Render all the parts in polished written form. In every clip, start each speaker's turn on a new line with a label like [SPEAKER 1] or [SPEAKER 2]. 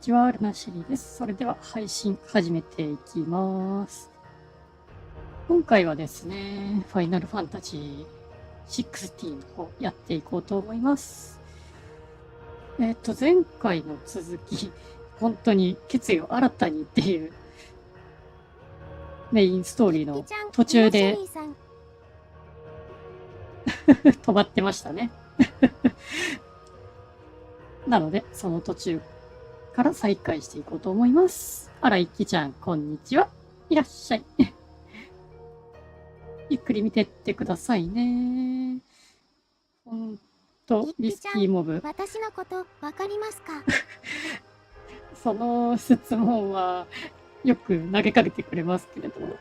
[SPEAKER 1] ちは、ルナシェリーです。それでは配信始めていきます。今回はですね、ファイナルファンタジー16の方やっていこうと思います。前回の続き、本当に決意を新たにっていうメインストーリーの途中で止まってましたね。なので、その途中から再開していこうと思います。あら、いきちゃん、こんにちは。いらっしゃい。ゆっくり見てってくださいね。リスキーモブ。
[SPEAKER 2] 私のことわかりますか？
[SPEAKER 1] その質問はよく投げかけてくれますけれども。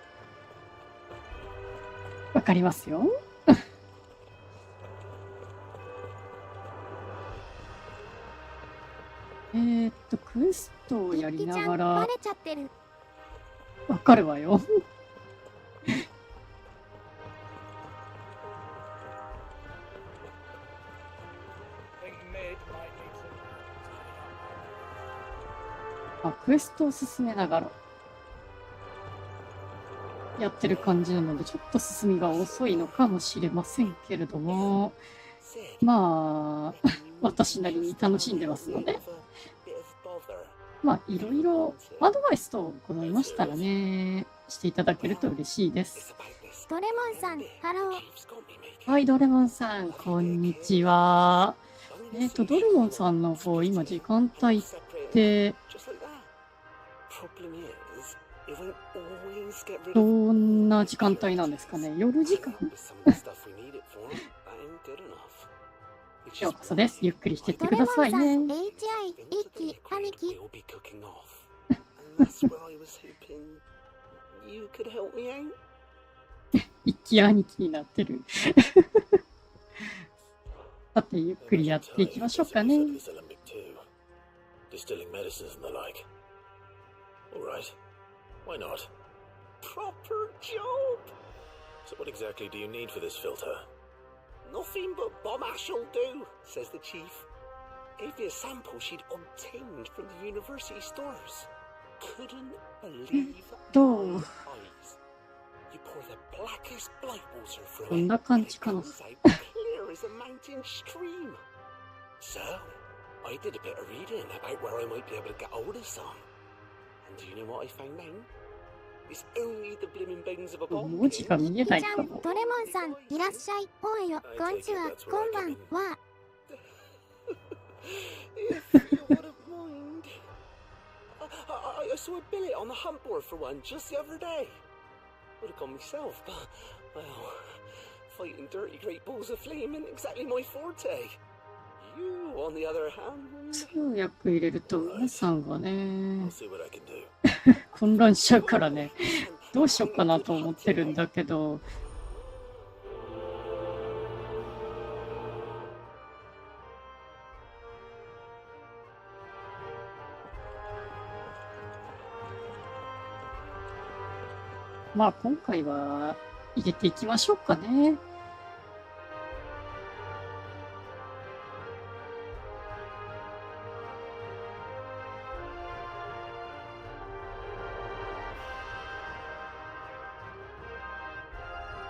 [SPEAKER 1] わかりますよ。クエストをやりながら。
[SPEAKER 2] バレちゃってる。
[SPEAKER 1] わかるわよ。クエストを進めながらやってる感じなので、ちょっと進みが遅いのかもしれませんけれども、まあ、私なりに楽しんでますので、まあ、いろいろアドバイスとございましたらね、していただけると嬉しいです。
[SPEAKER 2] ドレモンさん、ハロー。
[SPEAKER 1] はい、ドレモンさん、こんにちは。ドレモンさんの方、今時間帯って、どんな時間帯なんですかね？夜時間？ようこそです。ゆっくりしてってくださいね。一気兄貴になってる。さて、ゆっくりやっていきましょうかね。
[SPEAKER 3] Why not? Proper job! So what exactly do you need for this filter? Nothing but bomb ash'll do, says the chief. Gave me a sample she'd obtained from the university stores. Couldn't believe my eyes. You pour the blackest blight water through it, and it comes out clear as a mountain stream. So, I did a bit of reading about where I might be able to get hold of some.And do you know what I found out? It's only the blimmin' bones of a bomb.
[SPEAKER 1] 文字が見えないかも。
[SPEAKER 2] ドレモンさん、いらっしゃい。おはよう、こんにちは、こんばんは。
[SPEAKER 3] If you wouldn't mind. I saw a billet on the hunt board for one just the other day. Would have gone myself, but, well, fighting dirty great balls of flame isn't exactly my forte.You, on the other hand.
[SPEAKER 1] 通訳入れると皆さんがね混乱しちゃうからね、どうしようかなと思ってるんだけど、まあ今回は入れていきましょうかね。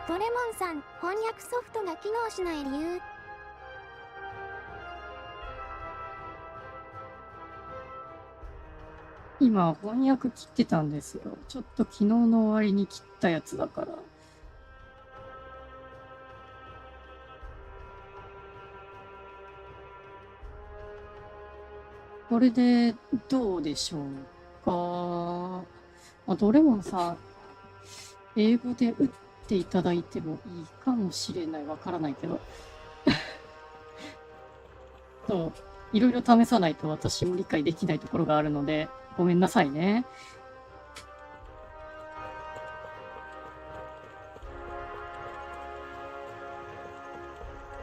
[SPEAKER 2] ドレモンさん、翻訳ソフトが機能しない理由。
[SPEAKER 1] 今翻訳切ってたんですよ。ちょっと昨日の終わりに切ったやつだから。これでどうでしょうか。ドレモンさん、英語で打っていただいてもいいかもしれない。わからないけど。そう、いろいろ試さないと私も理解できないところがあるので、ごめんなさいね。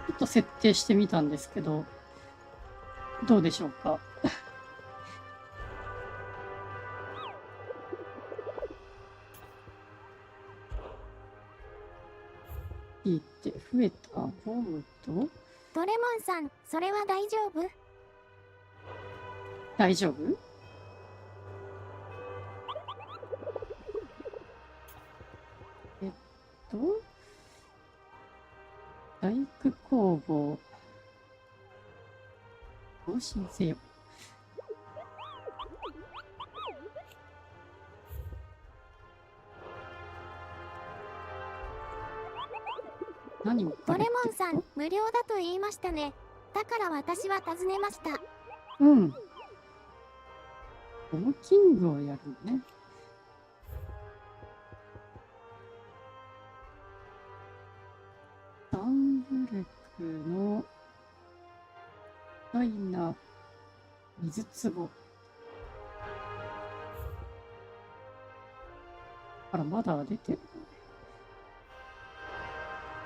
[SPEAKER 1] ちょっと設定してみたんですけど、どうでしょうか。いいって増えた。ホームと
[SPEAKER 2] ドレモンさん、それは大丈夫？
[SPEAKER 1] 大丈夫？大工工房。更新せよ。何も
[SPEAKER 2] ドレモンさん、無料だと言いましたね。だから私は尋ねました。
[SPEAKER 1] うん。このキングをやるのね。ダンブレクのダイナ水壺。あら、まだ出てる。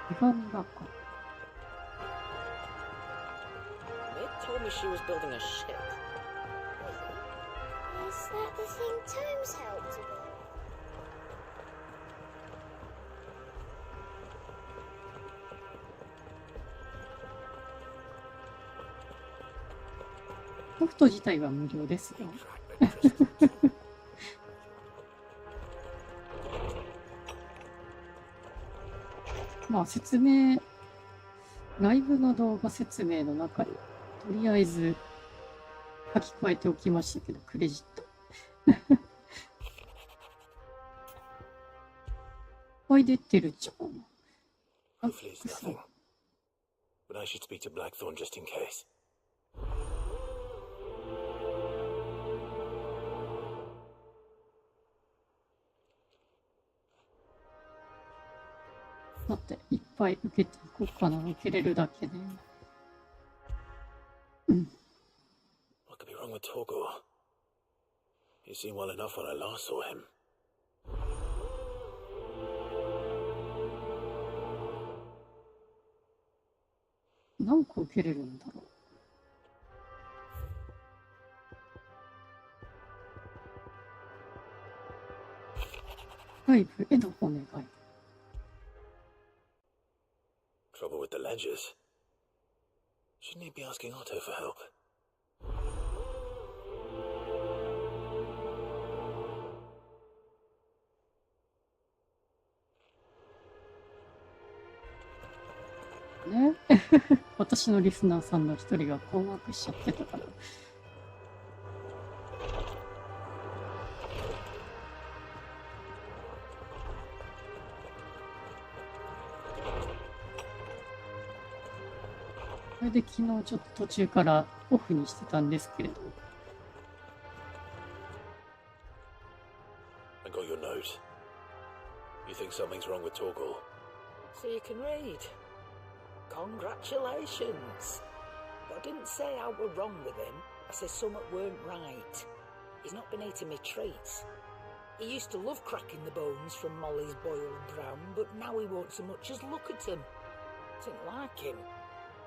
[SPEAKER 1] 手紙がか。
[SPEAKER 4] They told me she was building a ship.
[SPEAKER 2] Is that the thing Tomes helped with?
[SPEAKER 1] ソフト自体は無料ですよ。まあ説明、ライブの動画説明の中にとりあえず書き加えておきましたけど、クレジット。いっぱい出てるじゃん。
[SPEAKER 3] Hopefully it's nothing. But I should speak to Blackthorn just in case.
[SPEAKER 1] だっていっぱい受けていこうかな。受けれるだけね。うん。
[SPEAKER 3] What could be wrong with Torgor? He seemed well enough when I last saw him.
[SPEAKER 1] 何個受けれるんだろう。外部へのお願い。
[SPEAKER 3] Trouble with the ledgers. Shouldn't he be asking Otto for help?
[SPEAKER 1] ね。私のリスナーさんの一人が困惑しちゃってたから。それで昨日ちょっと途中からオフにしてたんですけれど。
[SPEAKER 3] I got your note. You think something's wrong with Torgor?
[SPEAKER 4] So you can read. Congratulations. But I didn't say I were wrong with him. I said something weren't right. He's not been eating me treats. He used to love cracking the bones from Molly's boiled brown, but now he won't so much as look at them. Didn't like him.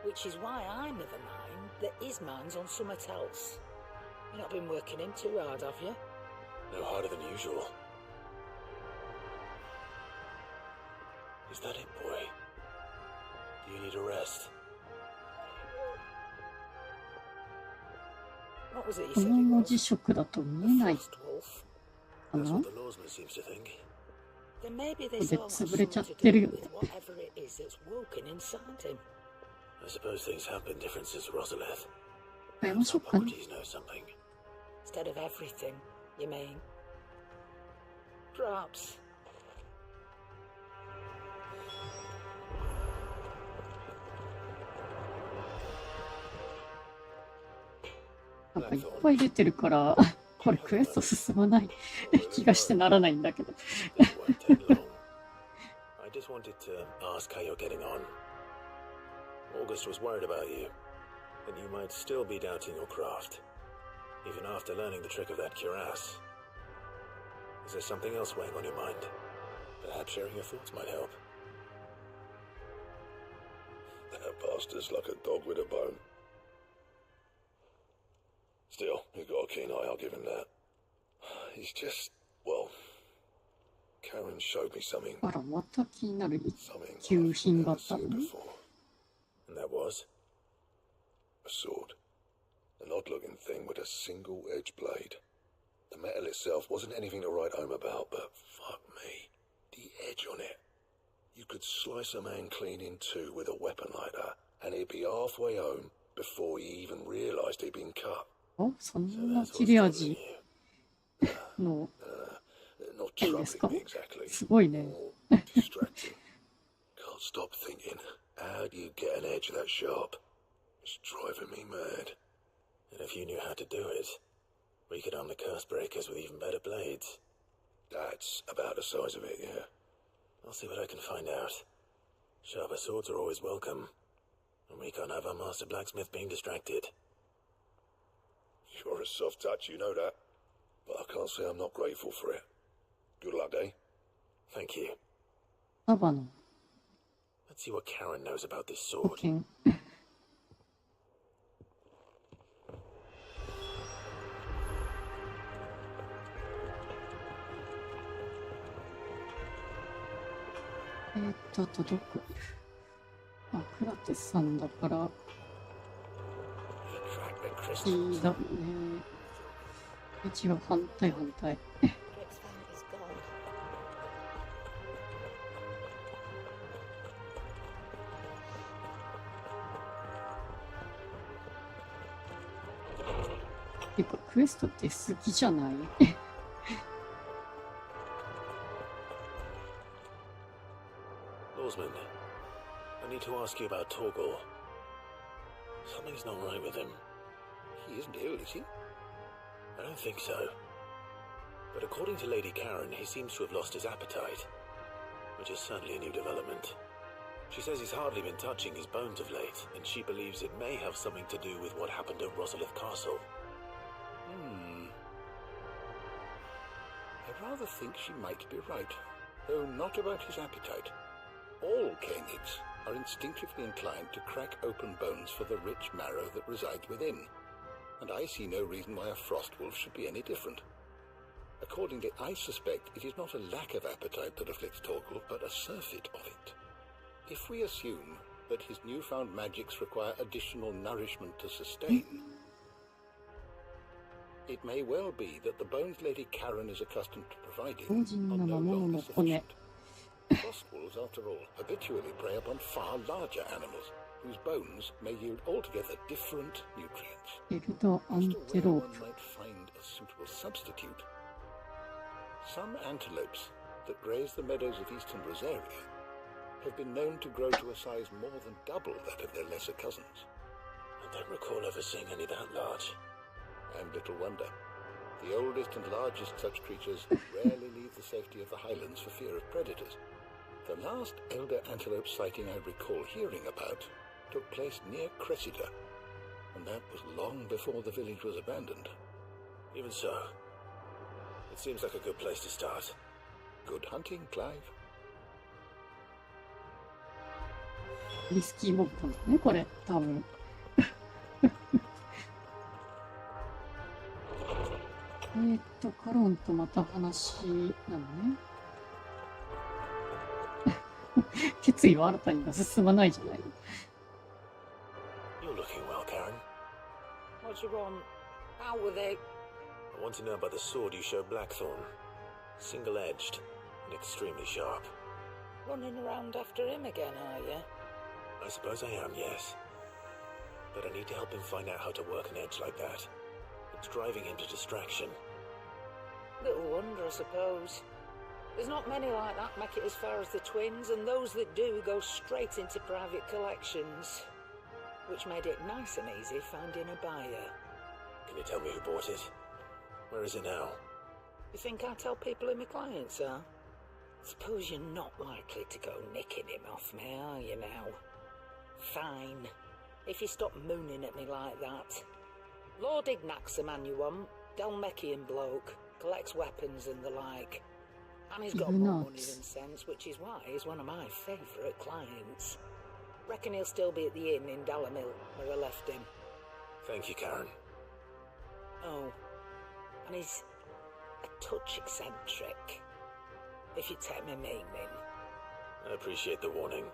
[SPEAKER 4] Which is why I never mind that his mind's on something else. You've not been working him too hard, have you?
[SPEAKER 3] No harder than usual. Is that it, boy? Do you need a rest?
[SPEAKER 4] What was it you
[SPEAKER 1] こ
[SPEAKER 4] said
[SPEAKER 1] の
[SPEAKER 4] he
[SPEAKER 1] 文
[SPEAKER 4] was?
[SPEAKER 1] 字色だと見えない
[SPEAKER 4] Frost wolf?
[SPEAKER 1] か
[SPEAKER 3] That's
[SPEAKER 1] な。
[SPEAKER 3] what the lawsman seems to think.
[SPEAKER 4] Then maybe
[SPEAKER 1] こ
[SPEAKER 4] this
[SPEAKER 1] れ
[SPEAKER 4] all has
[SPEAKER 1] 潰れ
[SPEAKER 4] something
[SPEAKER 1] ちゃっ
[SPEAKER 4] to
[SPEAKER 1] て
[SPEAKER 4] do
[SPEAKER 1] るよね。
[SPEAKER 4] with whatever it is that's woken inside him.
[SPEAKER 3] I suppose things have been different since Rosalith.
[SPEAKER 1] 変えましょうかね。
[SPEAKER 3] Socrates knows something.
[SPEAKER 4] Instead of everything, you mean? Perhaps.
[SPEAKER 1] なんかいっぱい出てるから、これクエスト進まない気がしてならないんだけど。
[SPEAKER 3] This won't take long. I just wanted to ask how you're getting on. August was worried about you, that you might still be doubting your craft, even after learning the trick of that cuirass. Is there something else weighing on your mind? Perhaps sharing your thoughts might help.
[SPEAKER 5] That bastard's like a dog with a bone. Still, he's got a keen eye, I'll give him that. He's just, well, Karen showed me something.
[SPEAKER 1] あら、また気になる
[SPEAKER 5] Something
[SPEAKER 1] 旧
[SPEAKER 5] I've
[SPEAKER 1] 品があ
[SPEAKER 5] never
[SPEAKER 1] ったの
[SPEAKER 5] seen
[SPEAKER 1] ね。
[SPEAKER 5] before.
[SPEAKER 3] And that was?
[SPEAKER 5] A sword. An odd-looking thing with a single-edged blade. The metal itself wasn't anything to write home about, but fuck me, the edge on it. You could slice a man clean in two with a weapon like that, and he'd be halfway home before he even realized he'd been cut.
[SPEAKER 1] あ、そん
[SPEAKER 5] So
[SPEAKER 1] な
[SPEAKER 5] that's
[SPEAKER 1] 切
[SPEAKER 5] what's
[SPEAKER 1] れ
[SPEAKER 5] troubling
[SPEAKER 1] 味
[SPEAKER 5] you.
[SPEAKER 1] の
[SPEAKER 5] Not
[SPEAKER 1] 剣ですか？
[SPEAKER 5] troubling me exactly.
[SPEAKER 1] すごいね。
[SPEAKER 5] More distracting. Can't stop thinking, how do you get an edge that sharp? It's driving me mad.
[SPEAKER 3] And if you knew how to do it, we could arm the curse breakers with even better blades.
[SPEAKER 5] That's about the size of it, yeah.
[SPEAKER 3] I'll see what I can find out. Sharper swords are always welcome, and we can't have our master blacksmith being distracted.
[SPEAKER 5] You're a soft touch, you know that. But I can't say I'm not grateful for it. Good luck, eh?
[SPEAKER 3] Thank you.
[SPEAKER 1] サバの
[SPEAKER 3] Let's see what Karen knows about this
[SPEAKER 1] 保
[SPEAKER 3] sword.
[SPEAKER 1] 険。あとどこいる？あ、クラテスさんだから、
[SPEAKER 3] He cracked the
[SPEAKER 1] い
[SPEAKER 3] crystals.
[SPEAKER 1] いだね。違う、反対。
[SPEAKER 2] Rick's found is gone.
[SPEAKER 1] てか、クエストって好きじゃない？
[SPEAKER 3] Lawsman, I need to ask you about Torgal. Something's not right with him.
[SPEAKER 5] He isn't ill, is he?
[SPEAKER 3] I don't think so. But according to Lady Karen, he seems to have lost his appetite, which is certainly a new development. She says he's hardly been touching his bones of late, and she believes it may have something to do with what happened at Rosalith Castle.
[SPEAKER 6] I rather think she might be right, though not about his appetite. All canids are instinctively inclined to crack open bones for the rich marrow that resides within, and I see no reason why a frost wolf should be any different. Accordingly, I suspect it is not a lack of appetite that afflicts Torgal, but a surfeit of it. If we assume that his newfound magics require additional nourishment to sustain, it may well be that the bones Lady Karen is accustomed to providing are no longer sufficient. Frost wolves, after all, habitually prey upon far larger animals, whose bones may yield altogether different nutrients.
[SPEAKER 1] エルダ・アン
[SPEAKER 6] As to
[SPEAKER 1] テ
[SPEAKER 6] where
[SPEAKER 1] ロー
[SPEAKER 6] one
[SPEAKER 1] プ。
[SPEAKER 6] might find a suitable substitute, some antelopes that graze the meadows of eastern Rosaria have been known to grow to a size more than double that of their lesser cousins.
[SPEAKER 3] I don't recall ever seeing any that large.
[SPEAKER 6] And little wonder. The oldest and largest such creatures rarely leave the safety of the highlands for fear of predators. The last elder antelope sighting I recall hearing about took place near Cressida, and that was long before the village was abandoned.
[SPEAKER 3] Even so, it seems like a good place to start.
[SPEAKER 6] Good hunting, Clive.
[SPEAKER 1] リスキーモブなんだね、これ、多分。カロンとまた話なのね。決意は新たにが進まないじゃない。
[SPEAKER 3] You're looking well, Karen.
[SPEAKER 4] What do you want? How were they?
[SPEAKER 3] I want to know about the sword you showed Blackthorn. Single-edged and extremely sharp.
[SPEAKER 4] Running around after him again, are you?
[SPEAKER 3] I suppose I am, yes. But I need to help him find out how to work an edge like that. It's driving him to distraction.
[SPEAKER 4] Little wonder, I suppose. There's not many like that make it as far as the twins, and those that do go straight into private collections. Which made it nice and easy finding a buyer.
[SPEAKER 3] Can you tell me who bought it? Where is it now?
[SPEAKER 4] You think I tell people who my clients are? Suppose you're not likely to go nicking him off me, are you now? Fine. If you stop mooning at me like that. Lord Ignac's the man you want. Dalmekian bloke. Collects weapons and the like. And he's got more money than sense, which is why he's one of my favourite clients. Reckon he'll still be at the inn in Dalamil, where I left him.
[SPEAKER 3] Thank you, Karen.
[SPEAKER 4] Oh, and he's a touch eccentric, if you take my meaning.
[SPEAKER 3] I appreciate the warning.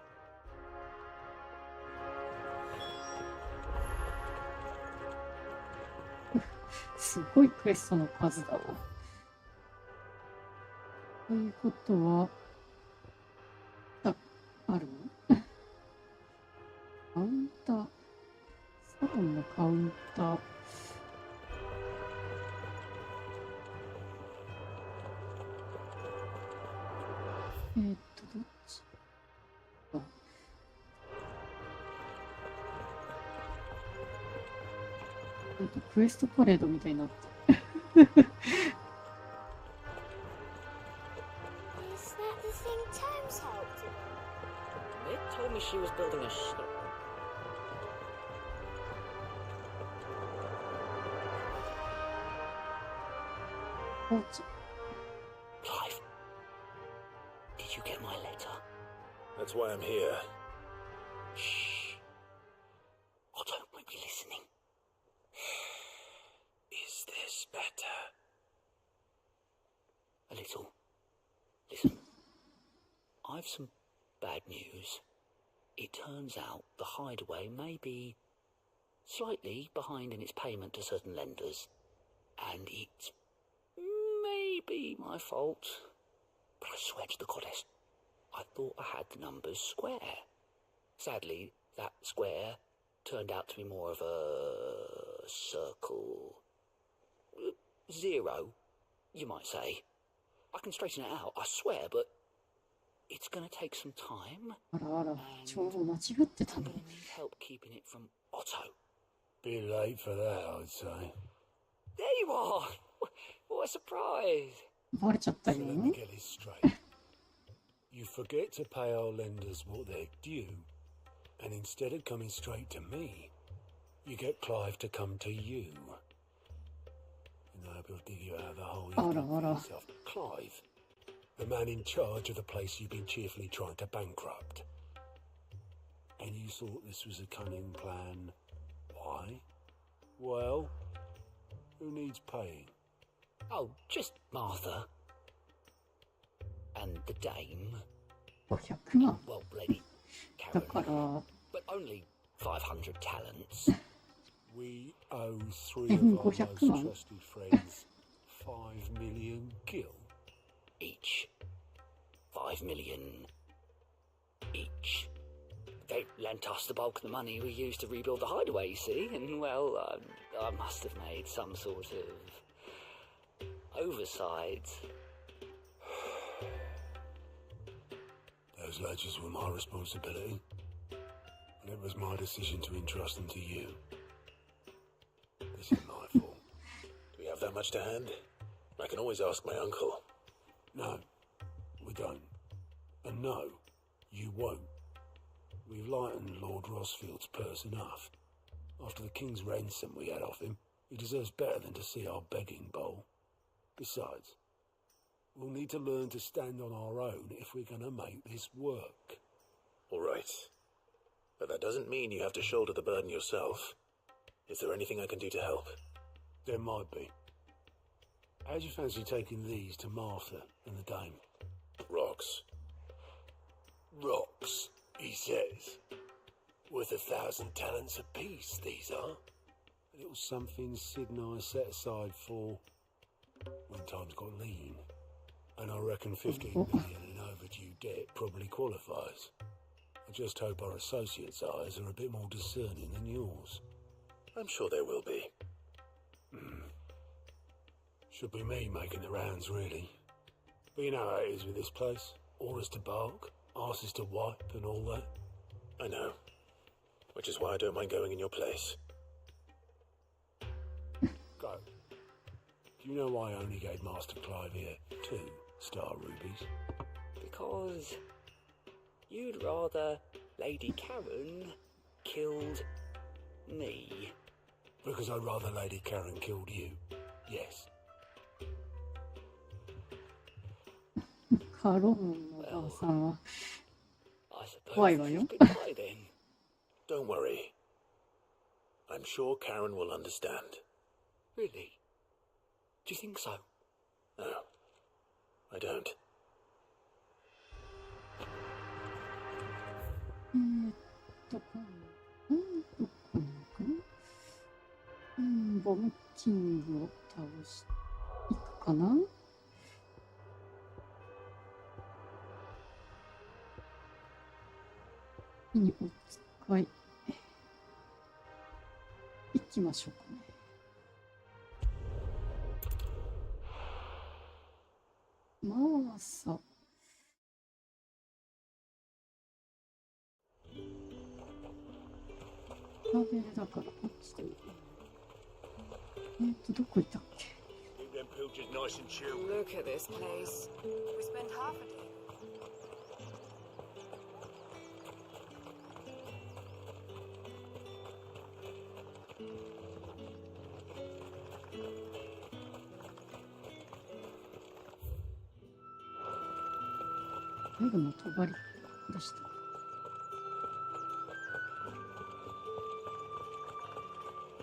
[SPEAKER 1] すごいクエストの数だわ。ということは、さっあるのカウンター。サロンのカウンター。どっちあ、クエストパレードみたいになって。
[SPEAKER 2] Is that the thing Tom's helped with?
[SPEAKER 7] Mid told me she was building a ship.
[SPEAKER 1] What?
[SPEAKER 7] Clive, did you get my letter?
[SPEAKER 3] That's why I'm here.
[SPEAKER 7] Shh. Otto might be listening.
[SPEAKER 3] Is this better?
[SPEAKER 7] A little. Listen. I've some bad news. It turns out the hideaway may be slightly behind in its payment to certain lenders. And it may be my fault. But I swear to the goddess, I thought I had the numbers square. Sadly, that square turned out to be more of a circle. Zero, you might say. I can straighten it out, I swear, but it's gonna take some time.
[SPEAKER 1] あらあら、ちょうど間違ってた
[SPEAKER 7] I'm
[SPEAKER 1] の。
[SPEAKER 7] gonna need help keeping it from Otto.
[SPEAKER 5] Bit late for that, I'd say.
[SPEAKER 7] There you are! What a surprise!
[SPEAKER 1] バレちゃったよ。
[SPEAKER 5] So let me get this straight. You forget to pay our lenders what they're due, and instead of coming straight to me, you get Clive to come to you. And I hope he'll dig you out of the hole you've dug for yourself. Clive, the man in charge of the place you've been cheerfully trying to bankrupt. And you thought this was a cunning plan. Why? Well, who needs paying?
[SPEAKER 7] Oh, just Martha. And the dame.
[SPEAKER 1] 500万。
[SPEAKER 7] Well, Lady
[SPEAKER 1] だか
[SPEAKER 7] Karen.
[SPEAKER 1] ら、
[SPEAKER 7] But only 500 talents.
[SPEAKER 5] We owe three of our most
[SPEAKER 1] 500万
[SPEAKER 5] trusted friends 5 million gil.
[SPEAKER 7] Each. 5 million. Each. They lent us the bulk of the money we used to rebuild the hideaway, you see, and well, I must have made some sort of oversight.
[SPEAKER 5] Those ledgers were my responsibility, and it was my decision to entrust them to you. This is my fault.
[SPEAKER 3] Do we have that much to hand? I can always ask my uncle.
[SPEAKER 5] No, we don't. And no, you won't. We've lightened Lord Rosfield's purse enough. After the king's ransom we had off him, he deserves better than to see our begging bowl. Besides, we'll need to learn to stand on our own if we're going to make this work.
[SPEAKER 3] All right. But that doesn't mean you have to shoulder the burden yourself. Is there anything I can do to help?
[SPEAKER 5] There might be. How'd you fancy taking these to Martha and the dame?
[SPEAKER 3] Rocks.
[SPEAKER 5] Rocks, he says. Worth 1,000 talents apiece, these are. A little something Sid and I set aside for when times got lean. And I reckon 15 million in overdue debt probably qualifies. I just hope our associates' eyes are a bit more discerning than yours.
[SPEAKER 3] I'm sure there will be.
[SPEAKER 5] Should be me making the rounds, really. But you know how it is with this place. Orders to bark, arses to wipe and all that.
[SPEAKER 3] I know. Which is why I don't mind going in your place.
[SPEAKER 5] Go. Do you know why I only gave Master Clive here 2 star rubies?
[SPEAKER 7] Because you'd rather Lady Karen killed me.
[SPEAKER 5] Because I'd rather Lady Karen killed you. Yes.
[SPEAKER 1] カローンのおばあさんは
[SPEAKER 7] I suppose
[SPEAKER 1] Why,
[SPEAKER 7] this
[SPEAKER 1] why
[SPEAKER 7] is
[SPEAKER 1] you?
[SPEAKER 7] goodbye then.
[SPEAKER 3] Don't worry. I'm sure Karen will understand.
[SPEAKER 7] Really? Do you think so?
[SPEAKER 3] No, I don't.
[SPEAKER 1] ボムキングを倒していくかな。いいお使い。行きましょうかね。まあさ。ラベルだからこっちでいい。どこいたっけ？
[SPEAKER 8] Look at this place. We spent half a day.
[SPEAKER 1] 夜の帳でした。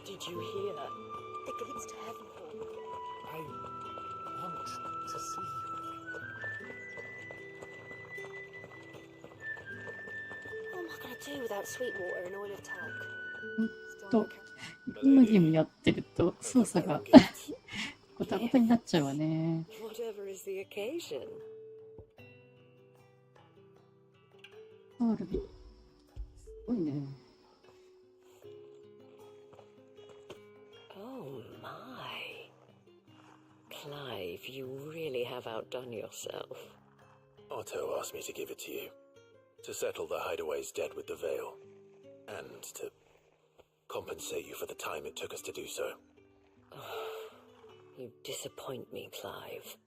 [SPEAKER 9] Did you hear? The gates to heaven.
[SPEAKER 5] I want to see you.
[SPEAKER 9] What am I going to do without sweet water and oil of talc?
[SPEAKER 1] と、こんなゲームやってると操作がごたごたになっちゃうわね。
[SPEAKER 9] Whatever is the occasion.
[SPEAKER 1] アルビ、すごいね。
[SPEAKER 9] Oh my. Clive, you really have outdone yourself.
[SPEAKER 3] Otto asked me to give it to you. To settle the hideaway's debt with the veil. And to compensate you for the time it took us to do so.
[SPEAKER 9] You disappoint me, Clive.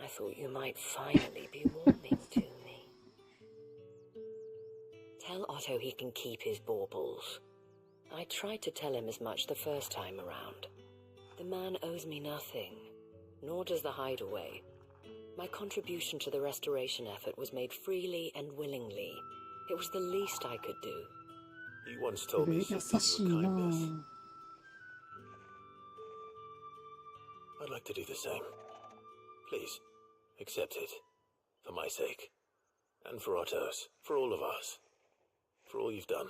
[SPEAKER 9] I thought you might finally be warming to me. Tell Otto he can keep his baubles. I tried to tell him as much the first time around. The man owes me nothing, nor does the hideaway. My contribution to the restoration effort was made freely and willingly. It was the least I could do.
[SPEAKER 3] You once told me
[SPEAKER 1] 優
[SPEAKER 3] something
[SPEAKER 1] しい
[SPEAKER 3] with
[SPEAKER 1] な
[SPEAKER 3] kindness. I'd like to do the same. Please, accept it. For my sake. And for Otto's. For all of us. For all you've done.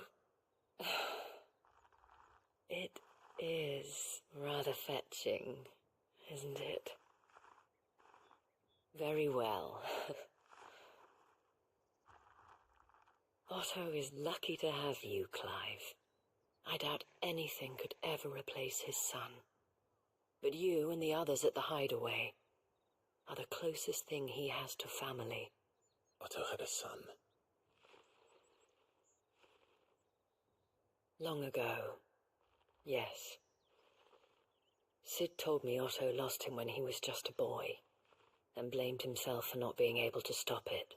[SPEAKER 9] It is rather fetching, isn't it? Very well. Otto is lucky to have you, Clive. I doubt anything could ever replace his son. But you and the others at the hideaway are the closest thing he has to family.
[SPEAKER 3] Otto had a son.
[SPEAKER 9] Long ago, yes. Sid told me Otto lost him when he was just a boy, and blamed himself for not being able to stop it.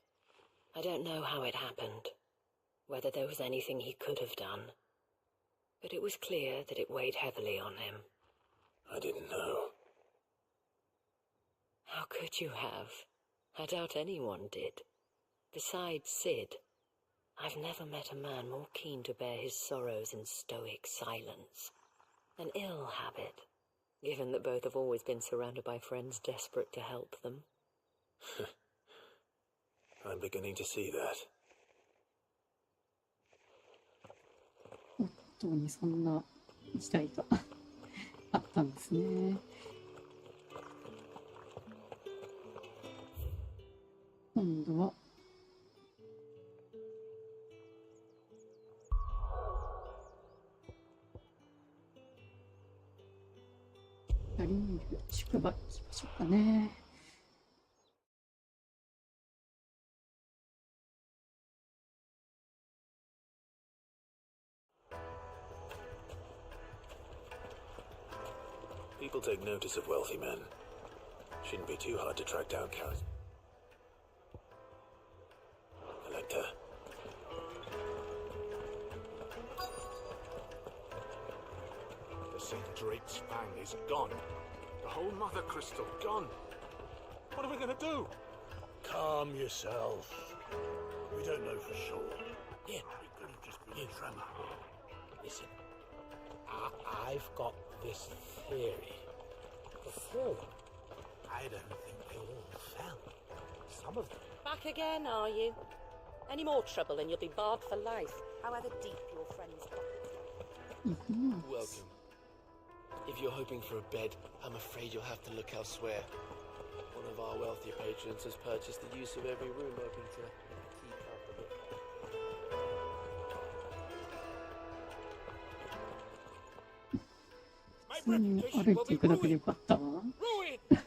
[SPEAKER 9] I don't know how it happened, whether there was anything he could have done, but it was clear that it weighed heavily on him.
[SPEAKER 3] I didn't know.
[SPEAKER 9] How could you have? I doubt anyone did. Besides Sid, I've never met a man more keen to bear his sorrows in stoic silence. An ill habit, given that both have always been surrounded by friends desperate to help them.
[SPEAKER 3] I'm beginning to see that.
[SPEAKER 1] 本当にそんな時代があったんですね。今度はやりにいる宿場行きましょうかね。
[SPEAKER 3] People take notice of wealthy men. Shouldn't be too hard to track down characters. Elector.
[SPEAKER 5] The St. Drake's fang is gone. The whole mother crystal gone. What are we going to do?
[SPEAKER 6] Calm yourself. We don't know for sure. Yeah, it could have just been a tremor.
[SPEAKER 7] Listen, I've got this theory. Before,
[SPEAKER 6] I don't think they all fell.
[SPEAKER 7] some of them.
[SPEAKER 10] Back again, are you? Any more trouble and you'll be barred for life, however deep your friend's pockets are.
[SPEAKER 11] Welcome. If you're hoping for a bed, I'm afraid you'll have to look elsewhere. One of our wealthy patrons has purchased the use of every room, hoping to keep up a bit.
[SPEAKER 1] 歩いていくだけでよかったわ。
[SPEAKER 3] Ruined!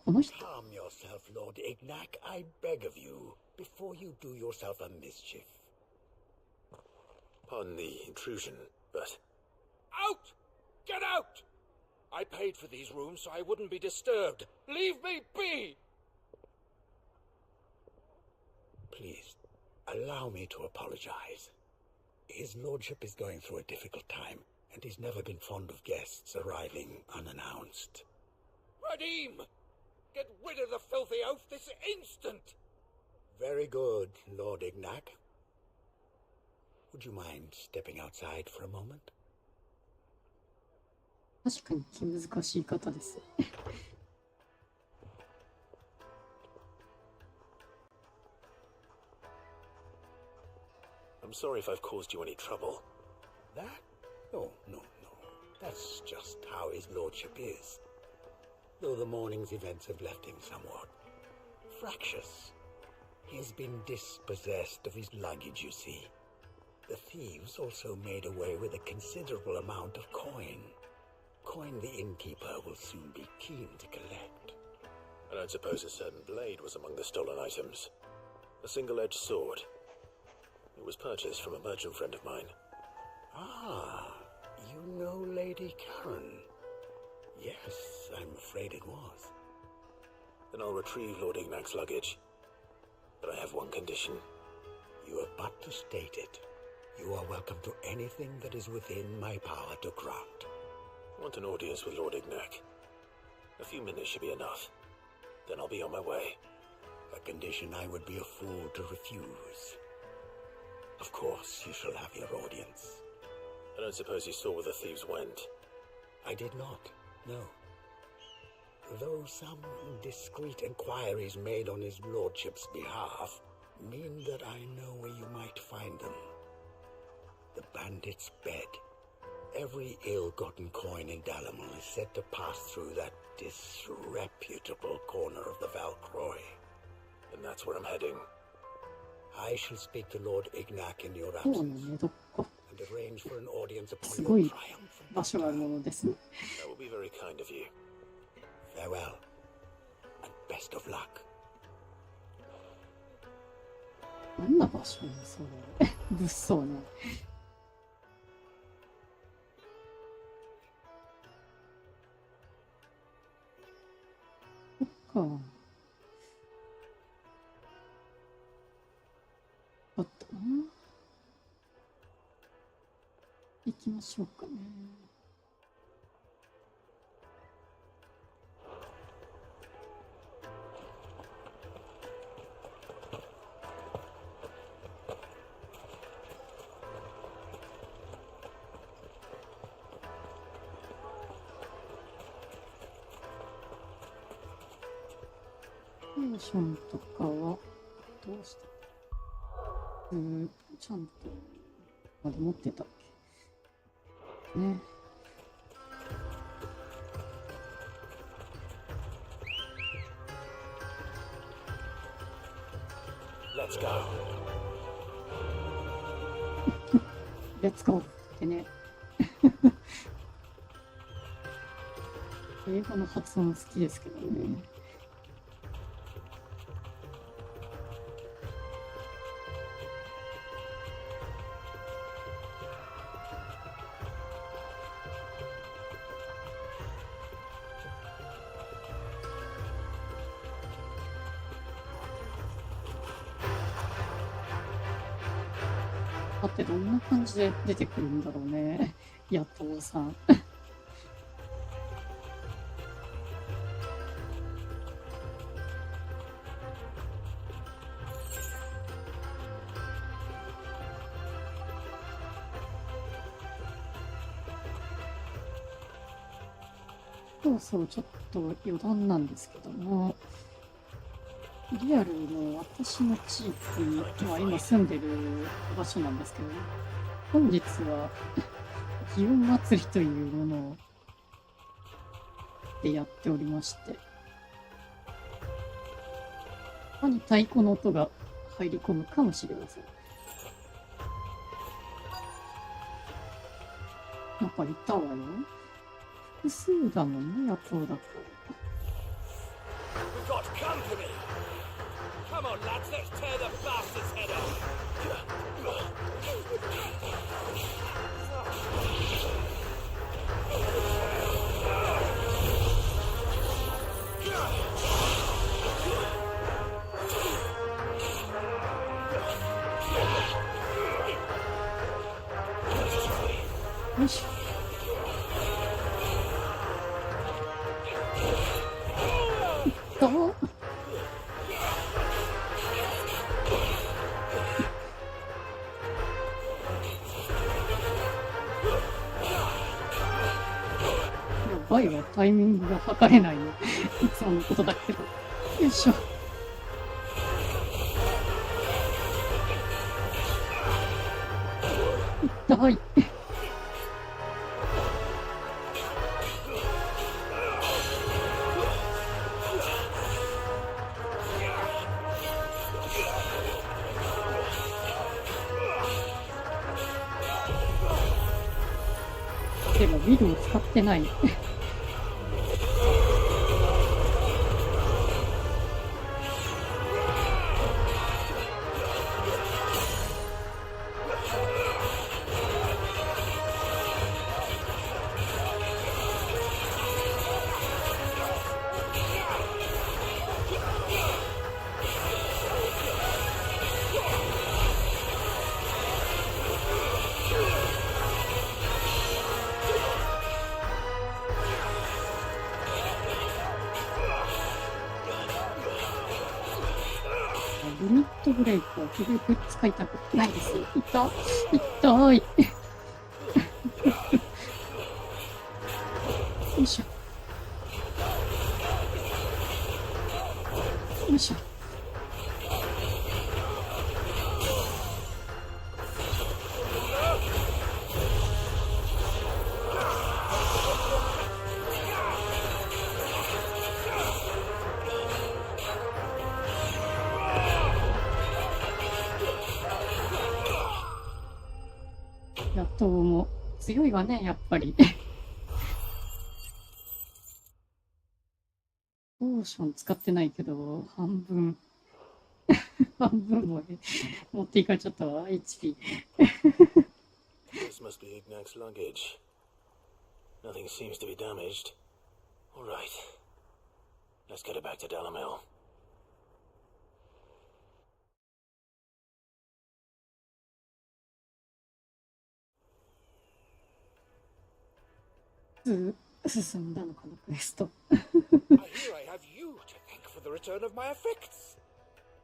[SPEAKER 1] この人。
[SPEAKER 3] Calm yourself, Lord Ignac, I beg of you, before you do yourself a mischief.
[SPEAKER 6] Pardon the intrusion, but
[SPEAKER 3] Out! Get out! I paid for these rooms so I wouldn't be disturbed. Leave me be! Please, allow me to apologize. His lordship is going through a difficult time, and he's never been fond of guests arriving unannounced. Radim! Get rid of the filthy oaf this instant! Very good, Lord Ignac. Would you mind stepping outside for a moment?
[SPEAKER 1] 確かに気難しい方です。
[SPEAKER 6] I'm sorry if I've caused you any trouble.
[SPEAKER 3] That? Oh, no. That's just how his lordship is. Though the morning's events have left him somewhat fractious. He's been dispossessed of his luggage, you see. The thieves also made away with a considerable amount of coin. Coin the innkeeper will soon be keen to collect.
[SPEAKER 6] I don't suppose a certain blade was among the stolen items. A single-edged sword. It was purchased from a merchant friend of mine.
[SPEAKER 3] Ah, you know Lady Karen. Yes, I'm afraid it was.
[SPEAKER 6] Then I'll retrieve Lord Ignac's luggage. But I have one condition.
[SPEAKER 3] You have but to state it. You are welcome to anything that is within my power to grant.
[SPEAKER 6] I want an audience with Lord Ignac. A few minutes should be enough. Then I'll be on my way.
[SPEAKER 3] A condition I would be a fool to refuse. Of course, you shall have your audience.
[SPEAKER 6] I don't suppose you saw where the thieves went.
[SPEAKER 3] I did not, no. Though some indiscreet inquiries made on his lordship's behalf mean that I know where you might find them. The bandit's bed. Every ill-gotten coin in Dalamon is said to pass through that disreputable corner of the Valcroy.
[SPEAKER 6] And that's where I'm heading.
[SPEAKER 3] I shall speak to Lord Ignac in your
[SPEAKER 1] そうね、
[SPEAKER 3] absence
[SPEAKER 1] どっか
[SPEAKER 3] and arrange for an audience
[SPEAKER 1] す
[SPEAKER 3] upon
[SPEAKER 1] ご
[SPEAKER 3] your
[SPEAKER 1] い
[SPEAKER 3] triumphant
[SPEAKER 1] 場所があるものですね。
[SPEAKER 6] That will be very kind of you.
[SPEAKER 3] Farewell, and best of luck.
[SPEAKER 1] どんな場所ね、それ。物騒ね。そっか。ちょっとな。行きましょうかね。テンションとかはどうしたちゃんとまで持ってたっけね。
[SPEAKER 6] Let's go.
[SPEAKER 1] レッツゴーってね。英語の発音好きですけどね。だってどんな感じで出てくるんだろうね、野党さん。そうそう、ちょっと余談なんですけども、リアルの私の地域、今住んでる場所なんですけど、本日は祇園祭りというものでやっておりまして、ここに太鼓の音が入り込むかもしれません。なんかいたわよ。複数だもんね、野党だと。
[SPEAKER 3] We've got company! Come on, lads, let's tear the bastard's head off!
[SPEAKER 1] よいしょ。どう？やばいわ、タイミングが測れないの。いつものことだけど。よいしょ。痛い。でもビルを使ってない。リミットブレイクは極力使いたくないです。痛い。よいしょ。よいしょ。野党も強いわね、やっぱり。ポーション使ってないけど、半分も持っていかれちゃったわ、HP。
[SPEAKER 3] This must be Ignac's luggage. Nothing seems to be damaged. All right. Let's get it back to Delamel.
[SPEAKER 1] 進んだのかな、クエスト。
[SPEAKER 6] I hear I have you to thank for the return of my effects.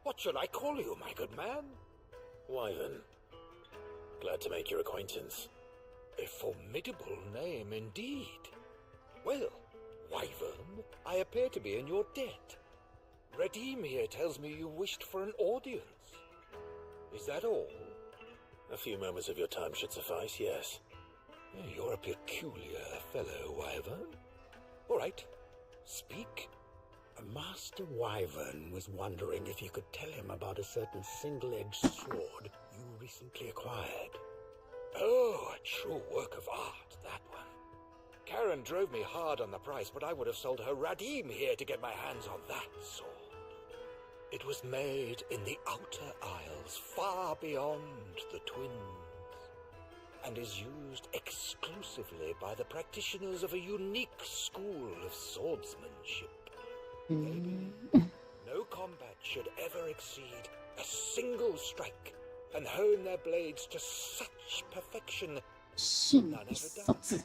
[SPEAKER 6] What should I call you, my good man?
[SPEAKER 3] Wyvern. Glad to make your acquaintance.
[SPEAKER 6] A formidable name indeed. Well, Wyvern, I appear to be in your debt. Redeem here tells me you wished for an audience. Is that all?
[SPEAKER 3] A few moments of your time should suffice, yes.
[SPEAKER 6] You're a peculiar fellow, Wyvern. All right, speak.
[SPEAKER 12] Master Wyvern was wondering if you could tell him about a certain single-edged sword you recently acquired.
[SPEAKER 6] Oh, a true work of art, that one. Karen drove me hard on the price, but I would have sold her Radim here to get my hands on that sword. It was made in the Outer Isles, far beyond the Twins, and is used exclusively by the practitioners of a unique school of swordsmanship. No combat should ever exceed a single strike, and hone their blades to such perfection none ever does.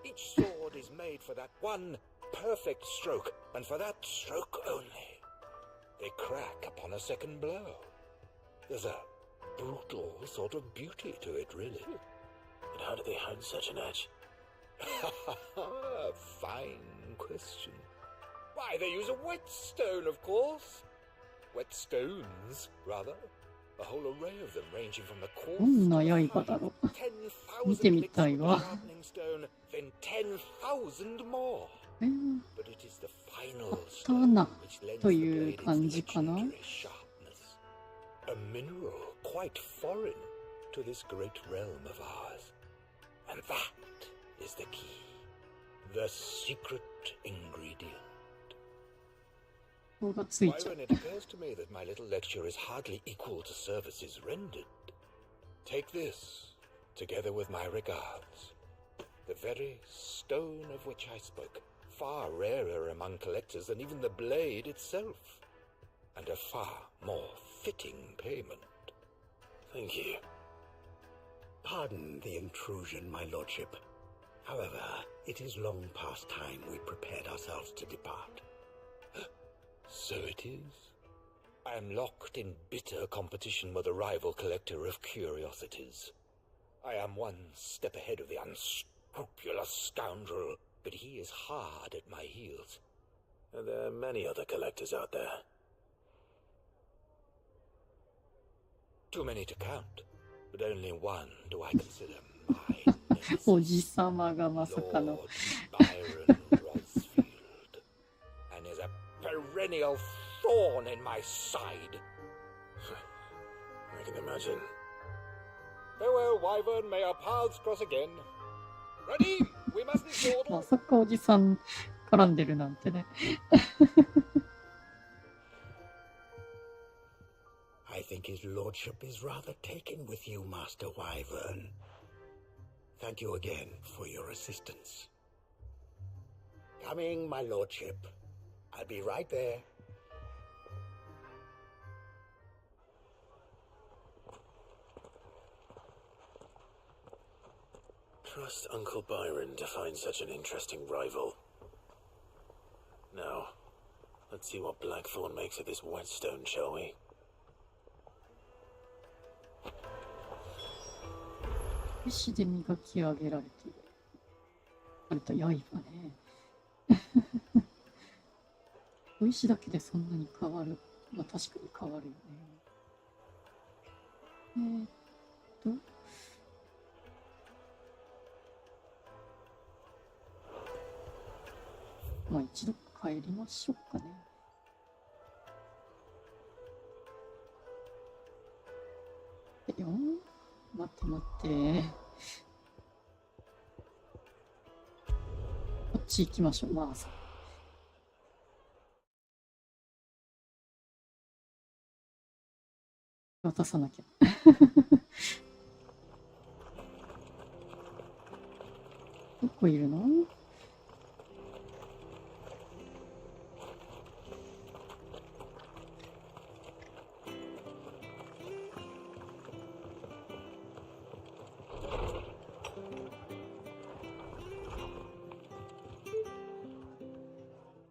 [SPEAKER 6] Each sword is made for that one perfect stroke, and for that stroke only. They crack upon a second blow. There's a brutal sort of beauty to it, really.
[SPEAKER 3] But how do they hone such an edge?
[SPEAKER 6] Fine question. Why, they use a whetstone, of course. Whetstones, rather. A whole array of them, ranging from the coarse
[SPEAKER 1] どんな刃だろう。見てみたいわ。
[SPEAKER 6] sharpening stone, then 10,000 more. But it is the final
[SPEAKER 1] 刀
[SPEAKER 6] stone which lends
[SPEAKER 1] と
[SPEAKER 6] the
[SPEAKER 1] いう
[SPEAKER 6] blade
[SPEAKER 1] 感
[SPEAKER 6] its
[SPEAKER 1] じかな。
[SPEAKER 6] legendary sharpness. A mineral quite foreign to this great realm of ours. And that is the key.
[SPEAKER 12] The secret ingredient.
[SPEAKER 3] Wyvern, it occurs to me that my little lecture is hardly equal to services rendered. Take this, together with my regards. The very stone of which I spoke, far rarer among collectors than even the blade itself, and a far more fitting payment. Thank you.
[SPEAKER 12] Pardon the intrusion, my lordship. However, it is long past time we prepared ourselves to depart.
[SPEAKER 3] So it is. I am locked in bitter competition with a rival collector of curiosities. I am one step ahead of the unscrupulous scoundrel, but he is hard at my heels. And there are many other collectors out there. Too many to count, but only one do I consider my
[SPEAKER 1] おじさまがまさかの
[SPEAKER 3] Lord Byron Rosfield, and is a perennial thorn in my side. I can imagine. Farewell, Wyvern. May our paths cross again. Ready? We mustn't dawdle.
[SPEAKER 1] まさかおじさん絡んでるなんてね。
[SPEAKER 12] I think his lordship is rather taken with you, Master Wyvern. Thank you again for your assistance. Coming, my lordship. I'll be right there.
[SPEAKER 3] Trust Uncle Byron to find such an interesting rival. Now, let's see what Blackthorn makes of this whetstone, shall we?
[SPEAKER 1] 石で磨き上げられている。あれと刃ね。石だけでそんなに変わる。まあ確かに変わるよね。まあ一度帰りましょうかね。待って待って。こっち行きましょう、まあさ。渡さなきゃ。どこいるの？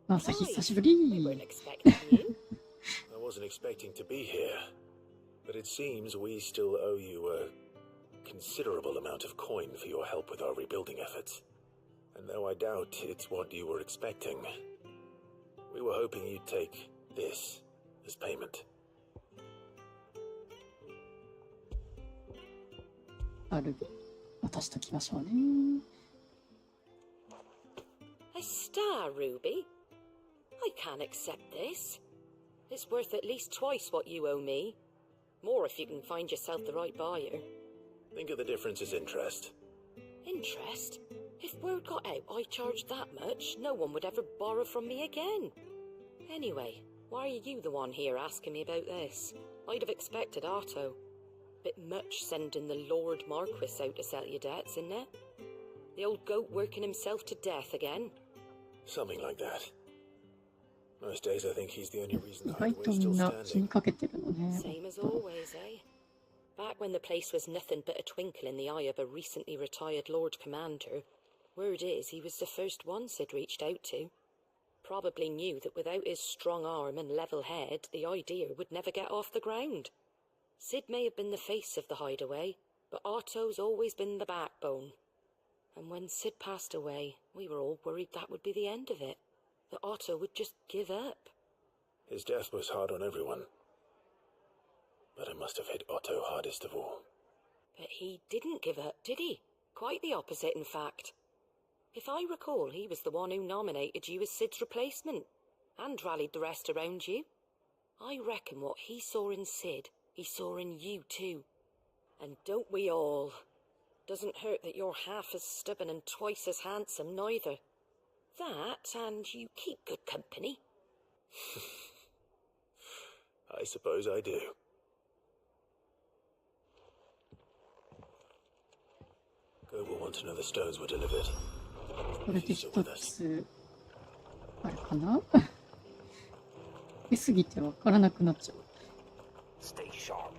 [SPEAKER 1] 朝日久しぶり。
[SPEAKER 3] I wasn't expecting to be here, but it seems we still owe you a considerable amount of coin for your help with our rebuilding efforts. And though I doubt it's what you were expecting, we were hoping you'd take this as payment.
[SPEAKER 1] ある渡しときましょうね。
[SPEAKER 10] A star, Ruby?I can't accept this. It's worth at least twice what you owe me. More if you can find yourself the right buyer.
[SPEAKER 3] Think of the difference as interest.
[SPEAKER 10] Interest? If word got out I charged that much, no one would ever borrow from me again. Anyway, why are you the one here asking me about this? I'd have expected Otto. Bit much sending the Lord Marquis out to settle your debts, isn't it? The old goat working himself to death again?
[SPEAKER 3] Something like that.Most days I think he's the only reason
[SPEAKER 1] 意
[SPEAKER 3] the
[SPEAKER 1] 外と
[SPEAKER 3] hideaway's
[SPEAKER 1] み
[SPEAKER 3] still
[SPEAKER 1] んな気に
[SPEAKER 3] standing.
[SPEAKER 1] かけてるのね。
[SPEAKER 10] Same as always, eh? Back when the place was nothing but a twinkle in the eye of a recently retired Lord Commander, word is he was the first one Sid reached out to. Probably knew that without his strong arm and level head, the idea would never get off the ground. Sid may have been the face of the hideaway, but Otto's always been the backbone. And when Sid passed away, we were all worried that would be the end of it.That Otto would just give up.
[SPEAKER 3] His death was hard on everyone. But it must have hit Otto hardest of all.
[SPEAKER 10] But he didn't give up, did he? Quite the opposite, in fact. If I recall, he was the one who nominated you as Sid's replacement, and rallied the rest around you. I reckon what he saw in Sid, he saw in you too. And don't we all? Doesn't hurt that you're half as stubborn and twice as handsome, neither. That, and you keep good company.
[SPEAKER 3] I suppose I do. Go will want to know the stones were delivered.
[SPEAKER 1] これで一つ、あれかな出すぎてわからなくなっちゃう。
[SPEAKER 7] Stay sharp.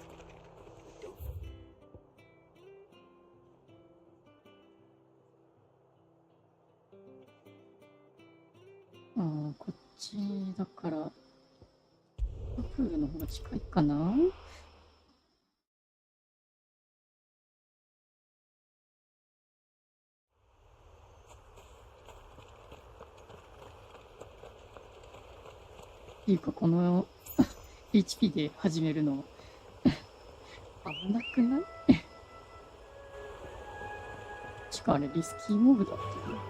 [SPEAKER 1] ああ、こっちだから、プールの方が近いかな。っていうか、このHP で始めるの危なくないしかあれリスキーモブだったよね。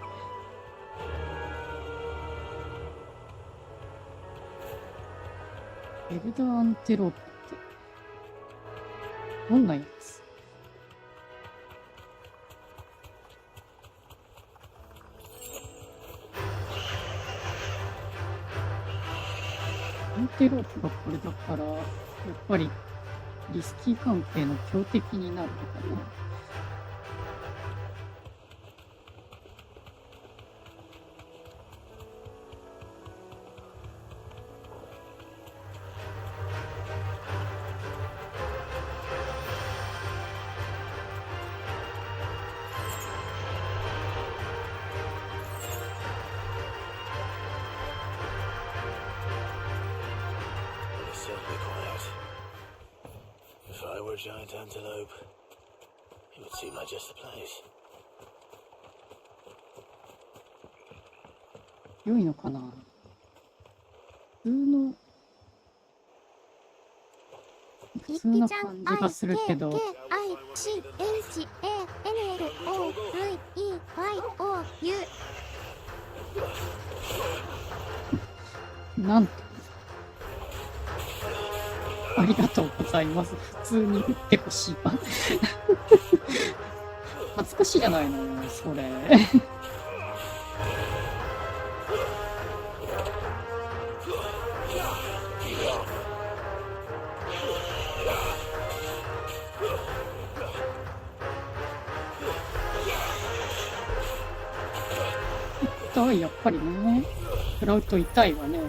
[SPEAKER 1] エルダーアンテロープってどんなやつ？アンテロープがこれだから、やっぱりリスキー関係の強敵になるのかな。
[SPEAKER 3] If I were a giant antelope, it would seem like just the place.
[SPEAKER 1] 良いのかな。普通な感じがするけど。なんと。ありがとうございます。普通に打ってほしいわ。恥ずかしいじゃないの、それ。痛い、やっぱりね。食らうと痛いわね。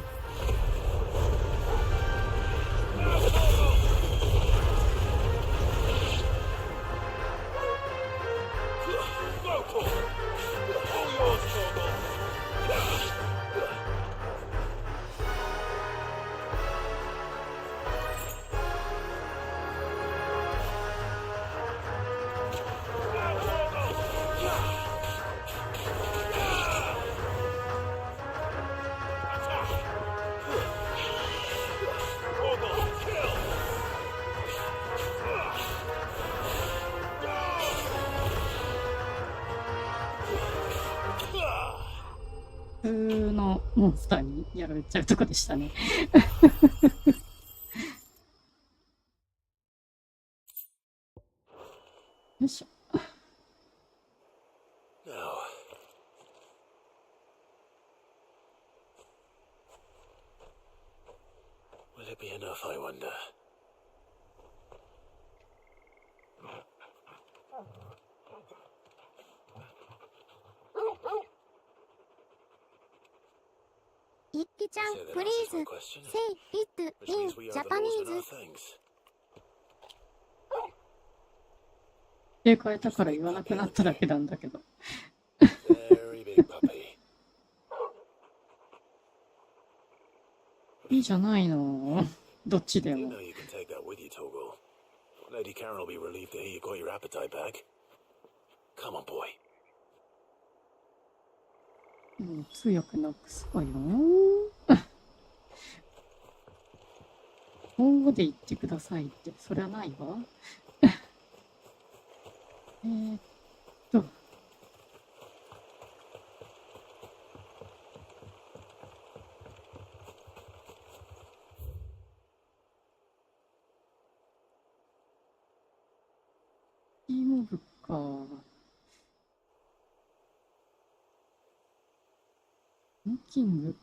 [SPEAKER 1] 普通のモンスターにやられちゃうとこでしたね。よいしょ。
[SPEAKER 3] Now, will it be enough, I wonder?
[SPEAKER 2] 一輝ちゃん、プリーズ、say it in Japanese。
[SPEAKER 1] 手変えたから言わなくなっただけなんだけど。いいじゃないの。どっちでも。
[SPEAKER 3] Lady Karen will be relieved to hear you got your appetite back. Come on, boy.
[SPEAKER 1] 通訳なくすかよ。本語で言ってくださいって、それはないわ。と。キーモブか。キング。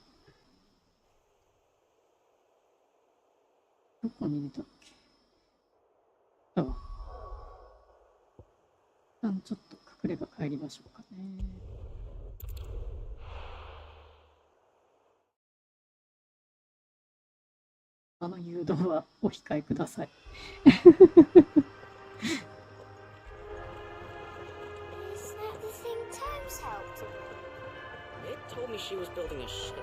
[SPEAKER 1] どこに出たっけ。ああ。ちょっと隠れ家帰りましょうかね。誘導はお控えください。
[SPEAKER 7] It told me she was building a ship.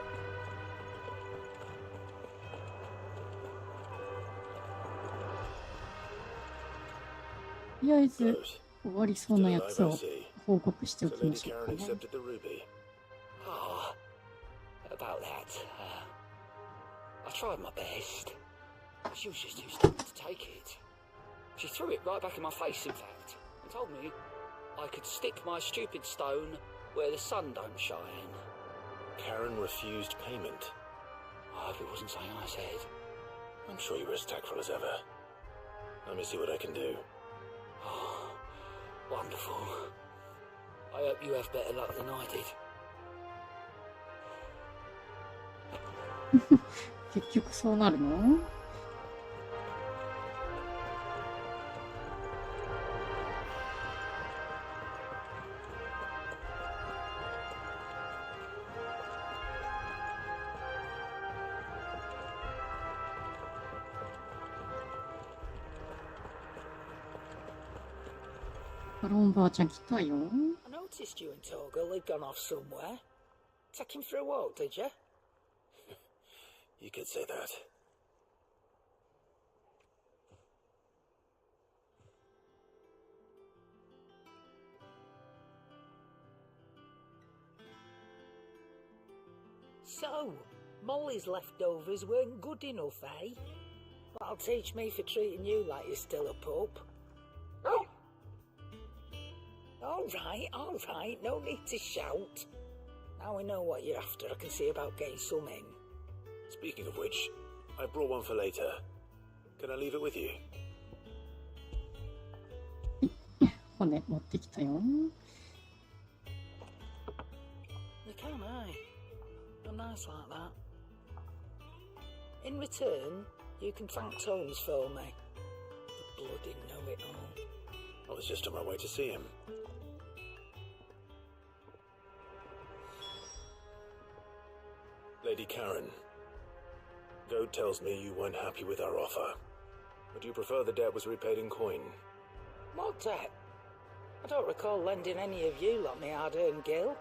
[SPEAKER 1] とりあえず終わりそうなやつを報告しておきましょうかね。
[SPEAKER 7] Ah, about that. I tried my best. She was just too stupid to take it. She threw it right back in my face, in fact, and told me I could stick my stupid stone where the sun don't shine.
[SPEAKER 3] Karen refused payment.
[SPEAKER 7] I hope it wasn't something I said.
[SPEAKER 3] I'm sure you were as tactful as ever. Let me see what I can do.
[SPEAKER 7] Oh, wonderful. I hope you have better luck than I did.
[SPEAKER 1] 結局そうなるの？バロンばあちゃん来たよ。
[SPEAKER 4] I noticed you and Torgal had gone off somewhere. Take him for a walk, did you?
[SPEAKER 3] You could say that.
[SPEAKER 4] So, Molly's leftovers weren't good enough, eh? That'll teach me for treating you like you're still a pup. All right, no need to shout. Now we know what you're after, I can see about getting some in.
[SPEAKER 3] Speaking of which, I brought one for later. Can I leave it with you?
[SPEAKER 1] 骨持ってきたよ。
[SPEAKER 4] You can, eh? You're nice like that. In return, you can thank Tomes for me. The bloody know-it-all.
[SPEAKER 3] I was just on my way to see him. Lady Karen, Goat tells me you weren't happy with our offer. Would you prefer the debt was repaid in coin?
[SPEAKER 4] What debt? I don't recall lending any of you lot me hard-earned gil.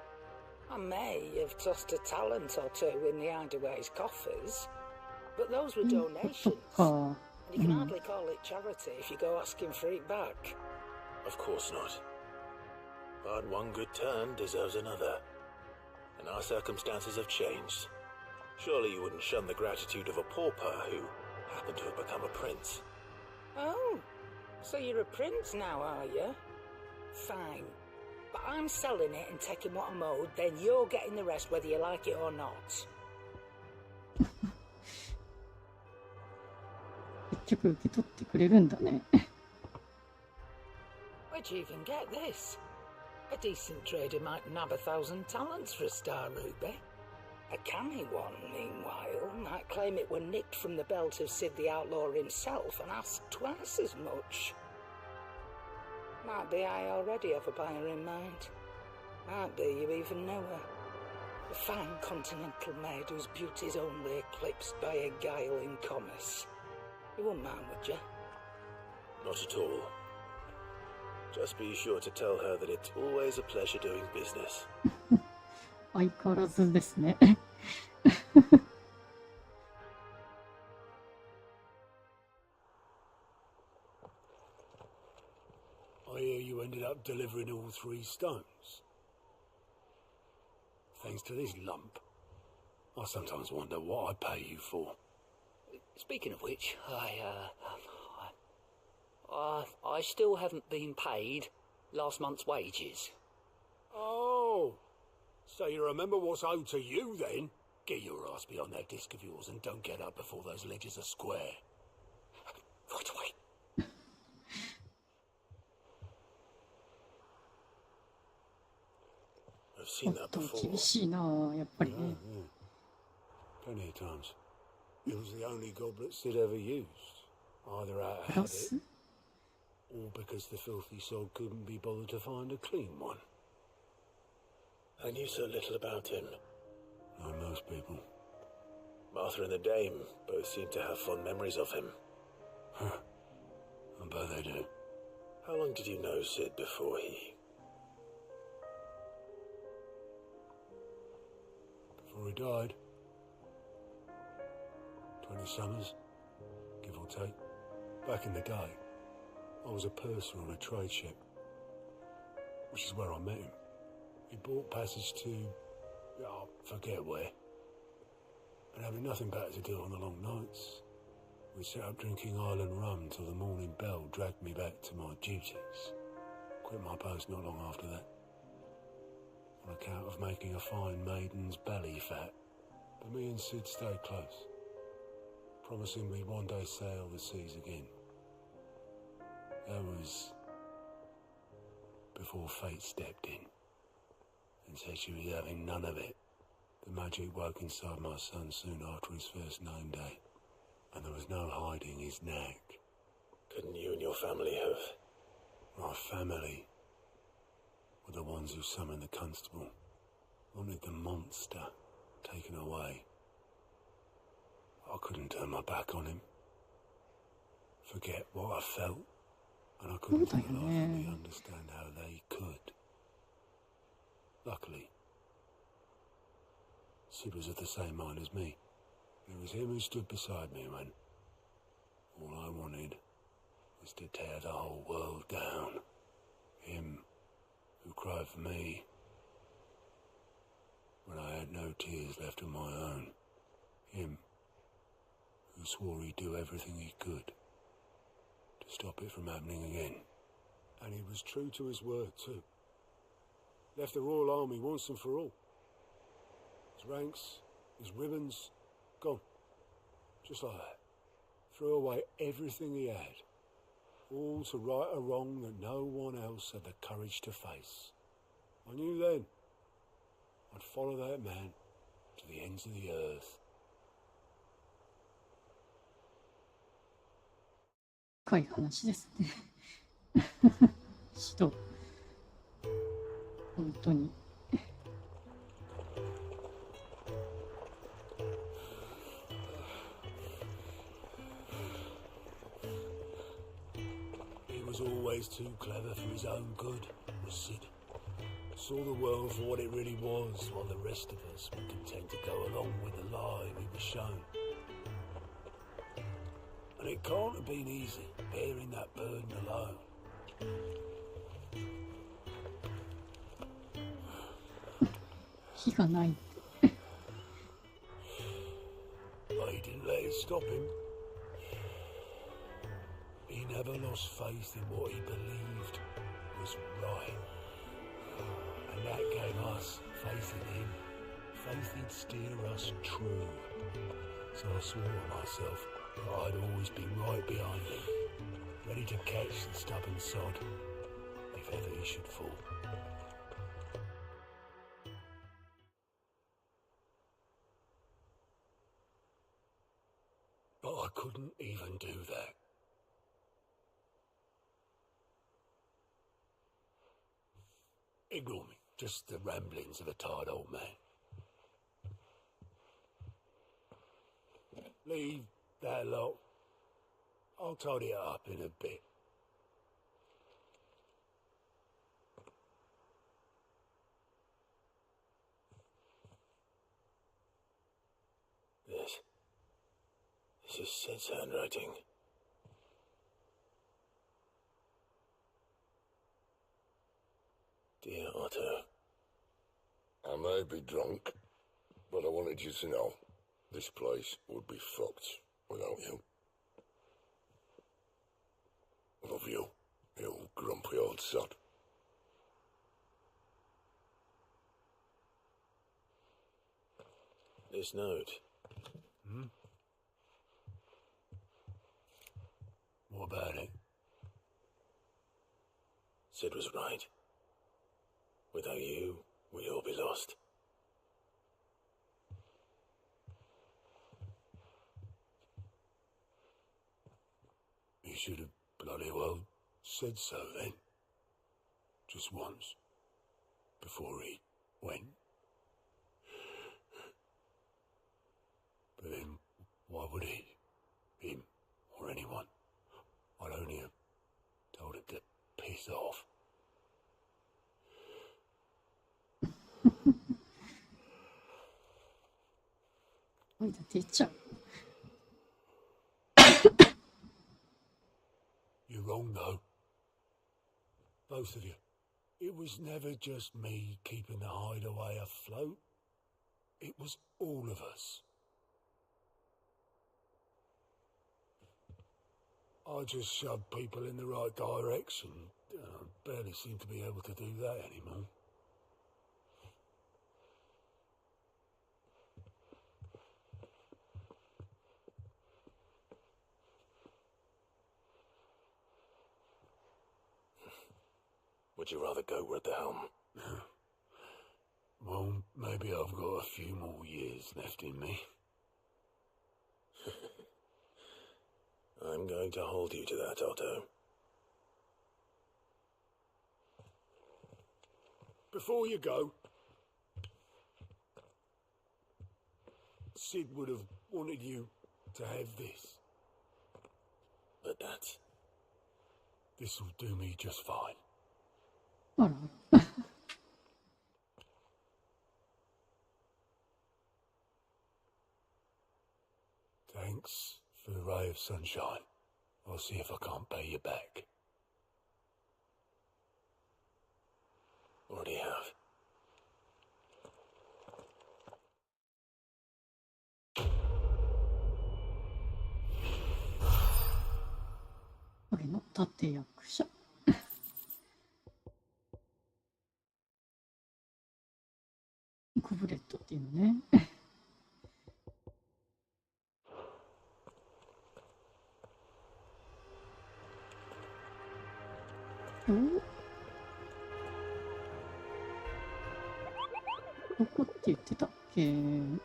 [SPEAKER 4] I may have tossed a talent or two in the Hideaway's coffers, but those were donations. And you can hardly call it charity if you go asking for it back.
[SPEAKER 3] Of course not. But one good turn deserves another. And our circumstances have changed. Surely you wouldn't shun the gratitude of a pauper who happened to have become a prince.
[SPEAKER 4] Oh, so you're a prince now, are you? Fine. But I'm selling it and taking what I'm owed, then you're getting the rest whether you like it or not.
[SPEAKER 1] 結局受け取ってくれるんだね。
[SPEAKER 4] Where'd you even get this? A decent trader might nab 1,000 talents for a star ruby. A canny one, meanwhile, might claim it were nicked from the belt of Sid the Outlaw himself and ask twice as much. Might be I already have a buyer in mind. Might be you even know her. A fine continental maid whose beauty's only eclipsed by a guile in commerce. You wouldn't mind, would you?
[SPEAKER 3] Not at all. Just be sure to tell her that it's always a pleasure doing business.
[SPEAKER 1] 相変わらずですね。
[SPEAKER 5] I hear you ended up delivering all 3 stones. Thanks to this lump. I sometimes wonder what I pay you for.
[SPEAKER 7] Speaking of which, I still haven't been paid last month's wages.
[SPEAKER 5] Oh, so you remember what's owed to you then? Get your ass behind that disc of yours and don't get up before those ledgers are square.
[SPEAKER 7] Right away.
[SPEAKER 3] I've seen that
[SPEAKER 1] と
[SPEAKER 3] before.
[SPEAKER 1] 厳しいなあ、やっぱりね。
[SPEAKER 5] Plenty of times. It was the only goblet Sid ever used, either out of
[SPEAKER 1] プラ
[SPEAKER 5] habit
[SPEAKER 1] ス
[SPEAKER 5] or because the filthy sod couldn't be bothered to find a clean one.
[SPEAKER 3] I knew so little about him.
[SPEAKER 5] Like most people.
[SPEAKER 3] Martha and the Dame both seem to have fond memories of him.
[SPEAKER 5] I bet they do.
[SPEAKER 3] How long did you know Sid before he...
[SPEAKER 5] Before he died. 20 summers, give or take. Back in the day, I was a purser on a trade ship, which is where I met him. He bought passage to, I forget where. And having nothing better to do on the long nights, we set up drinking island rum till the morning bell dragged me back to my duties. Quit my post not long after that, on account of making a fine maiden's belly fat. But me and Sid stayed close, promising we'd one day sail the seas again. That was before fate stepped in and said she was having none of it. The magic woke inside my son soon after his first name day, and there was no hiding his knack.
[SPEAKER 3] Couldn't you and your family have...
[SPEAKER 5] My family were the ones who summoned the constable, wanted the monster taken away. I couldn't turn my back on him, forget what I felt, and I couldn't for the life of me understand how they could. Luckily, Sid was of the same mind as me. It was him who stood beside me when all I wanted was to tear the whole world down. Him who cried for me when I had no tears left of my own. Him who swore he'd do everything he could to stop it from happening again. And he was true to his word too. Left the Royal Army once and for all. His ranks, his ribbons, gone. Just like that. Threw away everything he had. All to right a wrong that no one else had the courage to face. I knew then I'd follow that man to the ends of the earth.
[SPEAKER 1] 深い話ですね。人。本当に。
[SPEAKER 5] He was always too clever for his own good, was Sid. Saw the world for what it really was, while the rest of us were content to go along with the lie we were shown. And it can't have been easy, bearing that burden alone.
[SPEAKER 1] 火がない。
[SPEAKER 5] But he didn't let it stop him. He never lost faith in what he believed was right. And that gave us faith in him. Faith he'd steer us true. So I swore to myself that I'd always be right behind him, ready to catch the stubborn sod if ever he should fall. But I couldn't even do that. Ignore me, just the ramblings of a tired old man. Leave that lot. I'll tidy it up in a bit.
[SPEAKER 3] This is Sid's handwriting. Dear Otto.
[SPEAKER 6] I may be drunk, but I wanted you to know this place would be fucked without you. Love you, you grumpy old sod.
[SPEAKER 3] This note.
[SPEAKER 5] What about it?
[SPEAKER 3] Sid was right. Without you, we'd all be completely lost.
[SPEAKER 5] You should have bloody well said so then. Just once. Before he went. But then, why would he? Him or anyone? I'd only have told him to piss off.
[SPEAKER 1] 涙出ちゃう。
[SPEAKER 5] You're wrong, though. Both of you. It was never just me keeping the hideaway afloat. It was all of us. I just shoved people in the right direction. Barely seem to be able to do that anymore.
[SPEAKER 3] Would you rather go at the helm?
[SPEAKER 5] Well, maybe I've got a few more years left in me.
[SPEAKER 3] I'm going to hold you to that, Otto.
[SPEAKER 5] Before you go, Sid would have wanted you to have this.
[SPEAKER 3] But that's...
[SPEAKER 5] This'll do me just fine.
[SPEAKER 1] あらあら。
[SPEAKER 5] Thanks for the ray of sunshine. I'll see if I can't pay you back.
[SPEAKER 3] Already have.
[SPEAKER 1] 「これの立役者」コブレットっていうのね。どこって言ってたっけ？ウ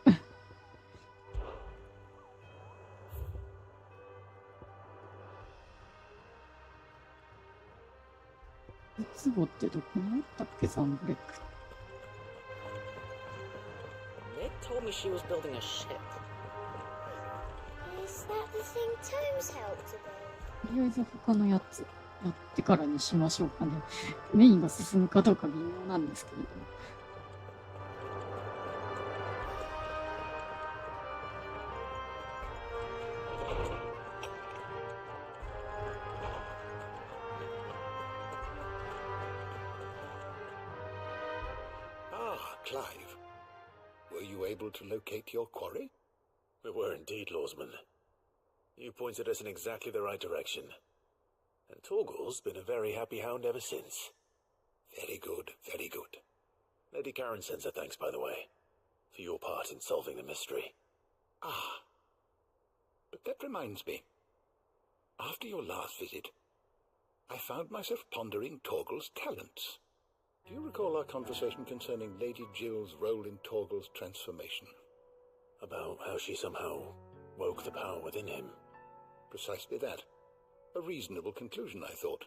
[SPEAKER 1] ツボってどこにあったっけ？サンブレック。
[SPEAKER 10] Nick told me she was building a ship.
[SPEAKER 2] Is that the thing Tomes helped to build?
[SPEAKER 1] とりあえず他のやつやってからにしましょうかね。メインが進むかどうか微妙なんですけれども。
[SPEAKER 6] Clive, were you able to locate your quarry?
[SPEAKER 3] We were indeed, Lawsman. You pointed us in exactly the right direction. And Torgal's been a very happy hound ever since.
[SPEAKER 6] Very good, very good.
[SPEAKER 3] Lady Karen sends her thanks, by the way, for your part in solving the mystery.
[SPEAKER 6] Ah, but that reminds me. After your last visit, I found myself pondering Torgal's talents. Do you recall our conversation concerning Lady Jill's role in Torgal's transformation?
[SPEAKER 3] About how she somehow woke the power within him.
[SPEAKER 6] Precisely that. A reasonable conclusion, I thought,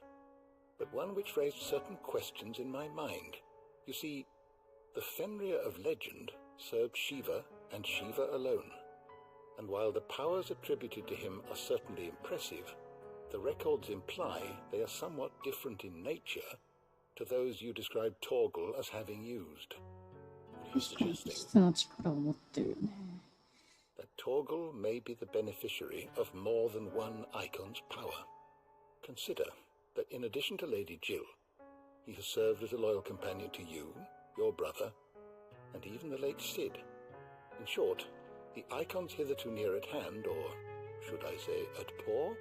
[SPEAKER 6] but one which raised certain questions in my mind. You see, the Fenrir of legend served Shiva and Shiva alone, and while the powers attributed to him are certainly impressive, the records imply they are somewhat different in nature to those you described Torgal as having used.
[SPEAKER 3] What are you suggesting?
[SPEAKER 1] 質の力を持ってるよね。
[SPEAKER 6] That Torgal may be the beneficiary of more than one icon's power. Consider that in addition to Lady Jill, he has served as a loyal companion to you, your brother, and even the late Sid. In short, the icons hitherto near at hand, or should I say at paw,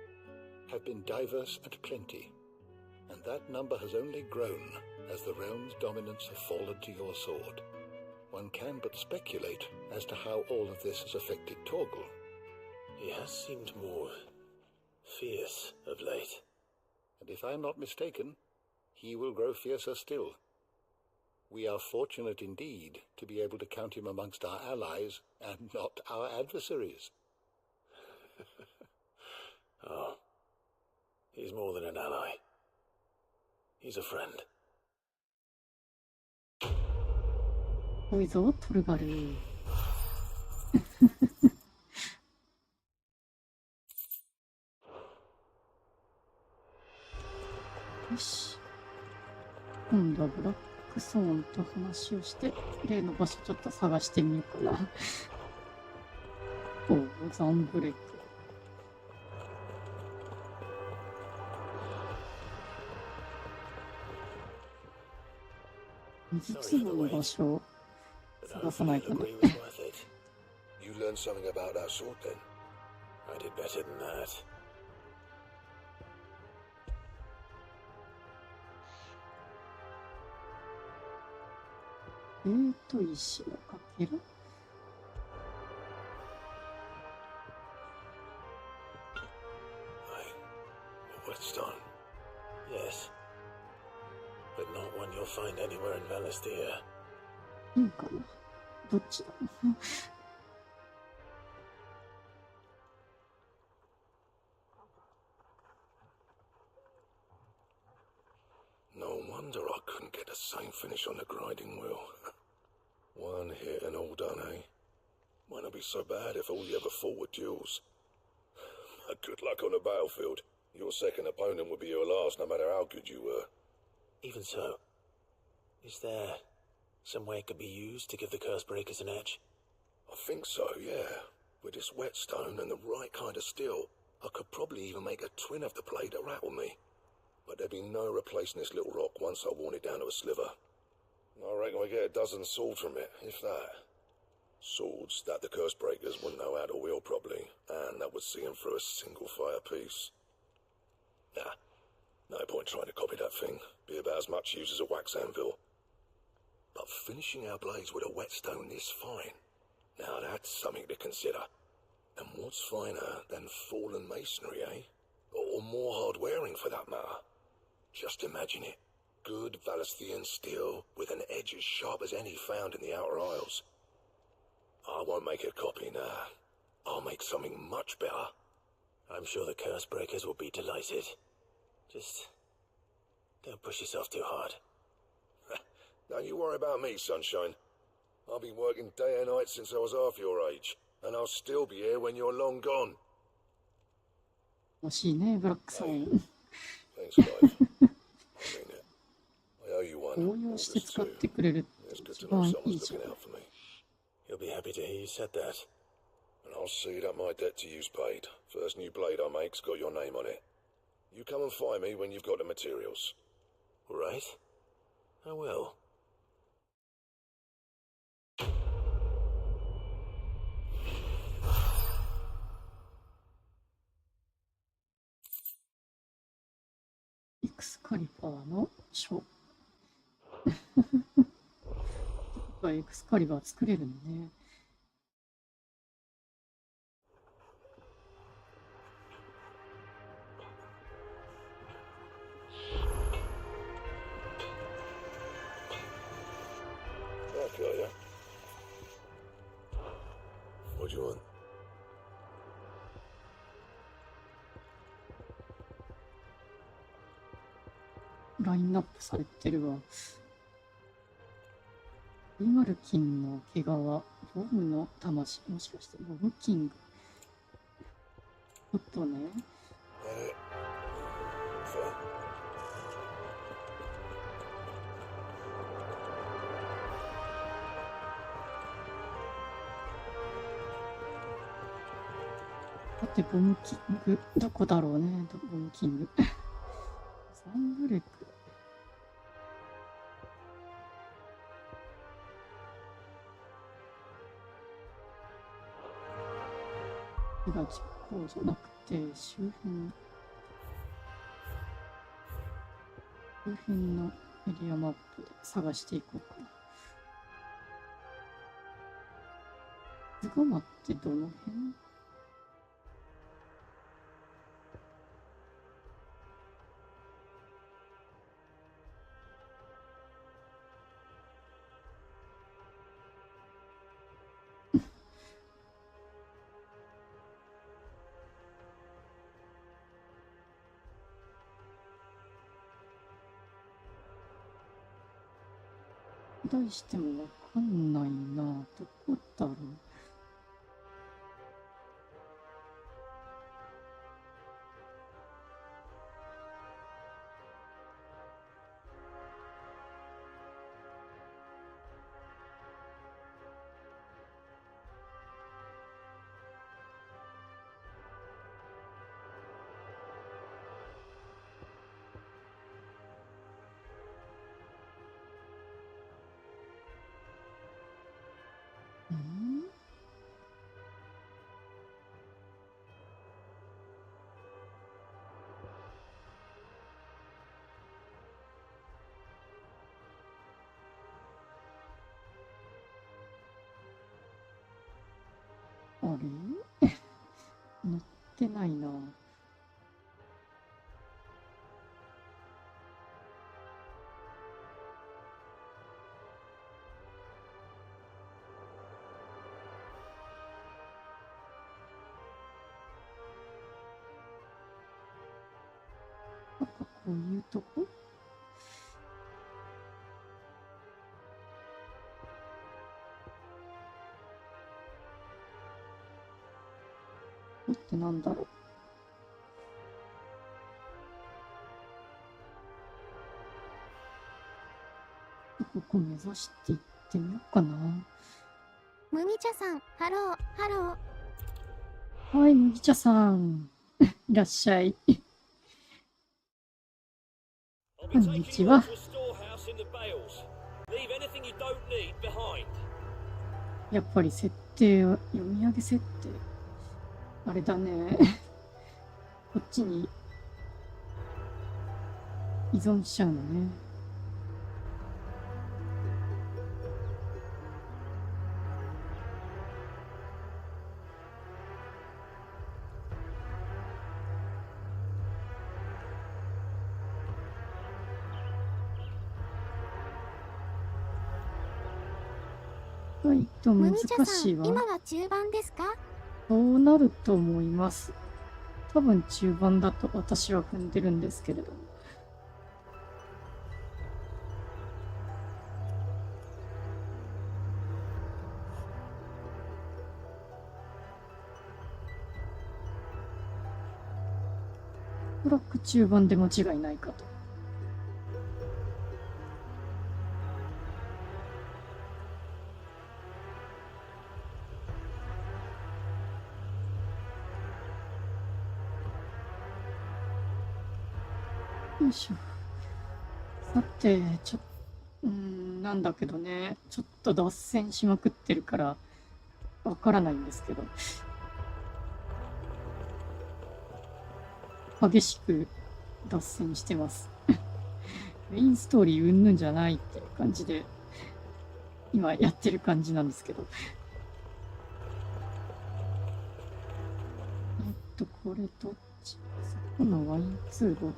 [SPEAKER 6] have been diverse and plenty, and that number has only grown as the realm's dominance have fallen to your sword. One can but speculate as to how all of this has affected Torgal.
[SPEAKER 3] He has seemed more fierce of late.
[SPEAKER 6] And if I am not mistaken, he will grow fiercer still. We are fortunate indeed to be able to count him amongst our allies and not our adversaries.
[SPEAKER 3] Oh, he's more than an ally. He's a friend.
[SPEAKER 1] 多いぞ、トルガル。よし。今度はブラックソーンと話をして、例の場所ちょっと探してみようかな。おう、ザンブレイク。水粒の場所を探さないとね。
[SPEAKER 6] You learned something about that sword then?
[SPEAKER 3] I did better than that.
[SPEAKER 1] 石のかけら
[SPEAKER 3] Whetstone. Yes. But not one you'll find anywhere in Valistia.
[SPEAKER 1] いいかなどっちだ
[SPEAKER 6] No wonder I couldn't get the same finish on the grinding wheel. One hit and all done, eh? Might not be so bad if all you ever fought were duels. Good luck on the battlefield. Your second opponent would be your last, no matter how good you were.
[SPEAKER 3] Even so, is there some way it could be used to give the curse breakers an edge?
[SPEAKER 6] I think so, yeah. With this whetstone and the right kind of steel, I could probably even make a twin of the blade to rattle me. But there'd be no replacing this little rock once I worn it down to a sliver. I reckon we get a dozen swords from it, if that. Swords that the curse breakers wouldn't know how to wield properly, and that would see them through a single fire piece. Nah, no point trying to copy that thing. Be about as much use as a wax anvil. But finishing our blades with a whetstone this fine, now that's something to consider. And what's finer than fallen masonry, eh? Or more hard-wearing, for that matter. Just imagine it. Good Valistian steel with an edge as sharp as any found in the Outer Isles. I won't make a copy, nah. I'll make something much better.
[SPEAKER 3] I'm sure the curse breakers will be delighted. Just don't push yourself too hard.
[SPEAKER 6] Don't you worry about me, sunshine. I've been working day and night since I was half your age, and I'll still be here when you're long gone.
[SPEAKER 1] 欲しいね、ブラックソーン。
[SPEAKER 6] Thanks, Clive. I mean it. I owe you one.
[SPEAKER 1] 応用して使ってくれるって一番いいじゃん。
[SPEAKER 3] He'll be happy to hear you said that.
[SPEAKER 6] And I'll see that my debt to you's paid. First new blade I make's got your name on it. You come and find me when you've got the materials.
[SPEAKER 3] All right. I will. エクスカリバーの書。エクスカリバー作れるのね。
[SPEAKER 6] Okay, yeah. What do you want?
[SPEAKER 1] ラインナップされてるわ。リマルキンの毛皮、ボムの魂、もしかしてボムキング。ちょっとね。だってボムキング、どこだろうね、ボムキング。サンブレック。が実行じゃなくて周辺のエリアマップで探していこうかな。ズガマってどの辺？題してもわかんないな。どこだろう。あれ載ってないな。なんかこういうとこってなんだろう。ここ目指していってみようかな。
[SPEAKER 2] 麦茶さん、ハロー、ハロ
[SPEAKER 1] ー。はい、麦茶さん。いらっしゃい。こんにちは。やっぱり設定を読み上げ設定。あれだね。こっちに依存しちゃうのね。はいと難しいわ。
[SPEAKER 2] 今は中盤ですか？
[SPEAKER 1] そうなると思います。多分中盤だと私は踏んでるんですけれども。おそらく中盤で間違いないかと。よいしょ。さて、なんだけどね、ちょっと脱線しまくってるから、わからないんですけど。激しく脱線してます。メインストーリーうんぬんじゃないっていう感じで、今やってる感じなんですけど。これどっち？そこのワイン通路の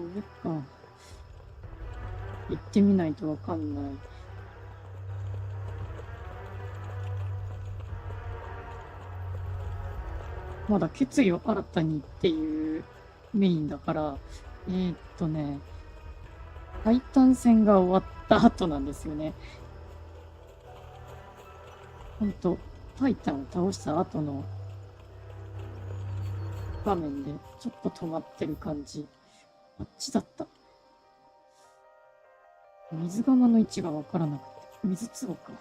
[SPEAKER 1] 上か。行ってみないとわかんない。まだ決意を新たにっていうメインだから、タイタン戦が終わった後なんですよね。ほんと、タイタンを倒した後の画面でちょっと止まってる感じ。あっちだった。水釜の位置がわからなくて。水壺か。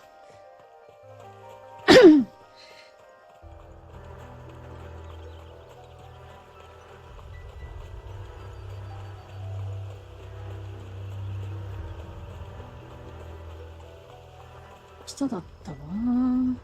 [SPEAKER 1] 下だったわー。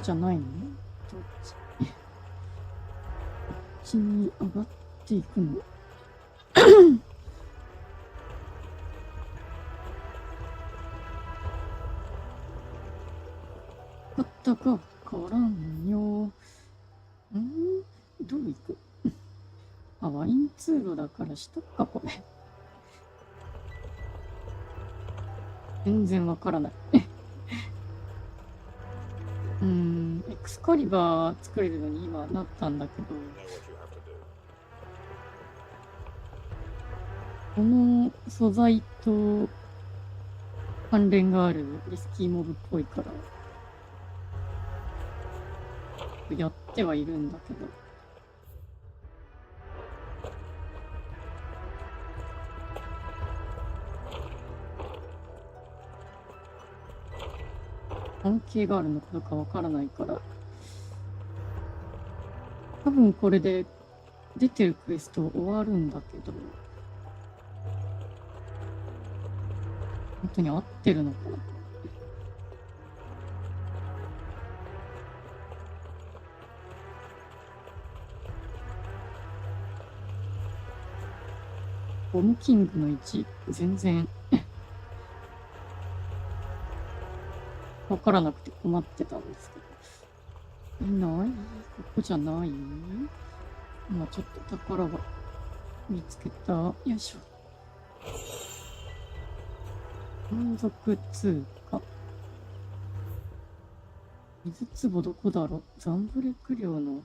[SPEAKER 1] じゃないの？どっち？こっちに上がっていくの？あったかからんよ。どう行く？あ、ワイン通路だから下か、これ。全然わからない。エクスカリバー作れるのに今なったんだけど、この素材と関連があるリスキーモブっぽいから、やってはいるんだけど、関係があるのかどうかわからないから、多分これで出てるクエスト終わるんだけど、本当に合ってるのかな。ボムキングの位置、全然わからなくて困ってたんですけど。いない？ここじゃない？今ちょっと宝が見つけた。よいしょ。満足通貨。水壺どこだろう？ザンブレク領の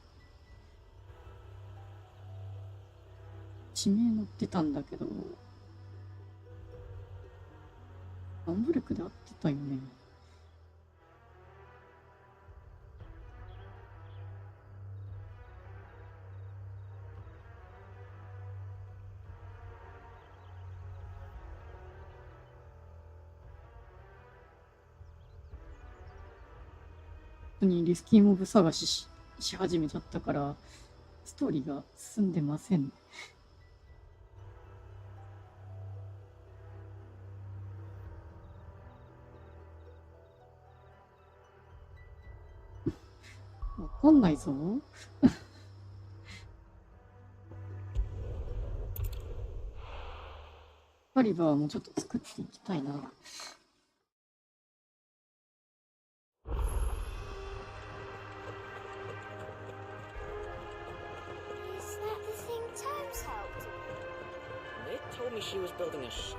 [SPEAKER 1] 地名載ってたんだけど、ザンブレクで合ってたよね。にリスキーモブ探し始めちゃったから、ストーリーが進んでませんね。わかんないぞ。カリバーもちょっと作っていきたいな。
[SPEAKER 7] Told me she was building a ship.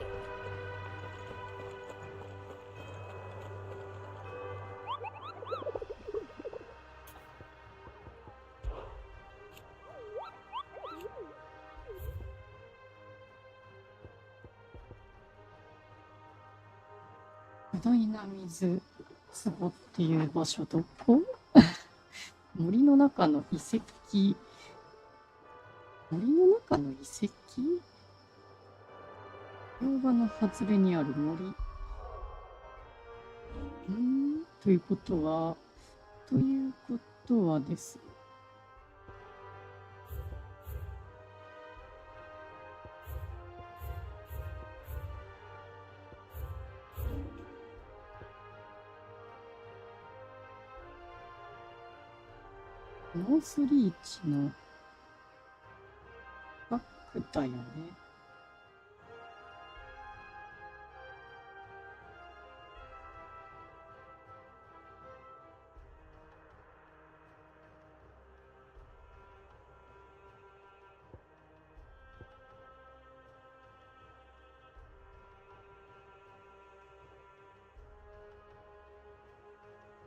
[SPEAKER 1] 巨大な水壺っていう場所どこ？森の中の遺跡？森の中の遺跡？氷河の外れにある森。ということはです。ノースリーチのバックだよね。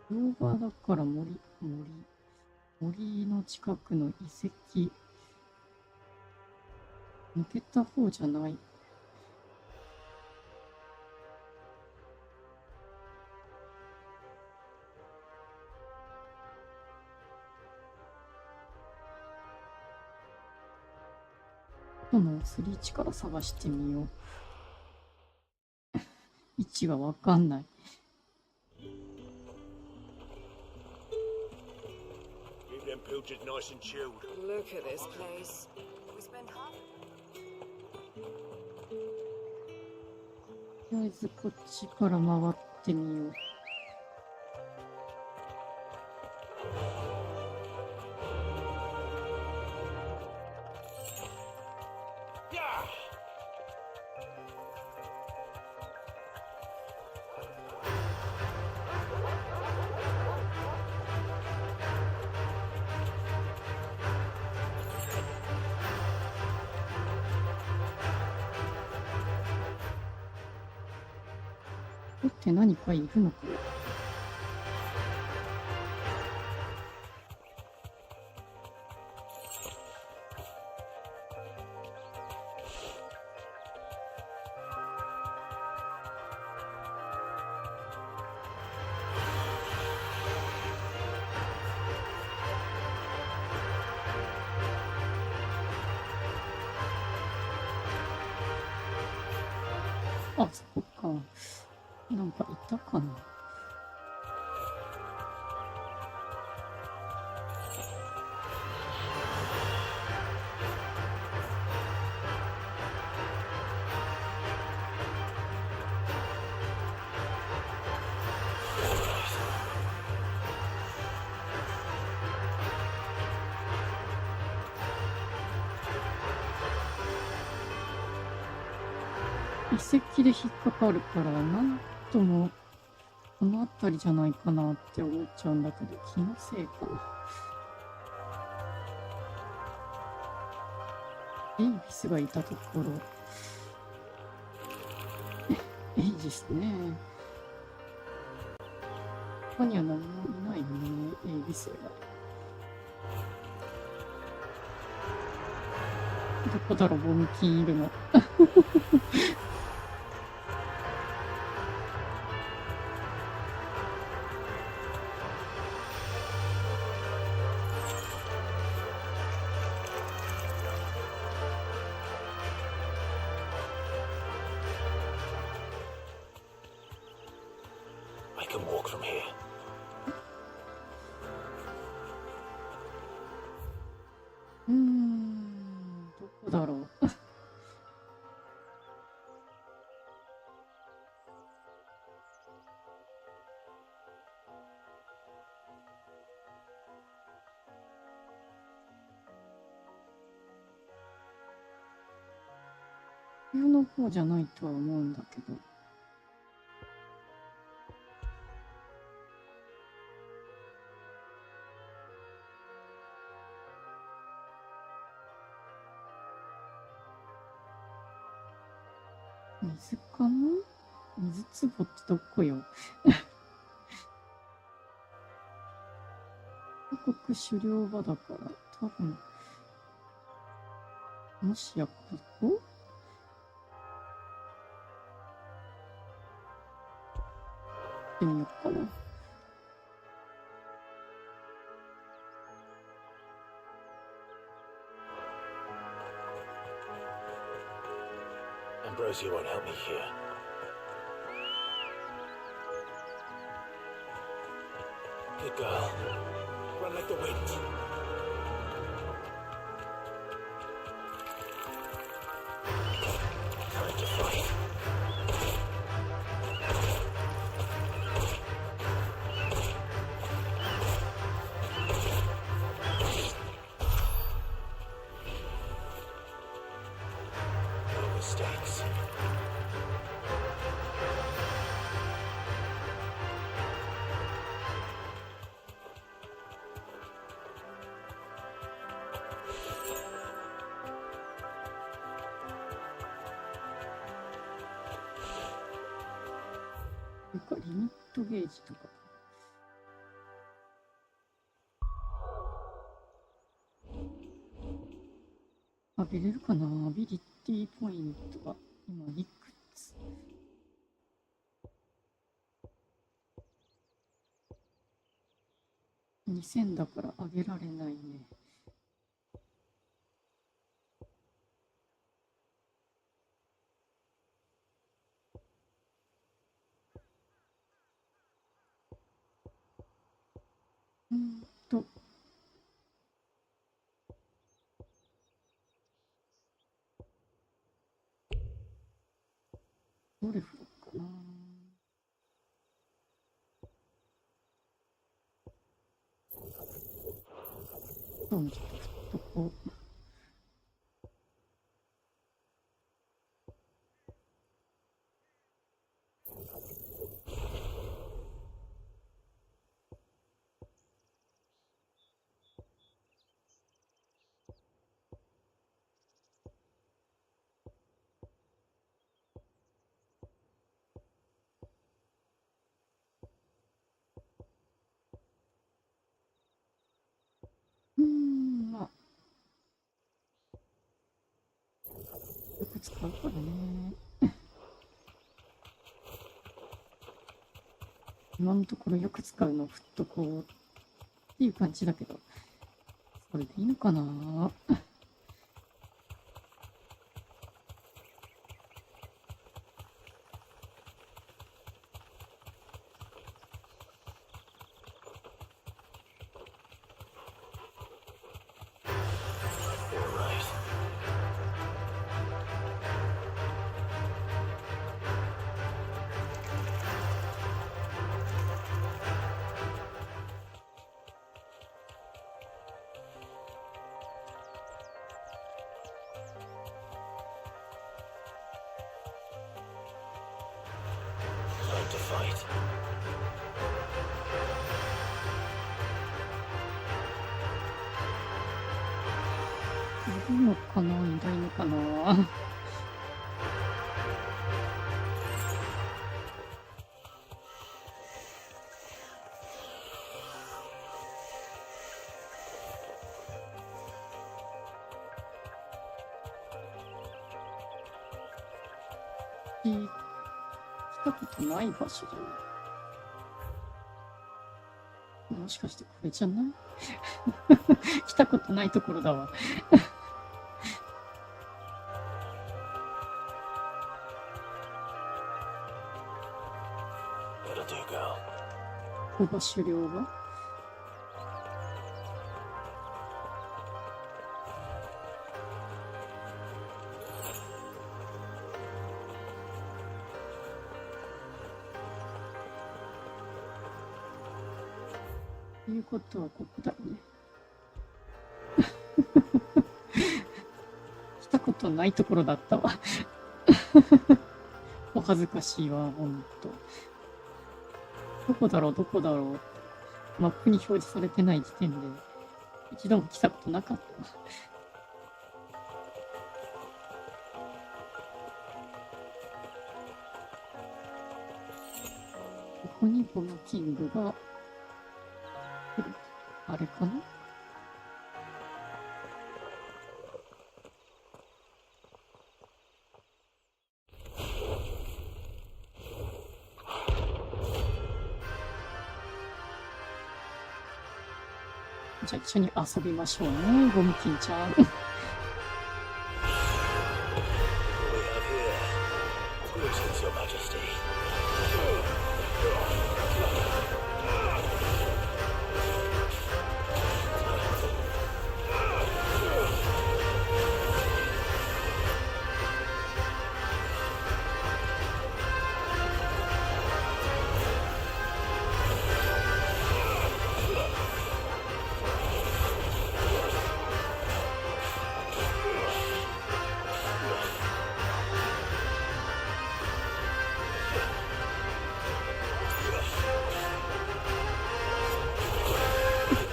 [SPEAKER 1] 氷河だから森の近くの遺跡。抜けた方じゃない。どのスリーチから探してみよう。位置がわかんない。
[SPEAKER 8] Nice and chilled. Look at this place. We spent half.
[SPEAKER 1] とりあえずこっちから回ってみよう。こって何かいるのかな。あ、そこか。なんかいたかな。遺跡で引っかかるから、なんとも、この辺りじゃないかなって思っちゃうんだけど、気のせいかな。エイビスがいたところ。エイジスね。他には何もいないよね、エイビスが。どこだろう、ボムキンいるの。
[SPEAKER 3] I can walk from here.
[SPEAKER 1] どこだろう。冬の方じゃないとは思うんだけど。水かな？水壺ってどこよ。各国狩猟場だから、多分、もしやここ？行ってみようかな。
[SPEAKER 3] Ambrosia won't help me here. Good girl. Run like the wind. Time to fight. No mistakes.
[SPEAKER 1] なんかリミットゲージとか。浴びれるかな？アビリティポイントが今いくつ？2000だから上げられないね。と。どれ振ろうかな。ちょっとこう。今のところよく使うのを振っとこうっていう感じだけど、それでいいのかな。
[SPEAKER 3] To fight.
[SPEAKER 1] いいのかな、いないのかな。来たことない場所じゃない。もしかしてこれじゃない？来たことないところだわ。ここが狩猟場？ということはここだよね。来たことないところだったわ。お恥ずかしいわ、ほんと。どこだろう、どこだろう。マップに表示されてない時点で、一度も来たことなかったわ。ここにこのキングが、あれかな？じゃあ一緒に遊びましょうね、ゴムキンちゃん。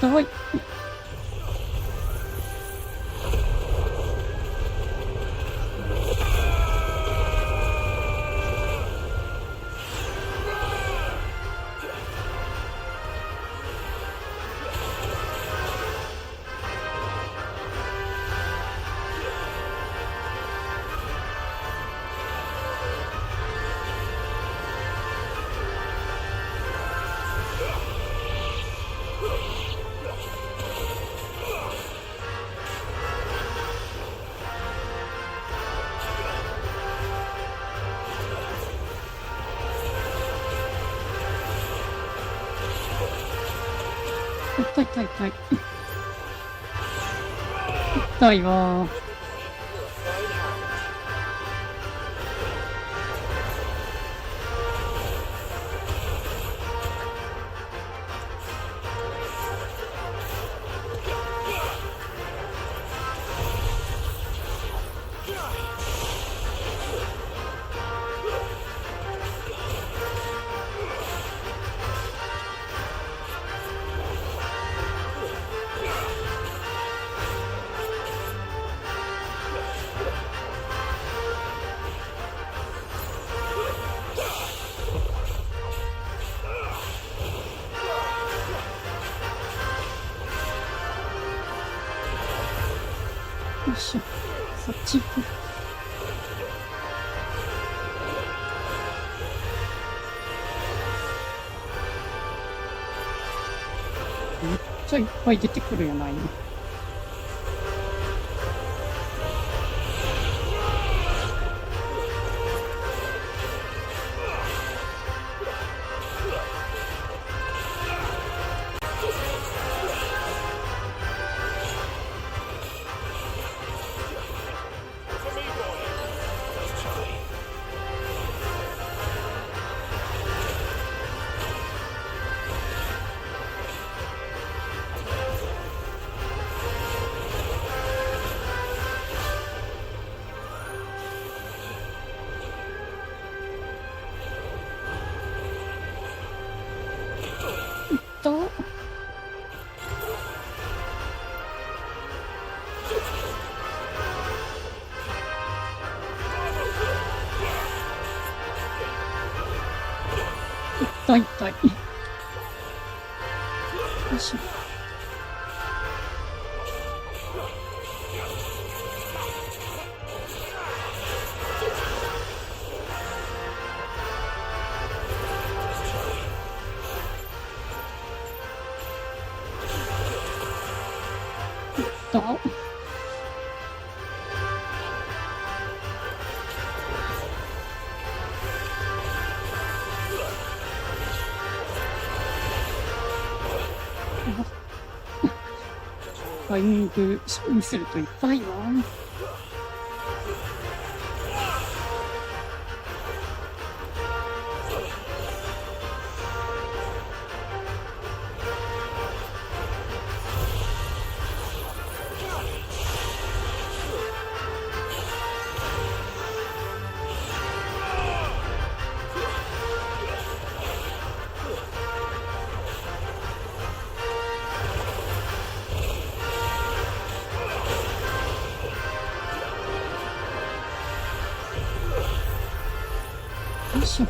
[SPEAKER 1] はい。痛い痛い痛い。痛いわー。よいしょ、そっち行く。ちゃいっぱい出てくるやないの。痛い痛い。よいしょ。痛っ。タイミングミスると痛いわ。よいしょ。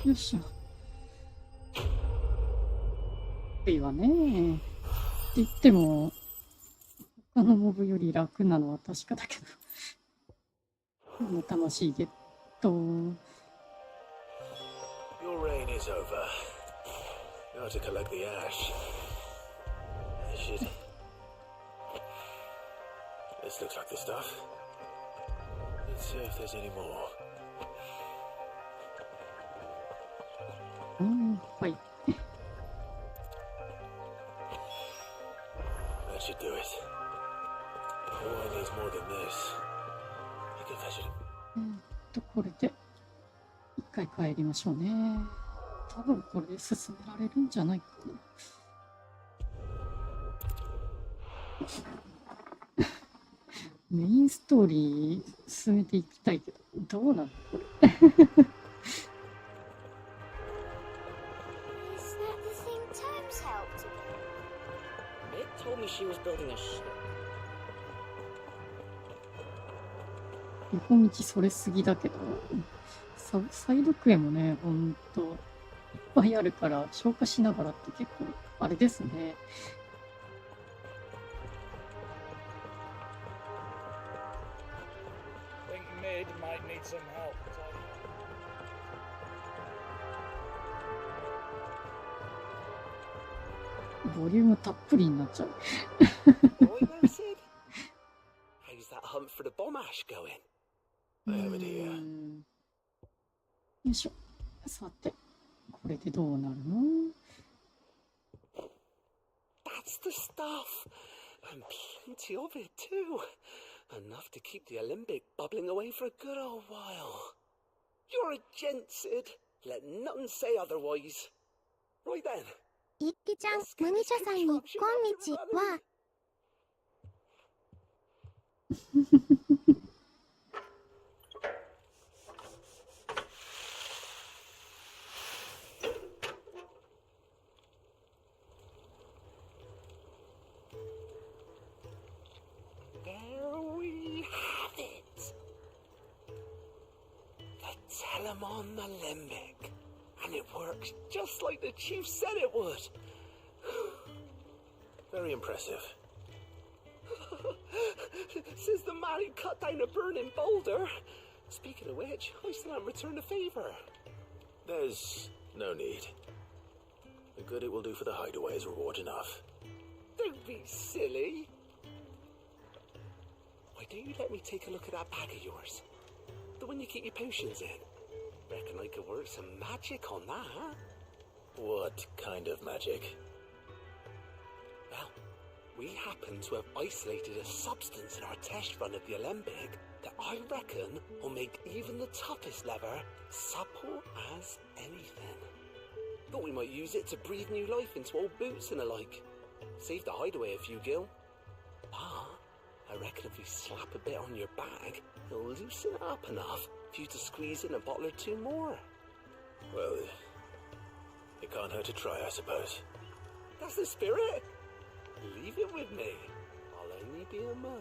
[SPEAKER 1] よいしょ。いいわね。って言っても、他のモブより楽なのは確かだけど。もう楽しいゲット。
[SPEAKER 3] Your reign is over. Now to collect the ash. I should. This looks like the stuff. Let's see if there's any more.
[SPEAKER 1] はい。
[SPEAKER 3] That should do it. The wine needs more than this. I confess it.
[SPEAKER 1] これで一回帰りましょうね。多分これで進められるんじゃないかな。メインストーリー進めていきたいけど、どうなのこれ。
[SPEAKER 7] Told me she was building a ship.
[SPEAKER 1] 横道それすぎだけど、サイドクエもね、ほんといっぱいあるから消化しながらって結構あれですね。ボリュームたっぷりになっちゃう。
[SPEAKER 3] How's that hunt for the bomb ash going? I have it here.
[SPEAKER 1] よいしょ。さて、これでどうなるの？
[SPEAKER 3] That's the stuff! And plenty of it too. Enough to keep the Olympic bubbling away for a good old while. You're a gent, Sid. Let none say otherwise. Right then.
[SPEAKER 2] 一輝ちゃん、麦茶さんに、こんにちは。
[SPEAKER 3] There we Well, I'm on the limbic, and it works just like the chief said it would. Very impressive. Says the man who cut down a burning boulder. Speaking of which, I still haven't returned the favor. There's no need. The good it will do for the hideaway is reward enough. Don't be silly. Why don't you let me take a look at that bag of yours? The one you keep your potions in. Reckon I could work some magic on that. What kind of magic? Well, we happen to have isolated a substance in our test run of the Alembic that I reckon will make even the toughest lever supple as anything. Thought we might use it to breathe new life into old boots and the like. Save the hideaway a few gil. Ah, I reckon if we slap a bit on your bag, it'll loosen it up enough for you to squeeze in a bottle or two more. Well, it can't hurt to try, I suppose. That's the spirit. Leave it with me. I'll only be a mo.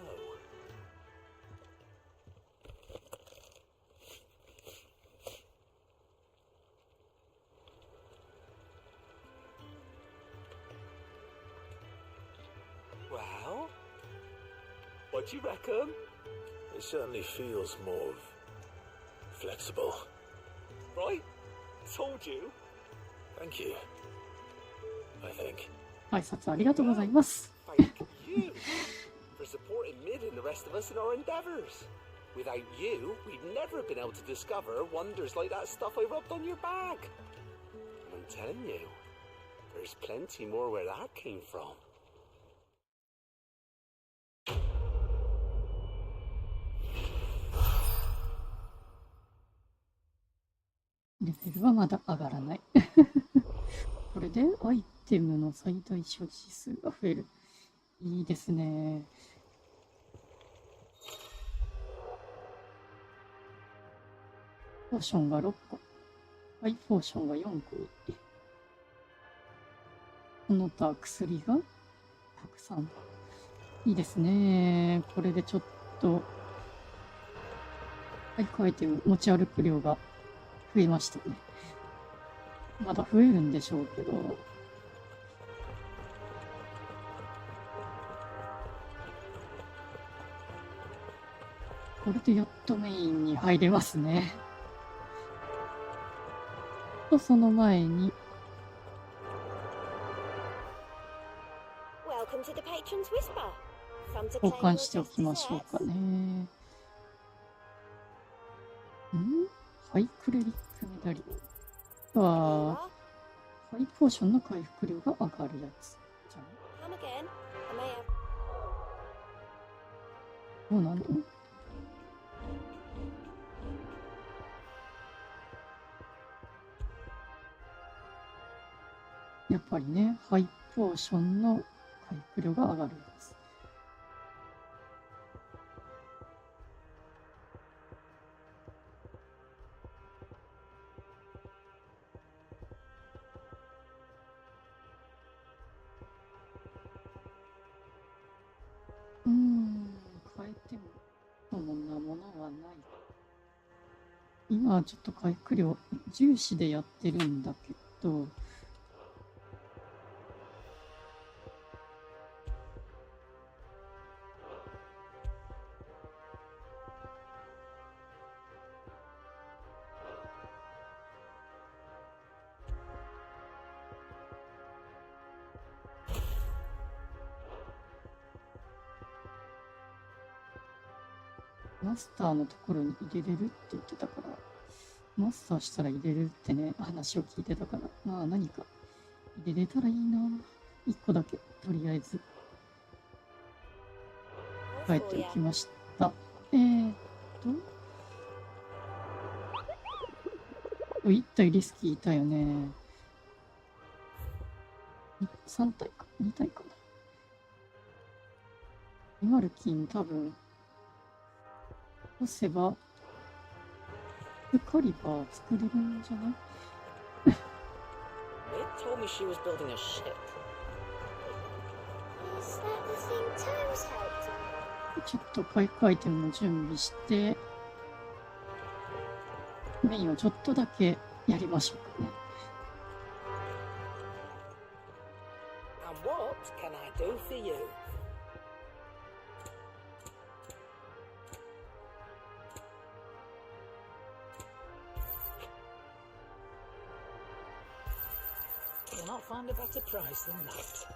[SPEAKER 3] Well, what do you reckon? It certainly feels more flexible. Right? Told you. Thank you. I think.
[SPEAKER 1] 挨拶ありがとうございます。
[SPEAKER 3] Thank you for supporting Mid and the rest of us in our endeavors. Without you, we'd never have been able to discover wonders like that stuff I rubbed on your bag. And I'm telling you, there's plenty more where that came from.
[SPEAKER 1] レベルはまだ上がらない。これでアイテムの最大所持数が増える。いいですね。ポーションが6個。アイポーションが4個。その他薬がたくさん。いいですね。これでちょっと、アイテム持ち歩く量が増えましたね。まだ増えるんでしょうけど。これでやっとメインに入れますね。と、その前に。交換しておきましょうかね。ハイクレリックメダリオンは、ハイポーションの回復量が上がるやつ。じゃあどうなの？やっぱりね、ハイポーションの回復量が上がるやつ。変えてもそんなものはない。今はちょっと回復量重視でやってるんだけど、マスターのところに入れれるって言ってたから、マスターしたら入れるってね、話を聞いてたから、まあ何か入れれたらいいな。1個だけ、とりあえず。書いておきました。1体リスキーいたよね。3体か、2体かな。2マルキン多分、押せば、カリバー作れるんじゃないちょっと回復アイテムの準備して、メインをちょっとだけやりましょうかね。
[SPEAKER 4] And what can I do for you? You'll not find a better price than that.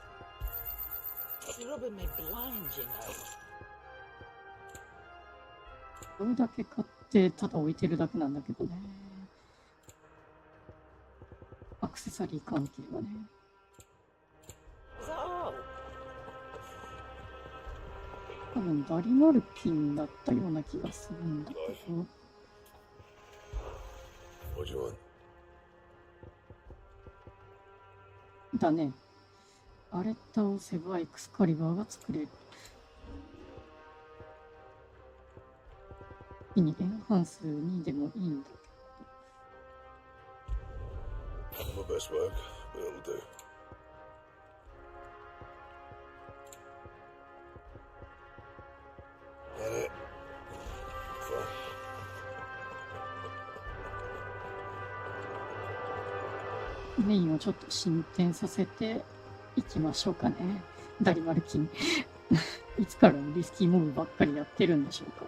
[SPEAKER 4] You're rubbing me blind, you know.
[SPEAKER 1] これだけ買ってただ置いてるだけなんだけどね。アクセサリー関係はね。
[SPEAKER 4] Is that all?
[SPEAKER 1] 多分ダリマルキンだったような気がするんだけど。
[SPEAKER 6] What do you want?
[SPEAKER 1] だね。アレッタをセブアエクスカリバーが作れる。次にエンハンスにでもいいんだけど。
[SPEAKER 6] My best work, but it'll do.
[SPEAKER 1] メインをちょっと進展させていきましょうかね。ダリマルキン。いつからリスキーモブばっかりやってるんでしょうか。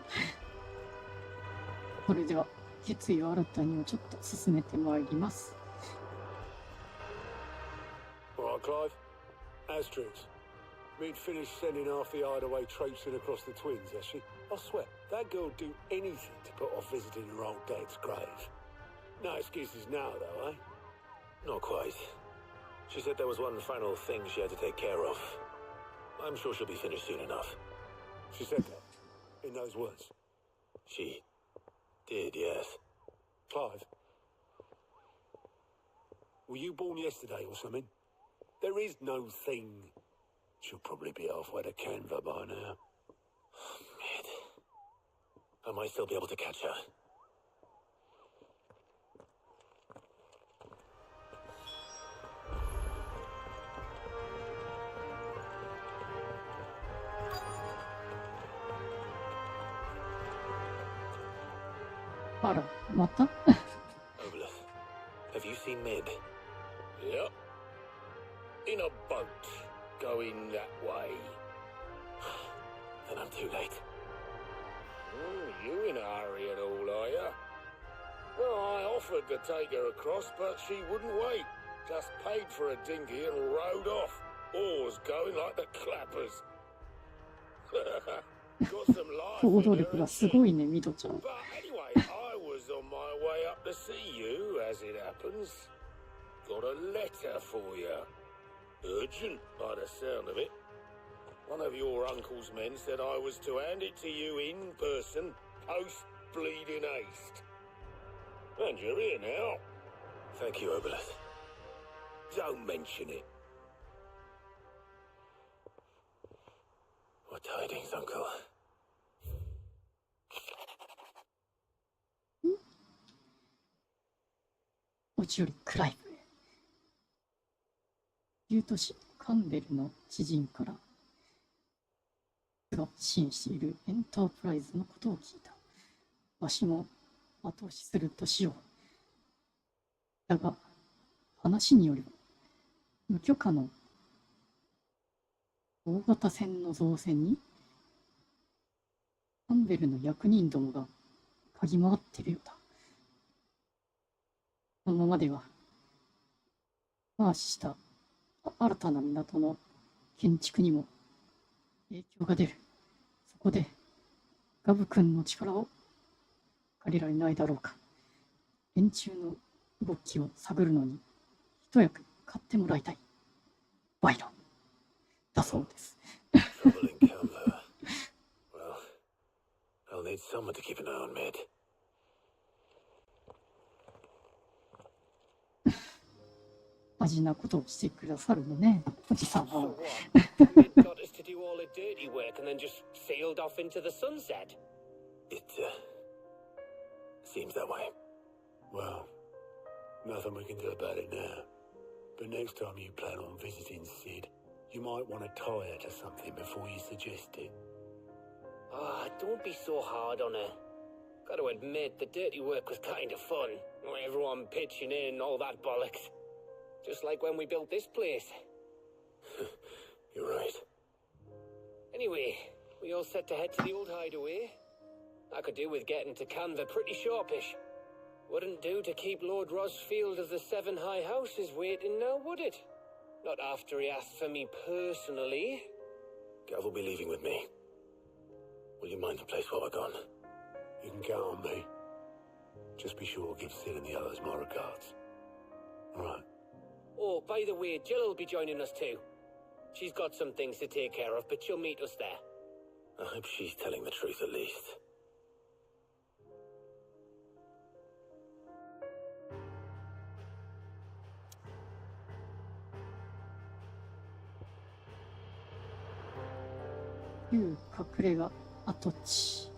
[SPEAKER 1] それでは、決意を新たにをちょっと進めてまいります。
[SPEAKER 5] Alright, Clive. Asterix. Me'd finished sending half the hideaway traipsing across the twins, has she? I swear, that girl'd do anything to put off visiting her old dad's grave. No excuses now, though, eh?
[SPEAKER 3] Not quite. She said there was one final thing she had to take care of. I'm sure she'll be finished soon enough.
[SPEAKER 5] She said that, in those words.
[SPEAKER 3] She did, yes.
[SPEAKER 5] Clive, were you born yesterday or something? There is no thing. She'll probably be halfway to Canva by now.
[SPEAKER 3] Mid. I might still be able to catch her.
[SPEAKER 1] Para, mata?
[SPEAKER 3] Obelith, have you seen Mid?
[SPEAKER 6] Yep. In a boat, going that way.
[SPEAKER 3] Then I'm too late.
[SPEAKER 6] You in a hurry at all, are you? Well, I offered to take her across, but she wouldn't wait. Just paid for a dinghy and rowed off. Oars going like the clappers. Got some life
[SPEAKER 1] 行
[SPEAKER 6] in
[SPEAKER 1] 動
[SPEAKER 6] her
[SPEAKER 1] 力が
[SPEAKER 6] and
[SPEAKER 1] すごいね、ミドちゃん。
[SPEAKER 6] But anyway, I was on my way up to see you, as it happens. Got a letter for you. Urgent, by the sound of it. One of your uncle's men said I was to hand it to you in person, post-bleeding haste. And you're here now.
[SPEAKER 3] Thank you, Obelith.
[SPEAKER 6] Don't mention it.
[SPEAKER 3] What tidings, Uncle?
[SPEAKER 1] 持ちよりクライブへ。旧都市カンベルの知人からが支援しているエンタープライズのことを聞いた。わしも後押しするとしよう。だが話によれば無許可の大型船の造船にカンベルの役人どもが嗅ぎ回っているようだ。このままではマーシした新たな港の建築にも影響が出る。そこでガブ君の力を借りられないだろうか。連中の動きを探るのに一役買ってもらいたい。バイロンだそうです。
[SPEAKER 3] Trouble in Canva. Well, I'll need someone to keep an eye on Mid.
[SPEAKER 1] マジなことをしてくださるのね、おじさん
[SPEAKER 7] So
[SPEAKER 1] は。
[SPEAKER 7] what? It got us to do all the dirty work and then just sailed off into the sunset.
[SPEAKER 3] It, seems that way.
[SPEAKER 5] Well, nothing we can do about it now. But next time you plan on visiting Sid, you might want to tie her to something before you suggest it.
[SPEAKER 7] Ah, don't be so hard on her.
[SPEAKER 13] Gotta admit, the dirty work was kind of fun. Everyone pitching in, all that bollocks. Just like when we built this place.
[SPEAKER 3] You're right.
[SPEAKER 13] Anyway, we all set to head to the old hideaway. I could do with getting to Canva pretty sharpish. Wouldn't do to keep Lord Rosfield of the Seven High Houses waiting now, would it? Not after he asked for me personally.
[SPEAKER 3] Gav will be leaving with me. Will you mind the place while we're gone?
[SPEAKER 5] You can count on me. Just be sure to give Sid and the others my regards. Alright.
[SPEAKER 13] Oh, by the way, Jill will be joining us too. She's got some things to take care of, but she'll meet us there.
[SPEAKER 3] I hope she's telling the truth at least.
[SPEAKER 1] 隠れ家跡地。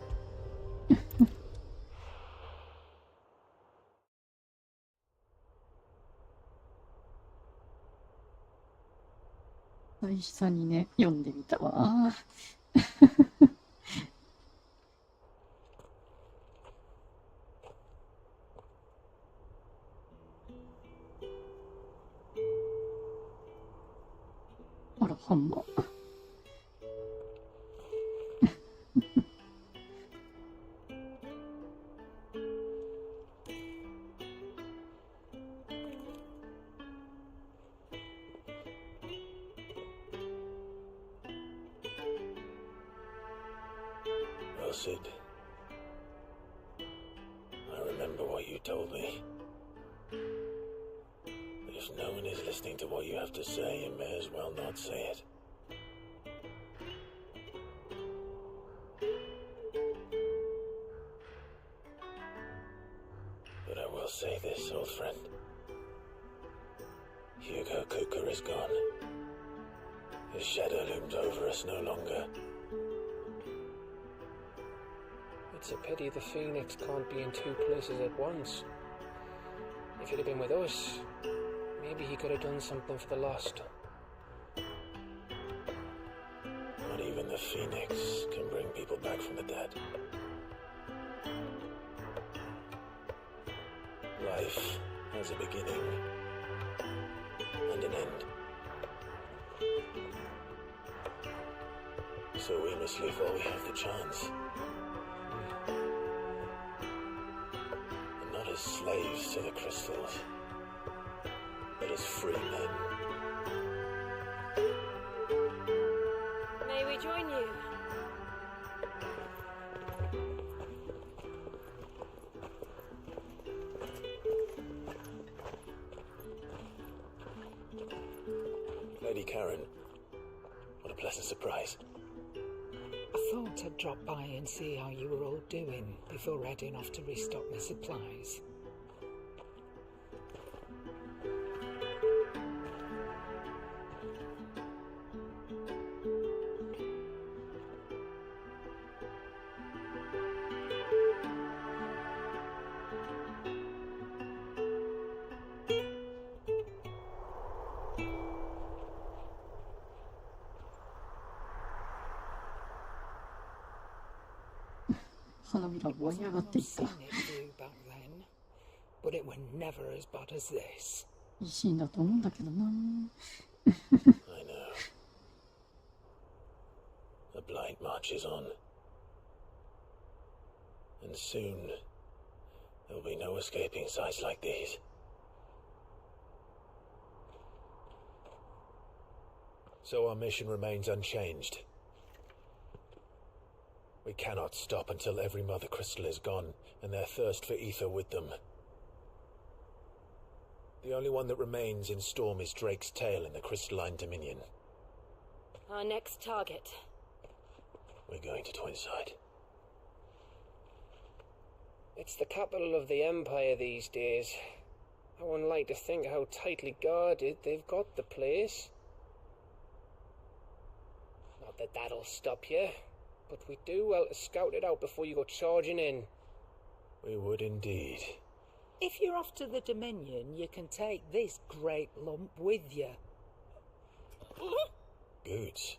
[SPEAKER 1] 久々にね、読んでみたわ。あら、ハンマー。
[SPEAKER 3] Sid, I remember what you told me. But if no one is listening to what you have to say, you may as well not say it. But I will say this, old friend. Hugo Cooker is gone. His shadow looms over us no longer.
[SPEAKER 13] It's a pity the Phoenix can't be in two places at once. If he'd have been with us, maybe he could have done something for the lost.
[SPEAKER 3] Not even the Phoenix can bring people back from the dead. Life has a beginning and an end. So we must live while we have the chance. And not as slaves to the crystals, but as free men.
[SPEAKER 10] May we join you?
[SPEAKER 3] Lady Karen, what a pleasant surprise.
[SPEAKER 4] I thought I'd drop by and see how you were all doing before heading off to restock my supplies. But it were never as bad as this.
[SPEAKER 1] いいシーンだと思うんだけどな。
[SPEAKER 3] I know. The blight marches on. And soon, there will be no escaping sights like these. So our mission remains unchanged. We cannot stop until every Mother Crystal is gone, and their thirst for ether with them. The only one that remains in Storm is Drake's tail in the Crystalline Dominion.
[SPEAKER 10] Our next target.
[SPEAKER 3] We're going to Twinside.
[SPEAKER 13] It's the capital of the Empire these days. I wouldn't like to think how tightly guarded they've got the place. Not that that'll stop you, but we do well to scout it out before you go charging in.
[SPEAKER 3] We would indeed.
[SPEAKER 4] If you're off to the Dominion, you can take this great lump with you.
[SPEAKER 3] Goods.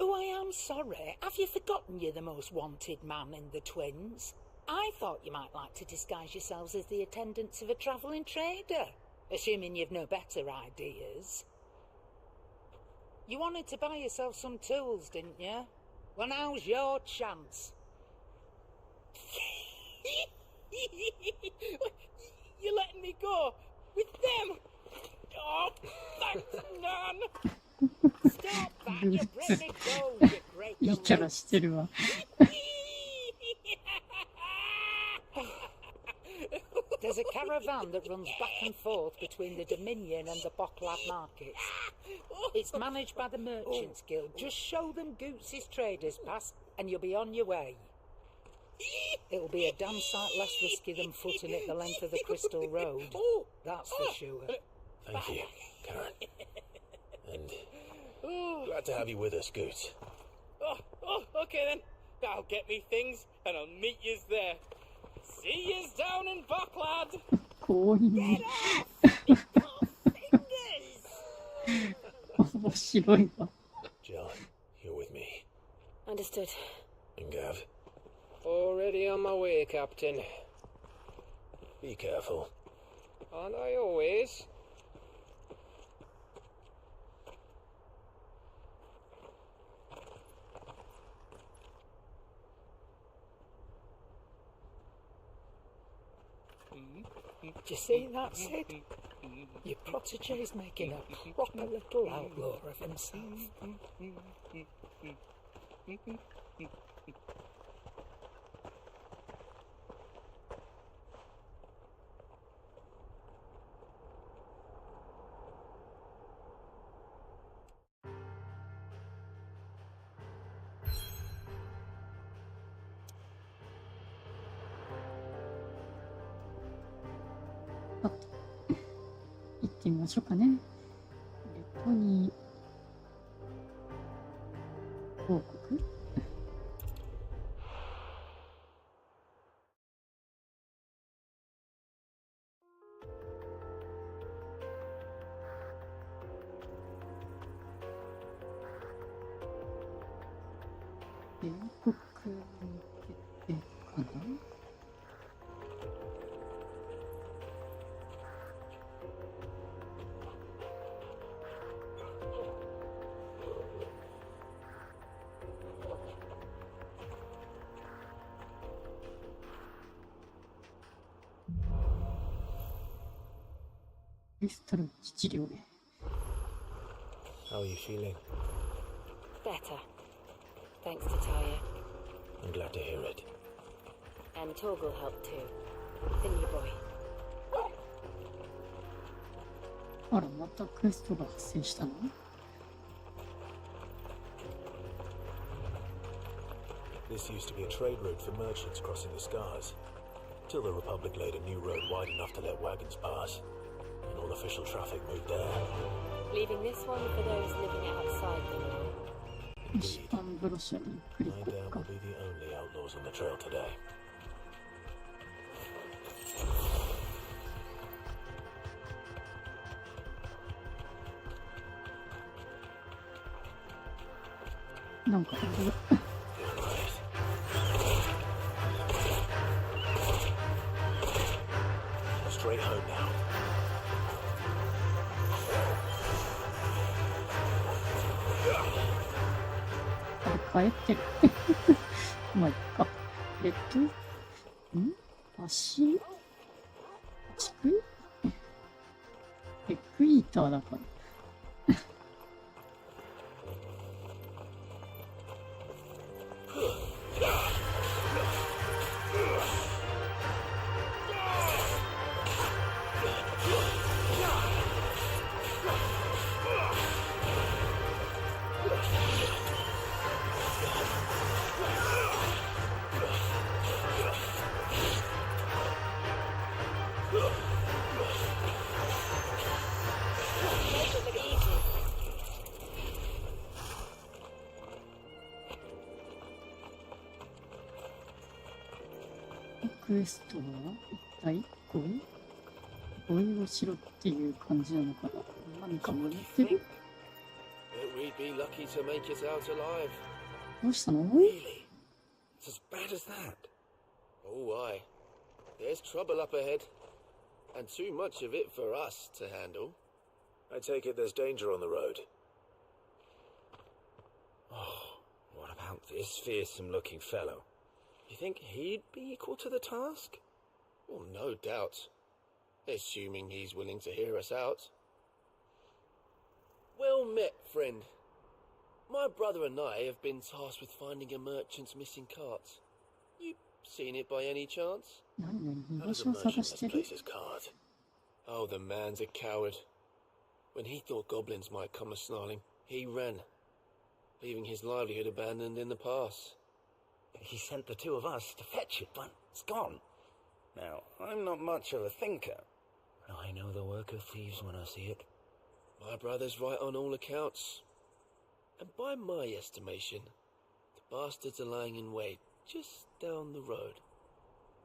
[SPEAKER 4] Oh, I am sorry. Have you forgotten you're the most wanted man in the Twins? I thought you might like to disguise yourselves as the attendants of a travelling trader, assuming you've no better ideas. You wanted to buy yourself some tools, didn't you? Well, now's your chance.
[SPEAKER 13] You're letting me go with them? Oh, thanks, Nan.
[SPEAKER 4] Stop that, you bring me go, you great
[SPEAKER 1] いいキャラしてるわ。
[SPEAKER 4] There's a caravan that runs back and forth between the Dominion and the Bocklad markets. It's managed by the Merchants Guild. Just show them Goots's Traders Pass and you'll be on your way. It'll be a damn sight less risky than footing it the length of the Crystal Road. That's for sure.
[SPEAKER 3] Thank you, Karen. And glad to have you with us, Goots.
[SPEAKER 13] Okay then. I'll get me things and I'll meet yous there. See yous down in Bocklad.
[SPEAKER 1] 怖いね。面白いわ。
[SPEAKER 3] John, you're with me.
[SPEAKER 10] Understood.
[SPEAKER 3] And Gav,
[SPEAKER 13] Already on my way, Captain.
[SPEAKER 3] be careful.
[SPEAKER 13] Aren't I always?
[SPEAKER 4] Do you see that, Sid? Your protege's making a proper little outlaw of himself.
[SPEAKER 1] あと行ってみましょうかね。レポニー報告。英国に向けてかな。クリスタル治療へ。
[SPEAKER 3] How are you feeling?
[SPEAKER 10] Better. Thanks to Taya.
[SPEAKER 3] I'm glad to hear it.
[SPEAKER 10] And Torgal helped too. The new boy.
[SPEAKER 1] あら、またクエストが発生したの？
[SPEAKER 3] This used to be a trade route for merchants crossing the Scars, till the Republic laid a new road wide enough to let wagons pass, and all official traffic moved there.
[SPEAKER 10] Leaving this one for those living outside the law.
[SPEAKER 1] イスタンブロ社にクリ
[SPEAKER 3] I
[SPEAKER 1] コ
[SPEAKER 3] doubt
[SPEAKER 1] か
[SPEAKER 3] we'll。be the only outlaws on the trail today. なんかいる。 Straight home now.
[SPEAKER 1] あれ、帰ってる。まあ、いっか。足、足首エクイーターだから。クエストは一体恋をしろっていう感じなのかな。何かもらってる。
[SPEAKER 11] That we'd be lucky to make it out alive.
[SPEAKER 1] どうしたの？
[SPEAKER 12] Really? It's as bad as that?
[SPEAKER 11] Oh, aye. There's trouble up ahead, and too much of it for us to handle.
[SPEAKER 3] I take it there's danger on the road.
[SPEAKER 12] Oh, what about this fearsome-looking fellow? You think he'd be equal to the task?
[SPEAKER 11] Well, no doubt. Assuming he's willing to hear us out. Well met, friend. My brother and I have been tasked with finding a merchant's missing cart. You seen it by any chance?
[SPEAKER 3] How does a merchant misplace his cart?
[SPEAKER 11] Oh, the man's a coward. When he thought goblins might come a-snarling, he ran, leaving his livelihood abandoned in the pass.
[SPEAKER 12] He sent the two of us to fetch it, but it's gone. Now, I'm not much of a thinker, but I know the work of thieves when I see it.
[SPEAKER 11] My brother's right on all accounts. And by my estimation, the bastards are lying in wait just down the road.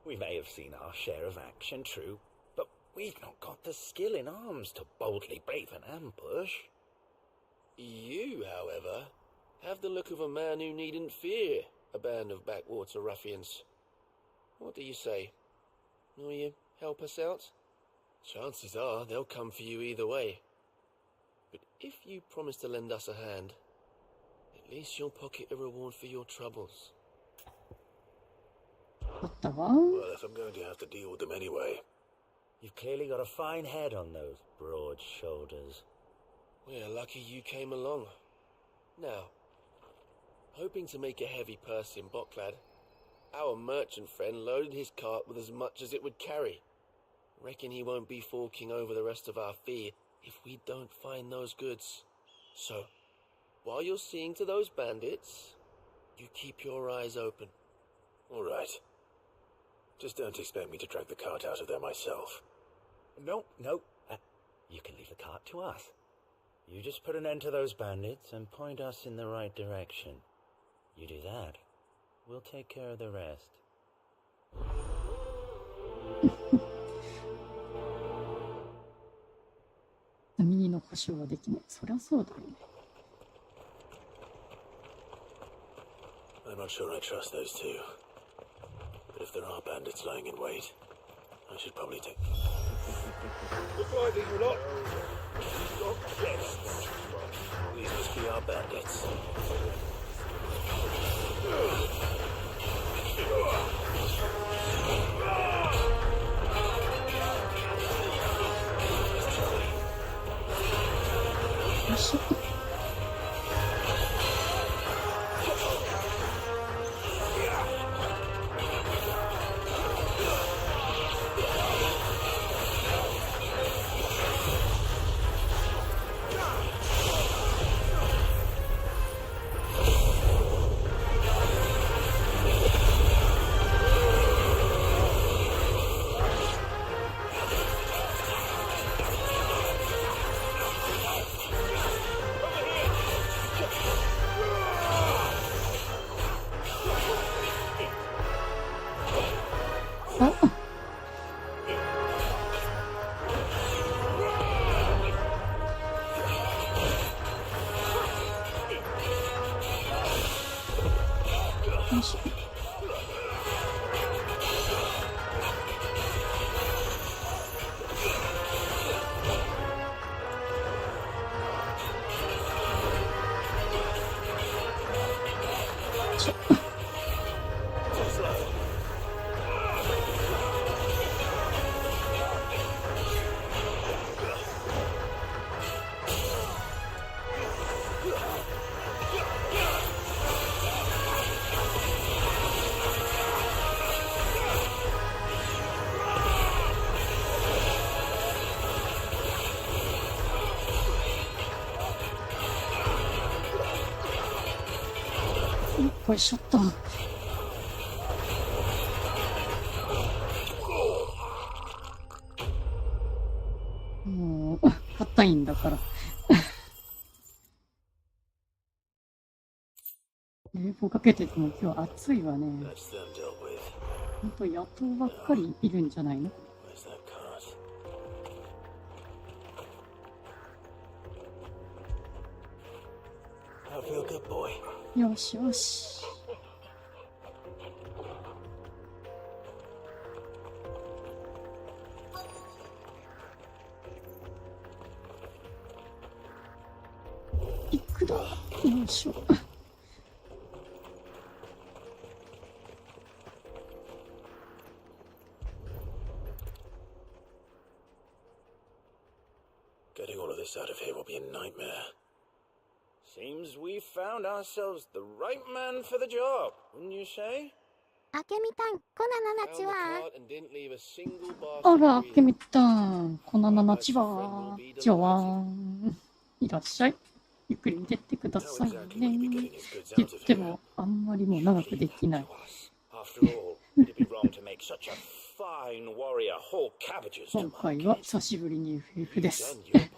[SPEAKER 12] We may have seen our share of action, true, but we've not got the skill in arms to boldly brave an ambush.
[SPEAKER 11] You, however, have the look of a man who needn't fear a band of backwater ruffians. What do you say? Will you help us out? Chances are they'll come for you either way. But if you promise to lend us a hand, at least you'll pocket a reward for your troubles.
[SPEAKER 3] Well, if I'm going to have to deal with them anyway.
[SPEAKER 12] You've clearly got a fine head on those broad shoulders.
[SPEAKER 11] We're lucky you came along. Now, hoping to make a heavy purse in Bocklad, our merchant friend loaded his cart with as much as it would carry. Reckon he won't be forking over the rest of our fee if we don't find those goods. So, while you're seeing to those bandits, you keep your eyes open.
[SPEAKER 3] All right. Just don't expect me to drag the cart out of there myself.
[SPEAKER 12] No. You can leave the cart to us. You just put an end to those bandits and point us in the right direction. You do that, we'll take care of the rest.
[SPEAKER 1] 右の保証はできない。そりゃそうだよね。
[SPEAKER 3] I'm not sure I trust those two. But if there are bandits lying in wait, I should probably take...
[SPEAKER 11] Look like you lot. You've got guests.
[SPEAKER 3] These must be our bandits.
[SPEAKER 1] これショット。もう硬いんだから。冷房かけてても今日暑いわね。ほんと野党ばっかりいるんじゃないの？よしよし。クだ。よいしょ。
[SPEAKER 3] Getting all of this out of here will be a nightmare.
[SPEAKER 12] Seems we found ourselves the right man for the job, wouldn't you say?
[SPEAKER 2] 明美たん、こなななち
[SPEAKER 11] Found the
[SPEAKER 2] は
[SPEAKER 11] cart and didn't leave a single
[SPEAKER 1] あ
[SPEAKER 11] bastard
[SPEAKER 1] ら、ケ
[SPEAKER 11] breathing.
[SPEAKER 1] ミったん。こなななちは。じゃあ、いらっしゃい。ゆっくり見てってくださいね。って言っても、あんまりもう長くできない。
[SPEAKER 6] After all, it'd be wrong to make such a fine warrior whole cabbages
[SPEAKER 1] 今
[SPEAKER 6] to
[SPEAKER 1] 回
[SPEAKER 6] mark.
[SPEAKER 1] は久しぶりに FF で
[SPEAKER 11] You've
[SPEAKER 1] す。
[SPEAKER 11] done your part.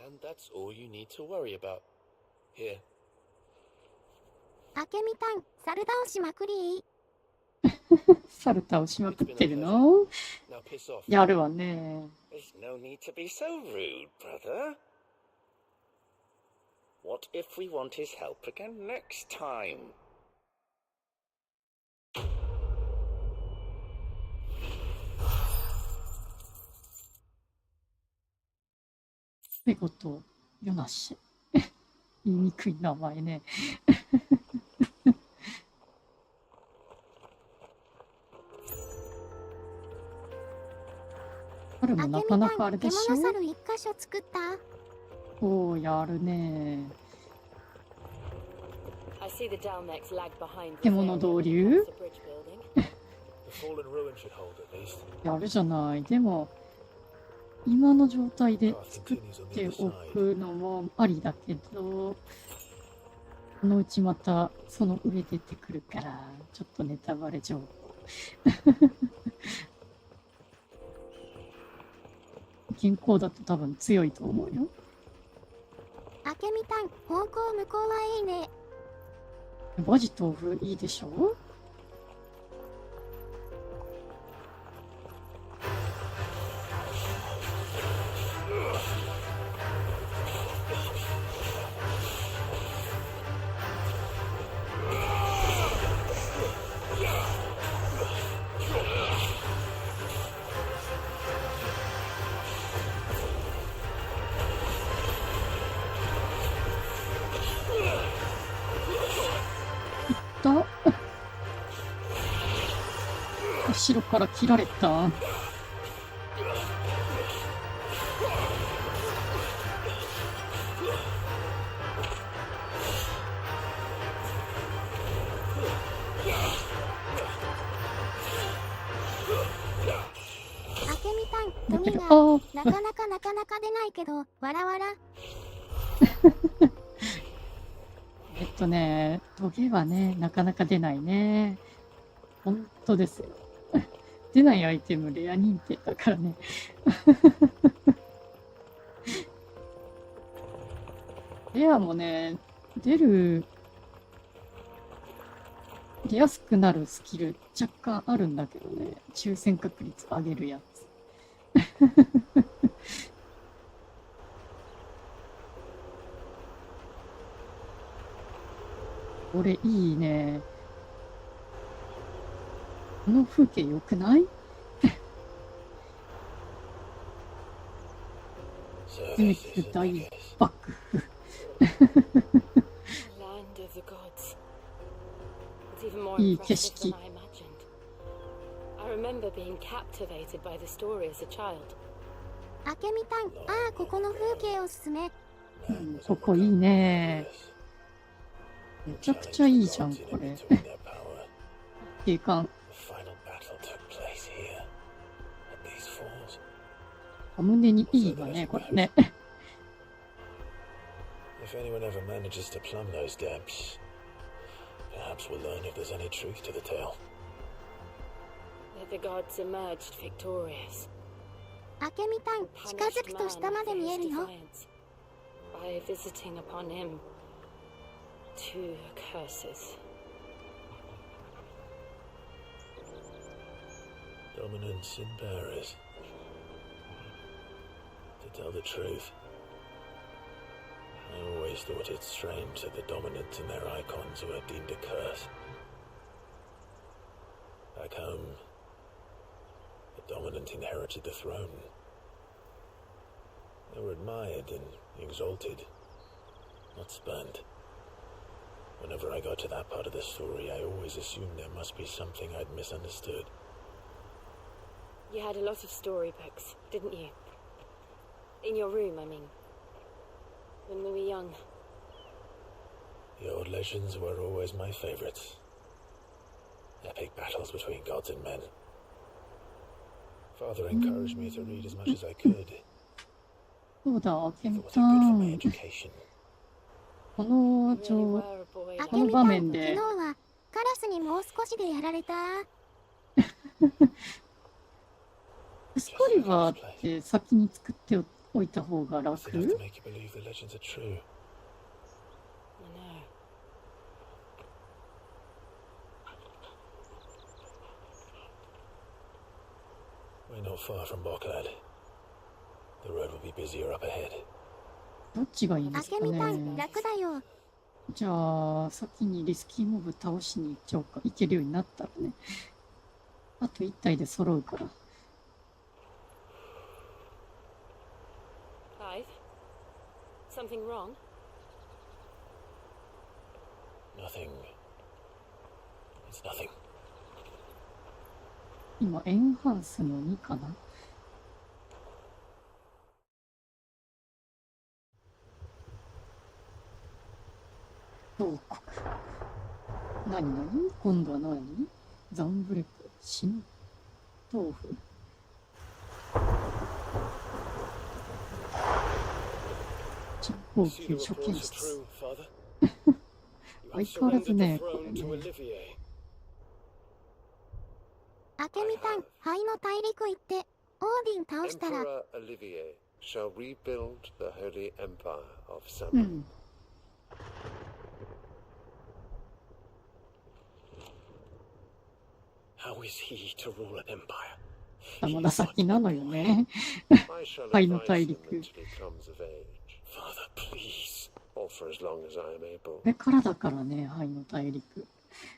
[SPEAKER 11] And that's all you need to worry about. Here.
[SPEAKER 2] 明美たん、猿倒しまくり。
[SPEAKER 1] 猿倒しまくってるの
[SPEAKER 11] Now piss off.
[SPEAKER 1] やるわね。
[SPEAKER 6] There's no need to be so rude, brother. What if we want his help again next time?
[SPEAKER 1] ペゴとヨナシ。言いにくい名前ね。猿もなかなかあれでしょ。
[SPEAKER 2] 獣猿一箇所作った。
[SPEAKER 1] おお、やるね。
[SPEAKER 10] I see the Dalmex lag behind the
[SPEAKER 1] 獣同流
[SPEAKER 10] the bridge building.
[SPEAKER 3] The fallen ruin should hold at least.
[SPEAKER 1] やるじゃない。でも、今の状態で作っておくのもありだけど、このうちまたその上出てくるから、ちょっとネタバレ情報。健康だと多分強いと思うよ。
[SPEAKER 2] 明美たん、方向向こうはいいね。
[SPEAKER 1] バジ豆腐いいでしょ。後ろから切られた。
[SPEAKER 2] 明美たん、ゴミがなかなか出ないけど、わらわら。
[SPEAKER 1] トゲはね、なかなか出ないね。本当ですよ。出ないアイテムレア認定だからね。レアもね、出やすくなるスキル若干あるんだけどね、抽選確率上げるやつ。これいいね。この風景良くない？せめて大爆風。いい景色。
[SPEAKER 10] I remember being captivated by the story as a child.
[SPEAKER 2] 明美たん、ああ、ここの風景おすすめ。
[SPEAKER 1] ここいいね。めちゃくちゃいいじゃん、これ。景観。お胸にいいわね、これね。
[SPEAKER 3] If anyone ever manages to plumb those depths, perhaps we'll learn if there's any truth to the tale.
[SPEAKER 10] That the gods emerged victorious.
[SPEAKER 2] 明美たん、近づくと下まで見えるよ。
[SPEAKER 10] By visiting upon him two curses.
[SPEAKER 3] Dominance in bearers. To tell the truth, I always thought it strange that the dominant in their icons were deemed a curse. Back home, the dominant inherited the throne. They were admired and exalted, not spurned. Whenever I got to that part of the story, I always assumed there must be something I'd misunderstood.
[SPEAKER 10] You had a lot of storybooks, didn't you? In your room, I mean. When we were young.
[SPEAKER 3] The old legends were always my favorites. Epic battles between gods and men. Father encouraged me to read as much as I could.
[SPEAKER 1] そうだ、あけみ
[SPEAKER 3] Thought
[SPEAKER 1] た
[SPEAKER 3] it good for my
[SPEAKER 1] ん。
[SPEAKER 3] education.
[SPEAKER 1] この
[SPEAKER 10] You really were a boy.
[SPEAKER 2] あ
[SPEAKER 1] この
[SPEAKER 2] けみたん、
[SPEAKER 1] 場面で
[SPEAKER 2] 昨日はカラスにもう少しでやられた。
[SPEAKER 1] ストリバーって先に作っておいた方が
[SPEAKER 3] It's
[SPEAKER 1] 楽
[SPEAKER 3] enough to make you believe the legends are true.
[SPEAKER 10] I know.
[SPEAKER 3] We're not far from Boklad. The road will be busier up ahead.
[SPEAKER 1] どっちがいいで
[SPEAKER 2] あ
[SPEAKER 1] すか
[SPEAKER 2] けみたん、
[SPEAKER 1] ね。
[SPEAKER 2] 楽だよ。
[SPEAKER 1] じゃあ、先にリスキーモブ倒しに行っちゃおうか。行けるようになったらね。あと1体で揃うから。
[SPEAKER 10] Clive? Something wrong?
[SPEAKER 3] Nothing. It's nothing.
[SPEAKER 1] 今、エンハンスの2かな。報告。何今度は何？ザンブレック、新豆腐。超高
[SPEAKER 11] See
[SPEAKER 1] 級
[SPEAKER 11] the
[SPEAKER 1] 初見
[SPEAKER 11] reports are
[SPEAKER 1] 室。
[SPEAKER 11] true, Father. You have
[SPEAKER 1] 相変わらず
[SPEAKER 11] surrendered
[SPEAKER 1] ね、
[SPEAKER 11] the
[SPEAKER 1] こ
[SPEAKER 11] throne
[SPEAKER 1] れ
[SPEAKER 11] to
[SPEAKER 1] ね。
[SPEAKER 11] Olivier.
[SPEAKER 2] あけみたん、灰の大陸行ってオーディン倒したら
[SPEAKER 6] Emperor Olivier shall rebuild the holy empire of
[SPEAKER 1] う
[SPEAKER 6] Samuel.
[SPEAKER 1] ん。
[SPEAKER 11] How is he to rule an empire?
[SPEAKER 1] まだ先なのよね。
[SPEAKER 6] I shall
[SPEAKER 1] 灰の
[SPEAKER 6] advise
[SPEAKER 1] 大
[SPEAKER 6] him
[SPEAKER 1] 陸。
[SPEAKER 6] until he comes of age,
[SPEAKER 11] Father, please.
[SPEAKER 6] or for as long as I am
[SPEAKER 1] こ
[SPEAKER 6] able.
[SPEAKER 1] れからだからね、灰の大陸。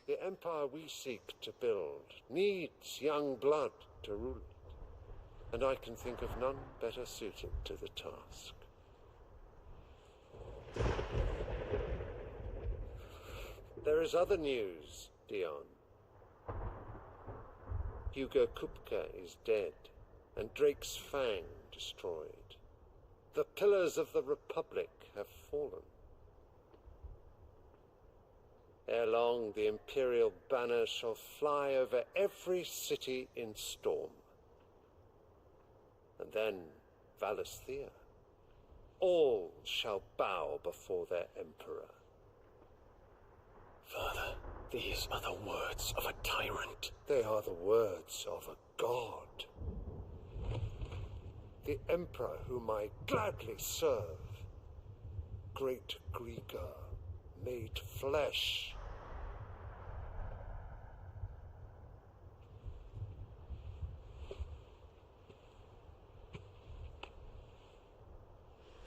[SPEAKER 6] The empire we seek to build needs young blood to rule it, and I can think of none better suited to the task. There is other news, Dion. Hugo Kupka is dead, and Drake's Fang destroyed. The pillars of the Republic have fallen. Ere long, the Imperial banner shall fly over every city in storm. And then, Valisthea. All shall bow before their Emperor.
[SPEAKER 11] Father, these are the words of a tyrant.
[SPEAKER 6] They are the words of a god. The Emperor whom I gladly serve. Great Grieger, made flesh.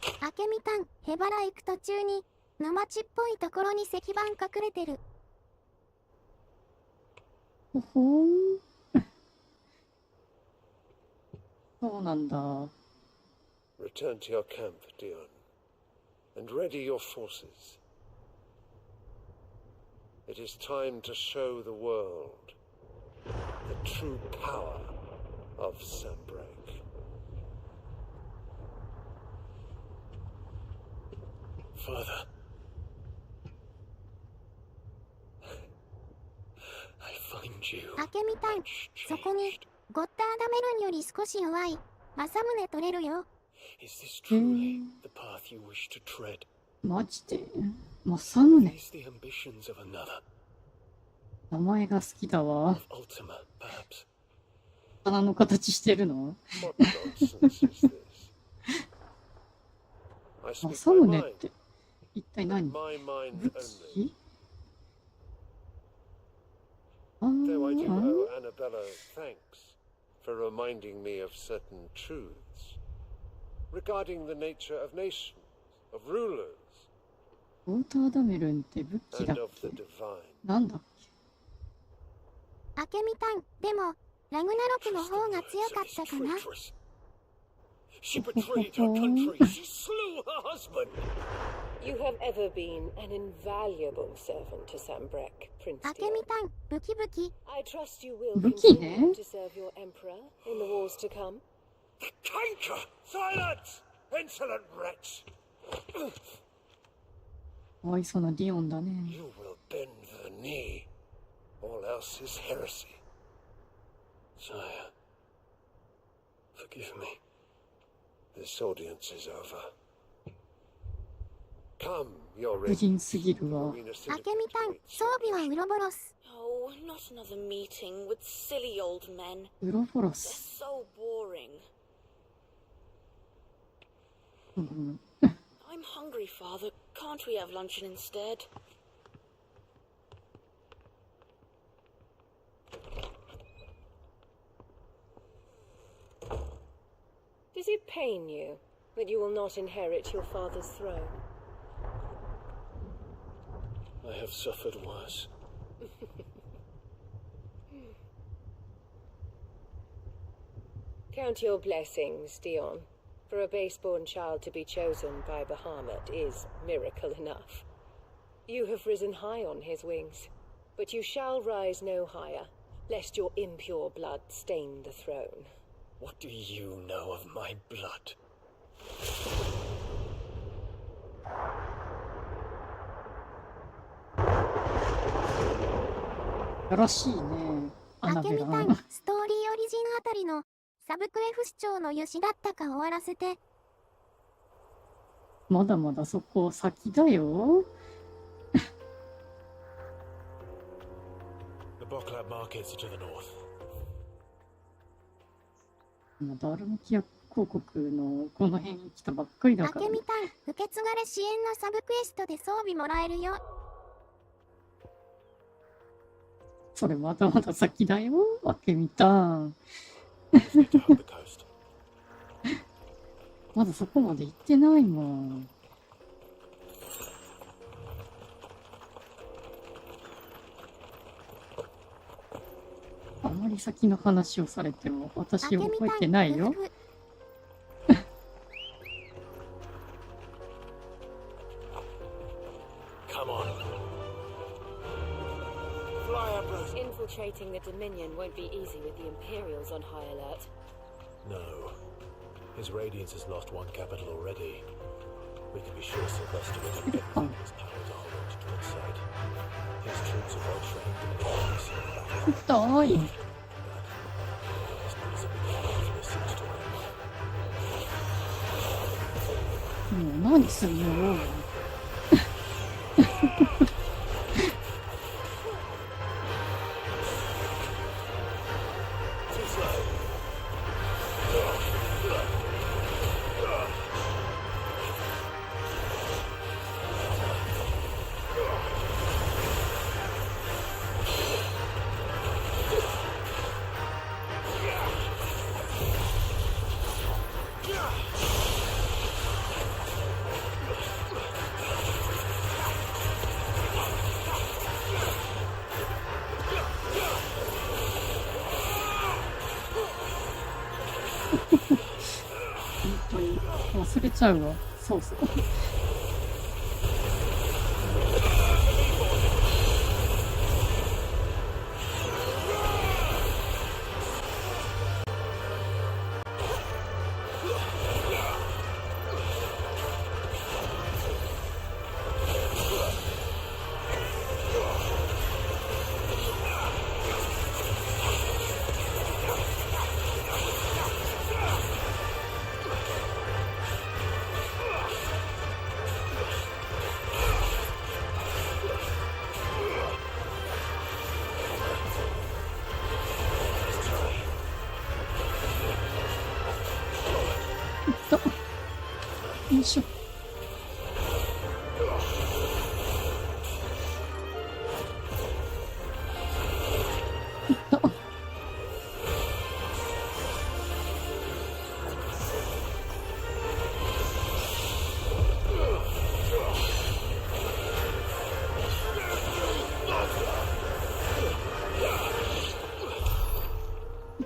[SPEAKER 2] 「あけみたん、へばら行く途中に沼地っぽいところに石板隠れてる。
[SPEAKER 1] ほほーん。そうなんだ。
[SPEAKER 6] Return to your camp, Dion, and ready your forces. It is time to show the world the true power of Sunbreak.
[SPEAKER 11] Father. I find you
[SPEAKER 2] あけみたん、
[SPEAKER 11] much
[SPEAKER 2] そこに
[SPEAKER 11] changed.
[SPEAKER 2] ゴッターダメルンより少し弱い政宗取れるよ。
[SPEAKER 11] Is this truly the path you wish to tread?
[SPEAKER 1] マジで政
[SPEAKER 11] Are
[SPEAKER 1] 宗。
[SPEAKER 11] these the ambitions of another?
[SPEAKER 1] 名前が好きだわ。
[SPEAKER 11] Of Ultima, perhaps?
[SPEAKER 1] 花の形してるの？
[SPEAKER 6] What nonsense is this? I speak
[SPEAKER 1] 政
[SPEAKER 6] my
[SPEAKER 1] 宗っ
[SPEAKER 6] mind,
[SPEAKER 1] て一体
[SPEAKER 6] and
[SPEAKER 1] 何？
[SPEAKER 6] my mind
[SPEAKER 1] 武
[SPEAKER 6] only.
[SPEAKER 1] 器？あ
[SPEAKER 6] Though I do
[SPEAKER 1] ー
[SPEAKER 6] owe Annabella thanks for reminding me of certain truths regarding the nature of nations, of rulers,
[SPEAKER 1] ウォーターダメルンって武器だ
[SPEAKER 6] and
[SPEAKER 1] っ
[SPEAKER 6] of the
[SPEAKER 1] け？
[SPEAKER 6] divine.
[SPEAKER 1] なんだっけ？
[SPEAKER 2] あけみたん、でもラグナロクの
[SPEAKER 11] Trust the
[SPEAKER 2] 方が
[SPEAKER 11] words
[SPEAKER 2] 強
[SPEAKER 11] of
[SPEAKER 2] かっ
[SPEAKER 11] this
[SPEAKER 2] たかな。
[SPEAKER 11] traitress. She betrayed her country. She slew her husband.
[SPEAKER 10] You have ever been an invaluable servant to Sambrek, Prince
[SPEAKER 2] 明美
[SPEAKER 10] Dion.
[SPEAKER 2] たん、ブキブキ。
[SPEAKER 10] I trust you will
[SPEAKER 1] 武器ね。
[SPEAKER 10] continue to serve your emperor in the wars to come.
[SPEAKER 5] Canker! Silence! Insolent wretch!
[SPEAKER 1] かわいそうなディオンだね。
[SPEAKER 5] You will bend the knee. All else is heresy. Sire, forgive me. This audience is over. Come, you're
[SPEAKER 1] 無
[SPEAKER 5] ready.
[SPEAKER 1] 人すぎるわ。
[SPEAKER 2] 明美たん、装備はウロボロス。
[SPEAKER 14] Oh, not another meeting with silly old men.
[SPEAKER 1] ウロボロ
[SPEAKER 14] They're
[SPEAKER 1] ス。
[SPEAKER 14] so boring.
[SPEAKER 1] うん、
[SPEAKER 14] I'm hungry, Father. Can't we have luncheon instead?
[SPEAKER 10] Does it pain you that you will not inherit your father's throne?
[SPEAKER 5] I have suffered worse.
[SPEAKER 10] Count your blessings, Dion. For a base-born child to be chosen by Bahamut is miracle enough. You have risen high on his wings, but you shall rise no higher, lest your impure blood stain the throne.
[SPEAKER 5] What do you know of my blood?
[SPEAKER 1] よろしいね。アナベラ
[SPEAKER 2] 明美たん、ストーリーオリジンあたりのサブクエフ視聴の油脂だったか終わらせて。
[SPEAKER 1] まだまだそこ先だよ。
[SPEAKER 5] The Boklab markets are to the north.
[SPEAKER 1] まだアルムキア広告のこの辺に来たばっかりだから。
[SPEAKER 2] 明美たん、受け継がれ支援のサブクエストで装備もらえるよ。
[SPEAKER 1] それまだまだ先だよ、明美たん。まだそこまで行ってないもん。あまり先の話をされても私覚えてないよ。
[SPEAKER 5] Come on. Fly up those.
[SPEAKER 9] Infiltrating the Dominion won't be easy with the Imperials on high alert.
[SPEAKER 3] No. His Radiance has lost one capital already. We can be sure Sylvester will do everything in his power to hold on to its side. His troops are well trained and they can see the battle.
[SPEAKER 1] 痛い。
[SPEAKER 3] His needs have been fought for the siege to end.
[SPEAKER 1] もう何すんのよ。忘れちゃうわ。そうそう。よいしょ。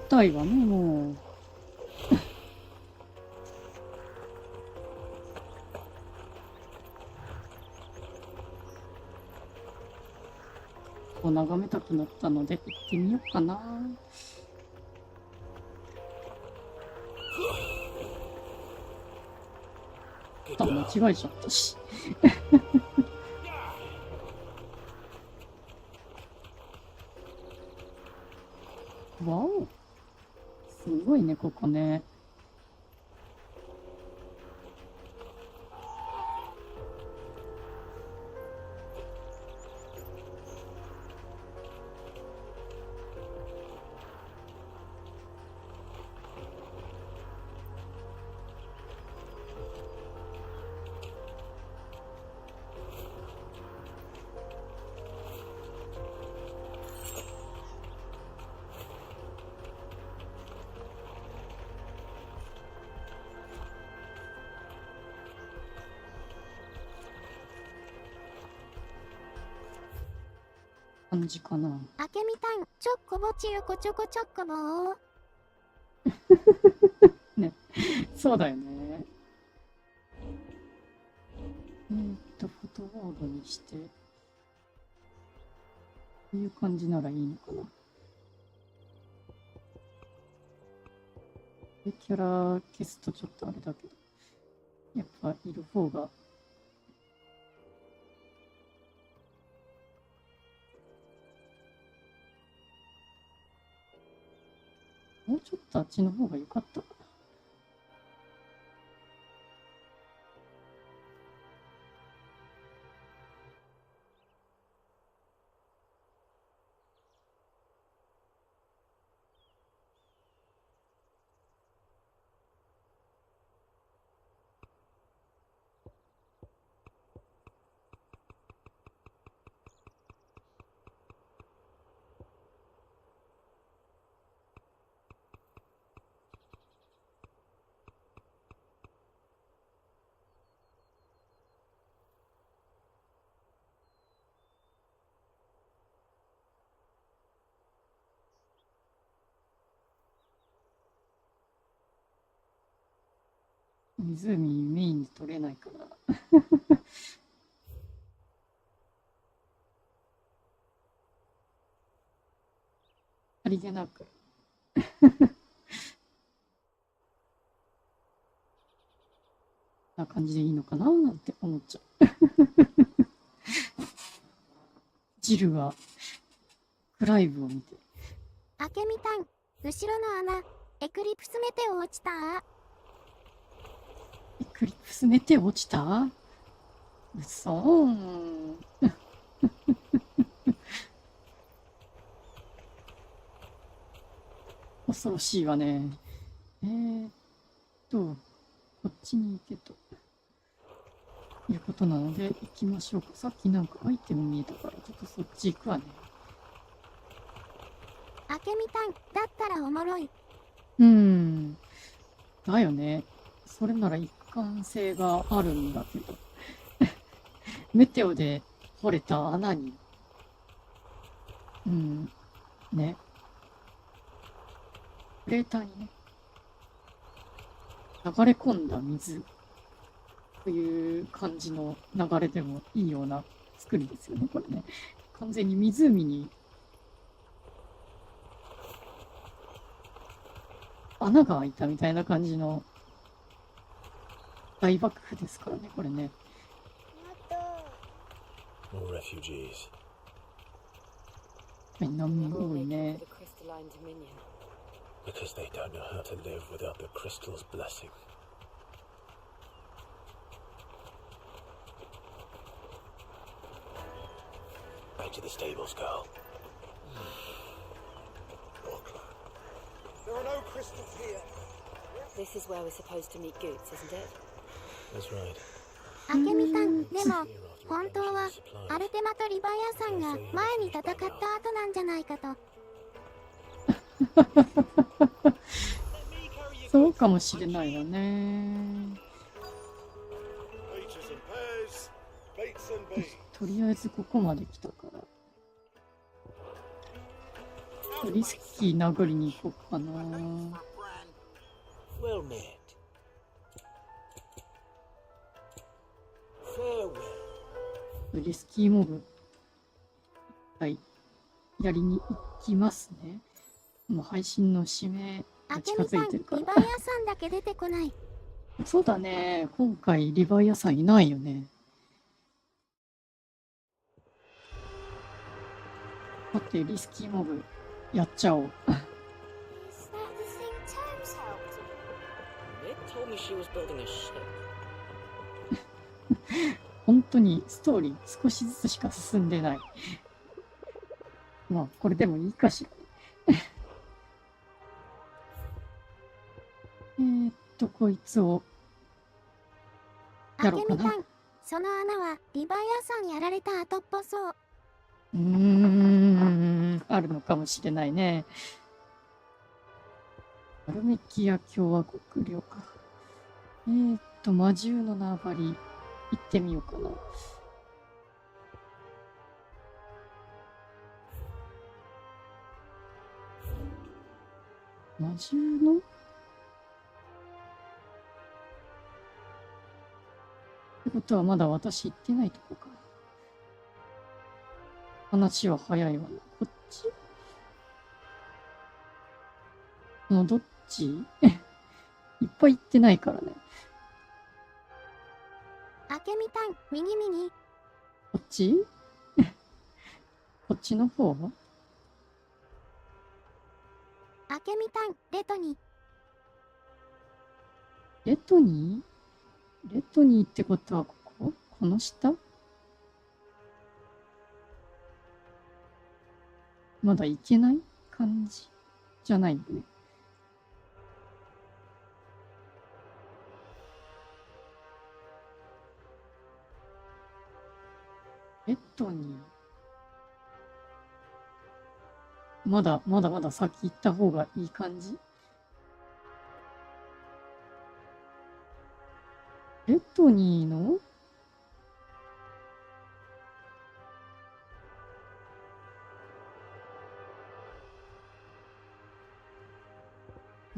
[SPEAKER 1] 痛いわね、もう。構眺めたくなったので行ってみようかな。間違えちゃったし。わお、すごいね、ここね。感じかな。
[SPEAKER 2] あけみたん、ちょっこぼちゆこちょこちょっこぼー。
[SPEAKER 1] ね、そうだよね。フォトボードにして、こういう感じならいいのかな。でキャラ消すとちょっとあれだけど、やっぱいる方がもうちょっとあっちの方が良かったかな。湖メインで取れないから。ありげなく。な感じでいいのかななんて思っちゃう。ジルはクライブを見て。
[SPEAKER 2] あけみたん、後ろの穴、エクリプスメテオ落ちた。
[SPEAKER 1] エクリプスメテオ落ちた？うそーん。恐ろしいわね。こっちに行けということなので行きましょうか。さっきなんかアイテム見えたからちょっとそっち行くわね。
[SPEAKER 2] あけみたん、だったらおもろい。
[SPEAKER 1] だよね。それなら一貫性があるんだけど。メテオで掘れた穴に。ね。クレーターにね。流れ込んだ水。という感じの流れでもいいような作りですよね、これね。完全に湖に穴が開いたみたいな感じの大爆破ですからね、これね。
[SPEAKER 3] More refugees.
[SPEAKER 1] はい、難民が多いね。
[SPEAKER 3] Because they don't know how to live without the crystal's blessing. Back to the stables, girl.
[SPEAKER 8] There are no crystals here.
[SPEAKER 10] This is where we're supposed to meet Goots, isn't it?
[SPEAKER 3] That's right.
[SPEAKER 2] あけみたん、でも本当はアルテマとリヴァイアさんが前に戦った後なんじゃないかと。
[SPEAKER 1] そうかもしれないよね。とりあえずここまで来たから。リスキー殴りに行こうかな。
[SPEAKER 3] Well met. Farewell.
[SPEAKER 1] リスキーモブ。はい。やりに行きますね。もう配信の締めが近づいてるから。
[SPEAKER 2] リヴァイアさんだけ出てこない。
[SPEAKER 1] そうだね。今回リヴァイアさんいないよね。だってリスキーモブやっちゃおう。本当にストーリー少しずつしか進んでない。まあこれでもいいかしら。こいつをやろうかな。
[SPEAKER 2] その穴はリヴァイアさんやられた後っぽそう。
[SPEAKER 1] あるのかもしれないね。アルメキア共和国領か。魔獣の縄張り行ってみようかな。魔獣のってことはまだ私行ってないとこか。話は早いわな。こっちどっちいっぱい行ってないからね。
[SPEAKER 2] 明美たん、右。
[SPEAKER 1] こっちこっちの方は
[SPEAKER 2] 明美たん、レトニ。
[SPEAKER 1] レトニーってことはこの下まだ行けない感じじゃないよね。レトニーまだ先行った方がいい感じ。レトニーの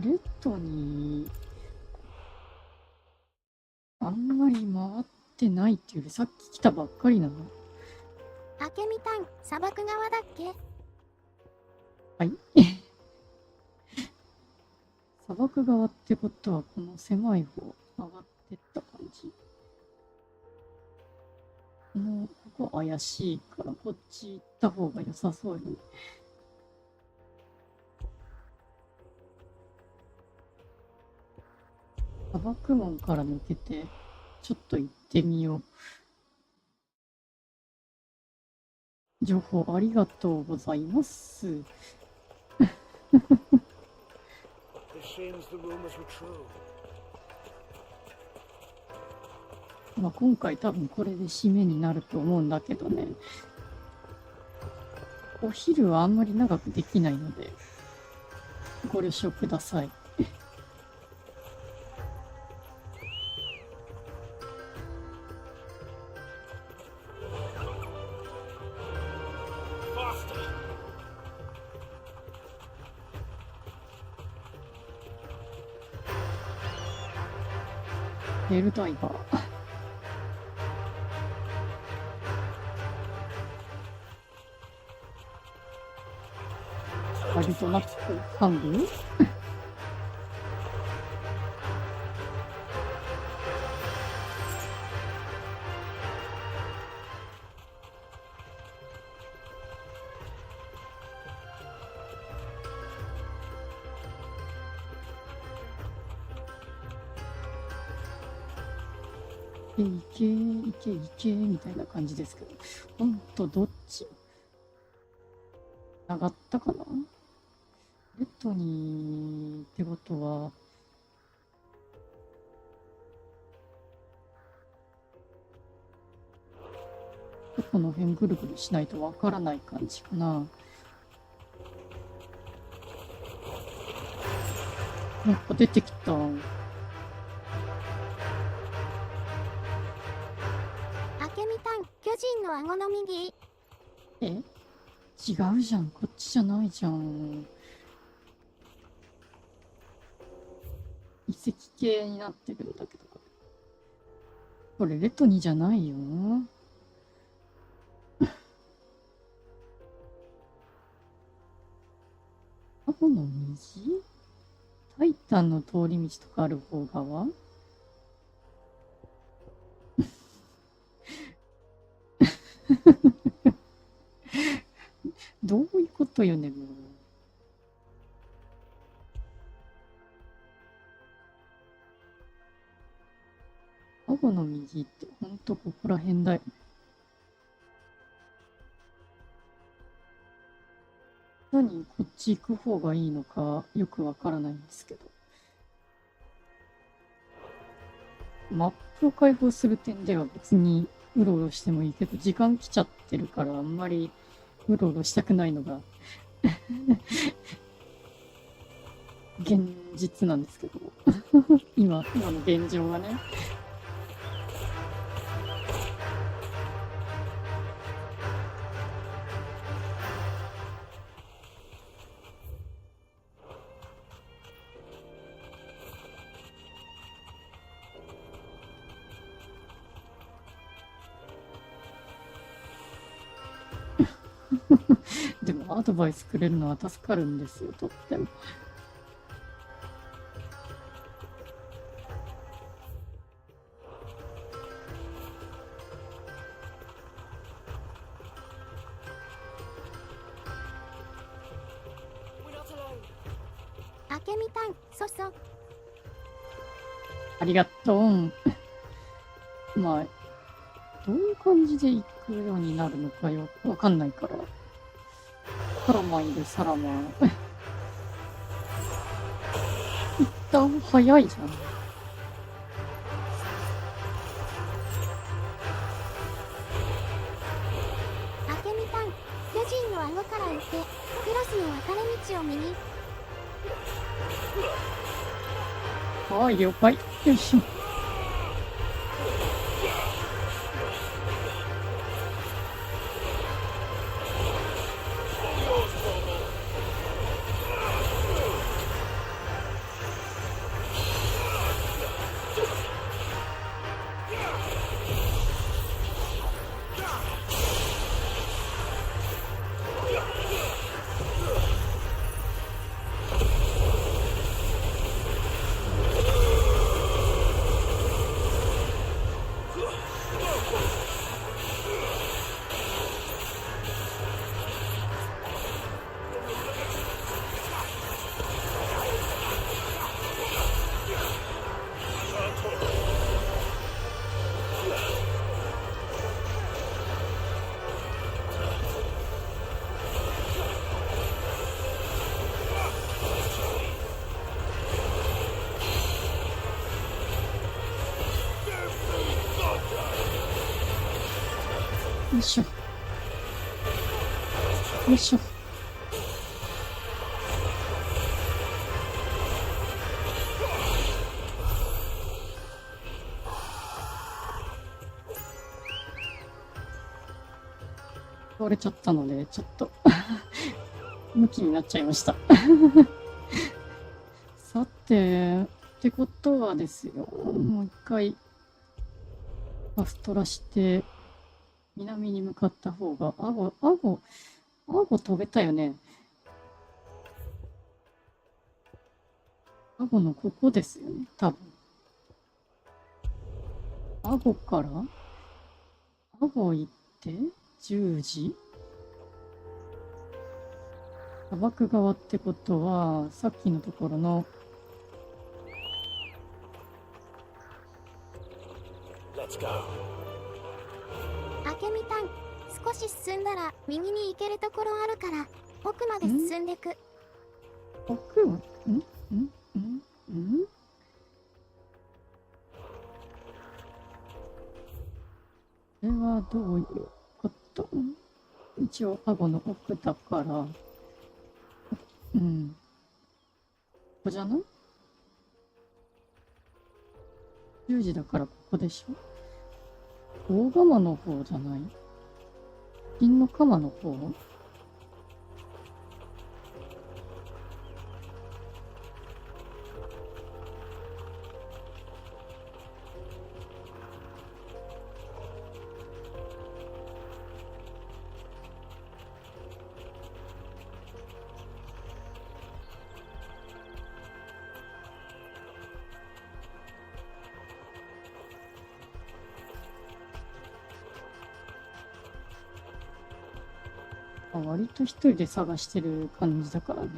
[SPEAKER 1] レトニーあんまり回ってないっていうよりさっき来たばっかりなの。
[SPEAKER 2] 明美たん、砂漠側だっけ？
[SPEAKER 1] はい砂漠側ってことはこの狭い方上がってった感じ。ここ怪しいからこっち行った方が良さそうよね。砂漠門から抜けてちょっと行ってみよう。情報ありがとうございます。まあ今回多分これで締めになると思うんだけどね。お昼はあんまり長くできないのでご了承ください。レールダイバー。割となくハングいけみたいな感じですけど、ほんとどっち上がったかな。レトニーってことはこの辺ぐるぐるしないとわからない感じかな。なんか出てきた。
[SPEAKER 2] 巨人の顎の右。
[SPEAKER 1] 違うじゃん。こっちじゃないじゃん。遺跡系になってるんだけど。これレトニじゃないよ。顎の右？タイタンの通り道とかある方側？どういうことよね、もう。顎の右ってほんとここら辺だよ。何こっち行く方がいいのかよくわからないんですけど。マップを開放する点では別にうろうろしてもいいけど、時間来ちゃってるからあんまりうろうろしたくないのが現実なんですけど今の現状はね。でもアドバイスくれるのは助かるんですよ、とっても。
[SPEAKER 2] あけみたん、そそ。
[SPEAKER 1] ありがとう。まあ、どういう感じで行くようになるのかよくわかんないから。サラマンいる、サラマン。一旦早いじゃん。
[SPEAKER 2] あけみたん、巨人の顎から行って、クロスの分かれ道を右。
[SPEAKER 1] はい、了解。よいしょ。よいしょ。よいしょ。倒れちゃったので、ちょっと向きになっちゃいました。さて、ってことはですよ、もう一回、ファストラして、南に向かった方が、顎飛べたよね。顎のここですよね、多分。顎から顎行って、10時砂漠側ってことは、さっきのところの、
[SPEAKER 3] Let's go.
[SPEAKER 2] あけみたん、少し進んだら右に行けるところあるから、奥まで進んでく。
[SPEAKER 1] 奥は、これはどういうこと？一応、顎の奥だから、ここじゃない？ 10 時だからここでしょ？大釜の方じゃない？銀の釜の方？割と一人で探してる感じだからね。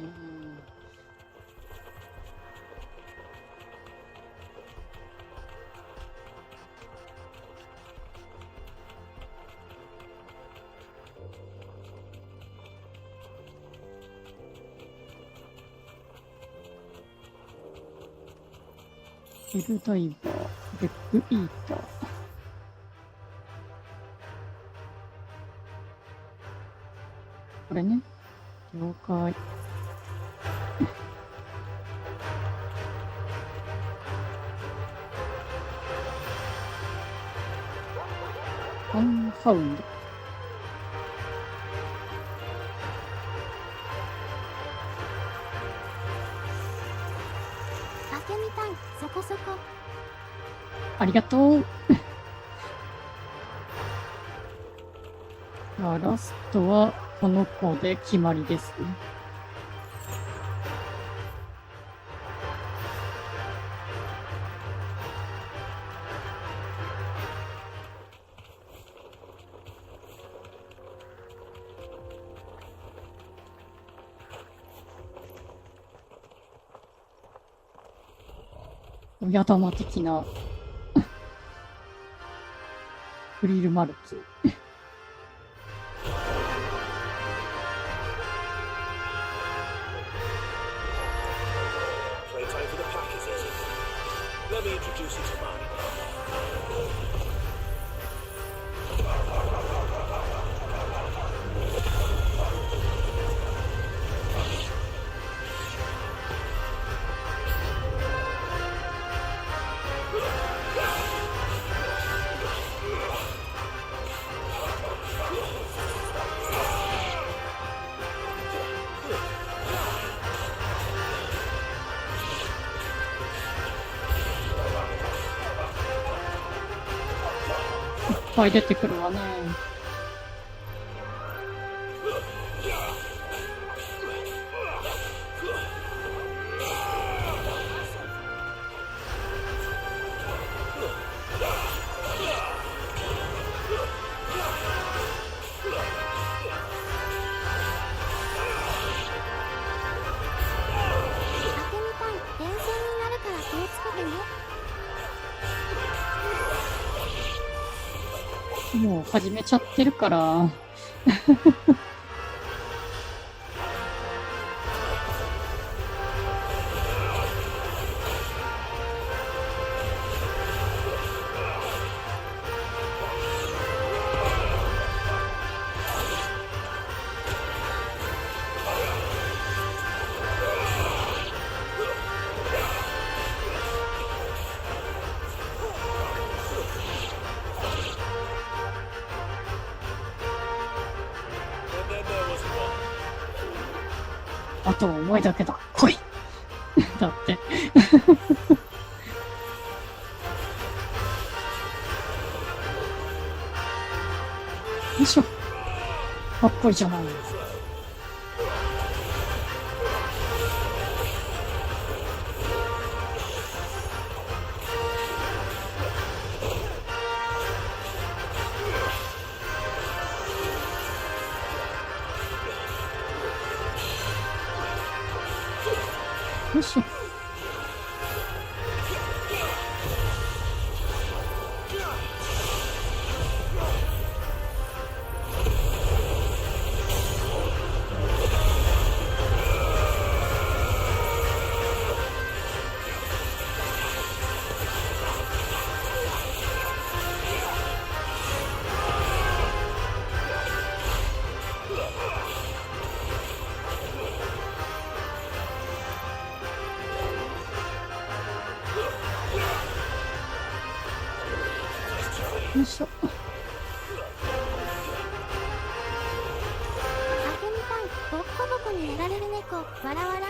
[SPEAKER 1] ベルダイバー、ベッグイーター。これね。了解。アンハウンド。
[SPEAKER 2] 明美タン、そこそこ。
[SPEAKER 1] ありがとう。じゃあラストはこの子で決まりですね。親玉的なフリルマルチ。
[SPEAKER 3] Let me introduce you to mine.
[SPEAKER 1] いっぱい出てくるわね。もう始めちゃってるからあとは思いだけだ。来いだってよいしょ。かっこいいじゃないですか。よいしょ。よいしょ。
[SPEAKER 2] あけみたん、ボッコボコにやられる猫、わらわら。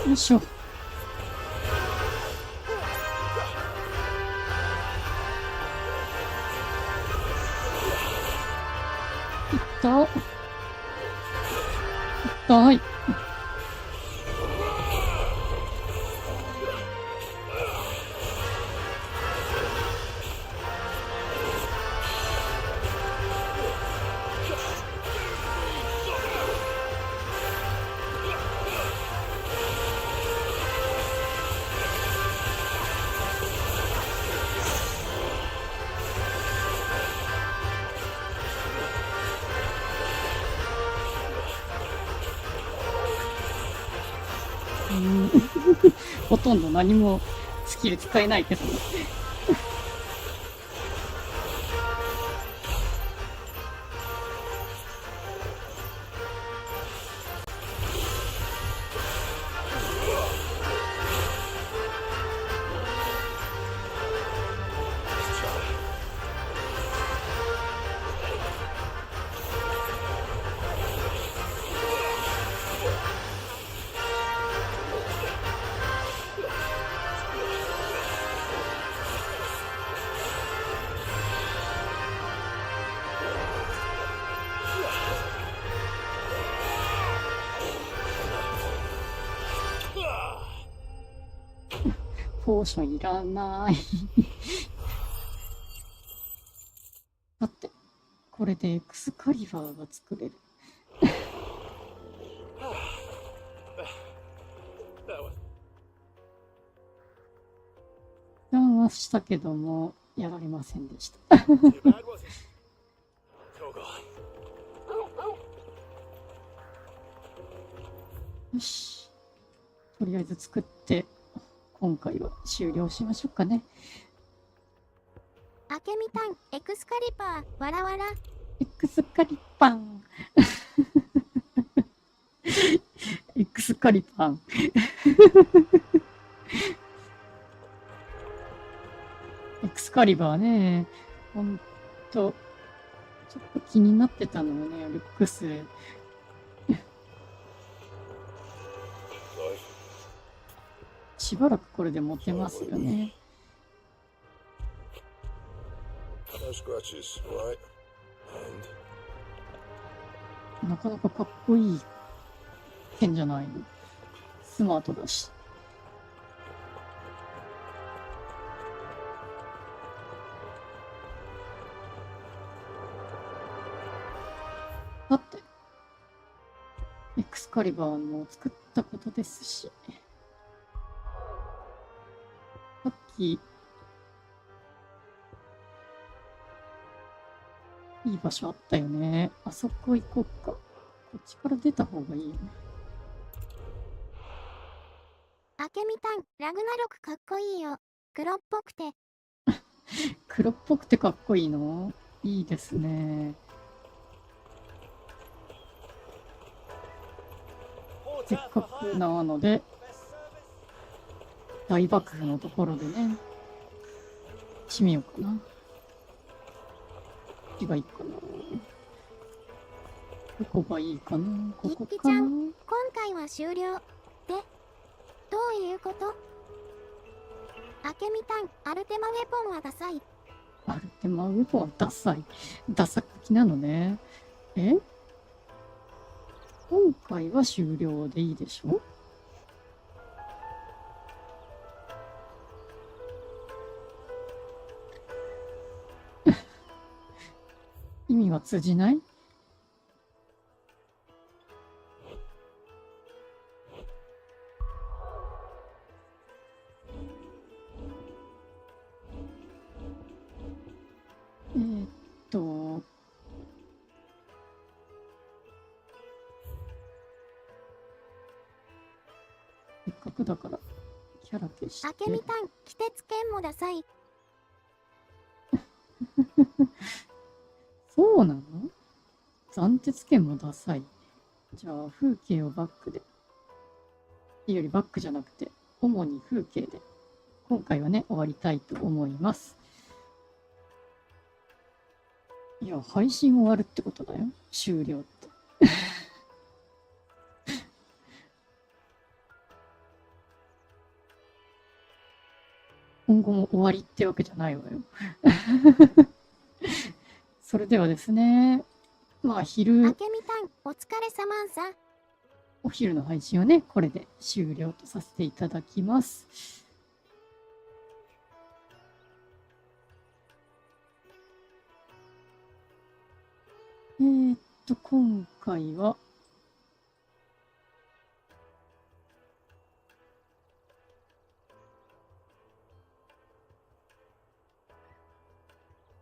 [SPEAKER 1] よいしょ。いった痛い。ほとんど何もスキル使えないけど。ポーションいらない。だって、これでエクスカリバーが作れる。談はしたけども、やられませんでした。よし。とりあえず作って、今回は終了しましょうかね。
[SPEAKER 2] あけみたん、エクスカリバー、わらわら。
[SPEAKER 1] エクスカリパン。エクスカリパン。エクスカリバーね、ほんと、ちょっと気になってたのよね、ルックス。しばらくこれで持てますよね。なかなかかっこいい剣じゃないの。スマートだし。だって、エクスカリバーも作ったことですし。さっき、いい場所あったよね。あそこ行こっか。こっちから出た方がいいよね。
[SPEAKER 2] あけみたん、ラグナロクかっこいいよ。黒っぽくて。
[SPEAKER 1] 黒っぽくてかっこいいの？いいですね。せっかくなので、大爆風のところでね、締めようかな。こっちがいいかな。どこがいいかな。ここかな。
[SPEAKER 2] 一輝ちゃん、今回は終了。で、どういうこと？あけみたん、アルテマウェポンはダサい。
[SPEAKER 1] アルテマウェポンはダサい。ダサ書きなのね。え？今回は終了でいいでしょ？意味が通じない？せっかくだからキャラ消して。
[SPEAKER 2] あけみたん、季節剣もダサい。
[SPEAKER 1] そうなの？斬鉄剣もダサい。じゃあ風景をバックで。いいよりバックじゃなくて、主に風景で。今回はね、終わりたいと思います。いや、配信終わるってことだよ。終了って。今後も終わりってわけじゃないわよ。それではですね、まあ昼、
[SPEAKER 2] あけみたん、お疲れさまんさ。
[SPEAKER 1] お昼の配信をね、これで終了とさせていただきます。今回は、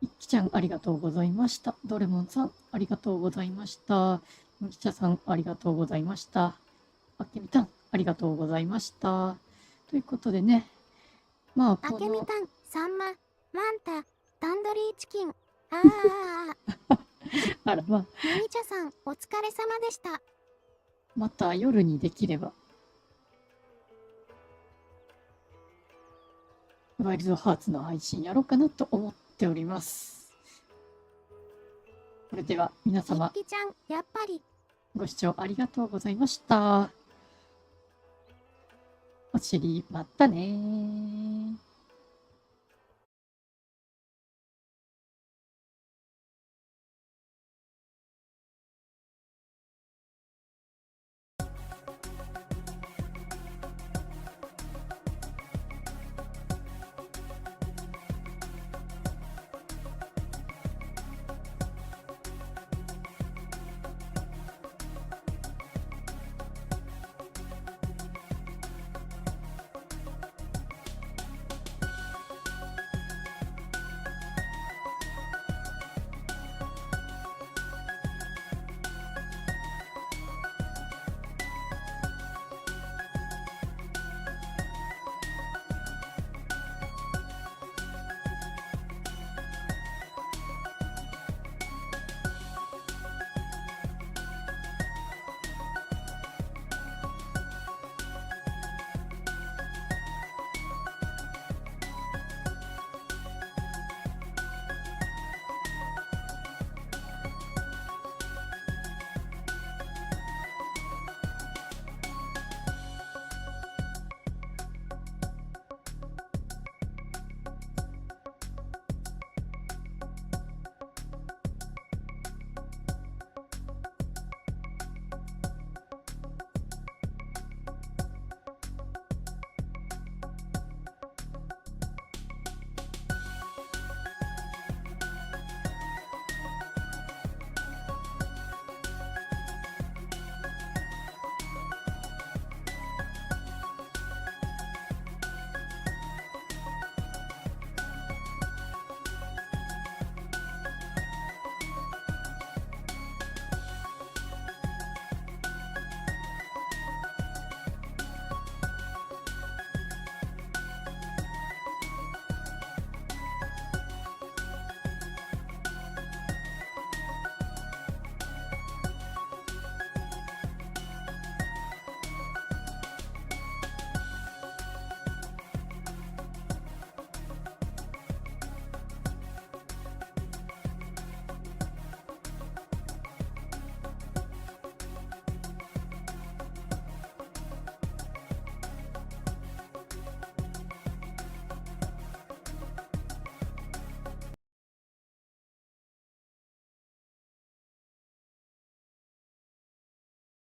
[SPEAKER 1] いっきちゃんありがとうございました。ドレモンさんありがとうございました。むきちゃさんありがとうございました。あけみたんありがとうございました。ということでね、まあ、
[SPEAKER 2] あけみたん、サンマ、マンタ、タンドリーチキン。
[SPEAKER 1] あら、まあ。
[SPEAKER 2] 麦茶さん、お疲れ様でした。
[SPEAKER 1] また夜にできれば、ワイルドハーツの配信やろうかなと思っております。それでは皆様、
[SPEAKER 2] みっきちゃん、やっぱり
[SPEAKER 1] ご視聴ありがとうございました。おしり、またねー。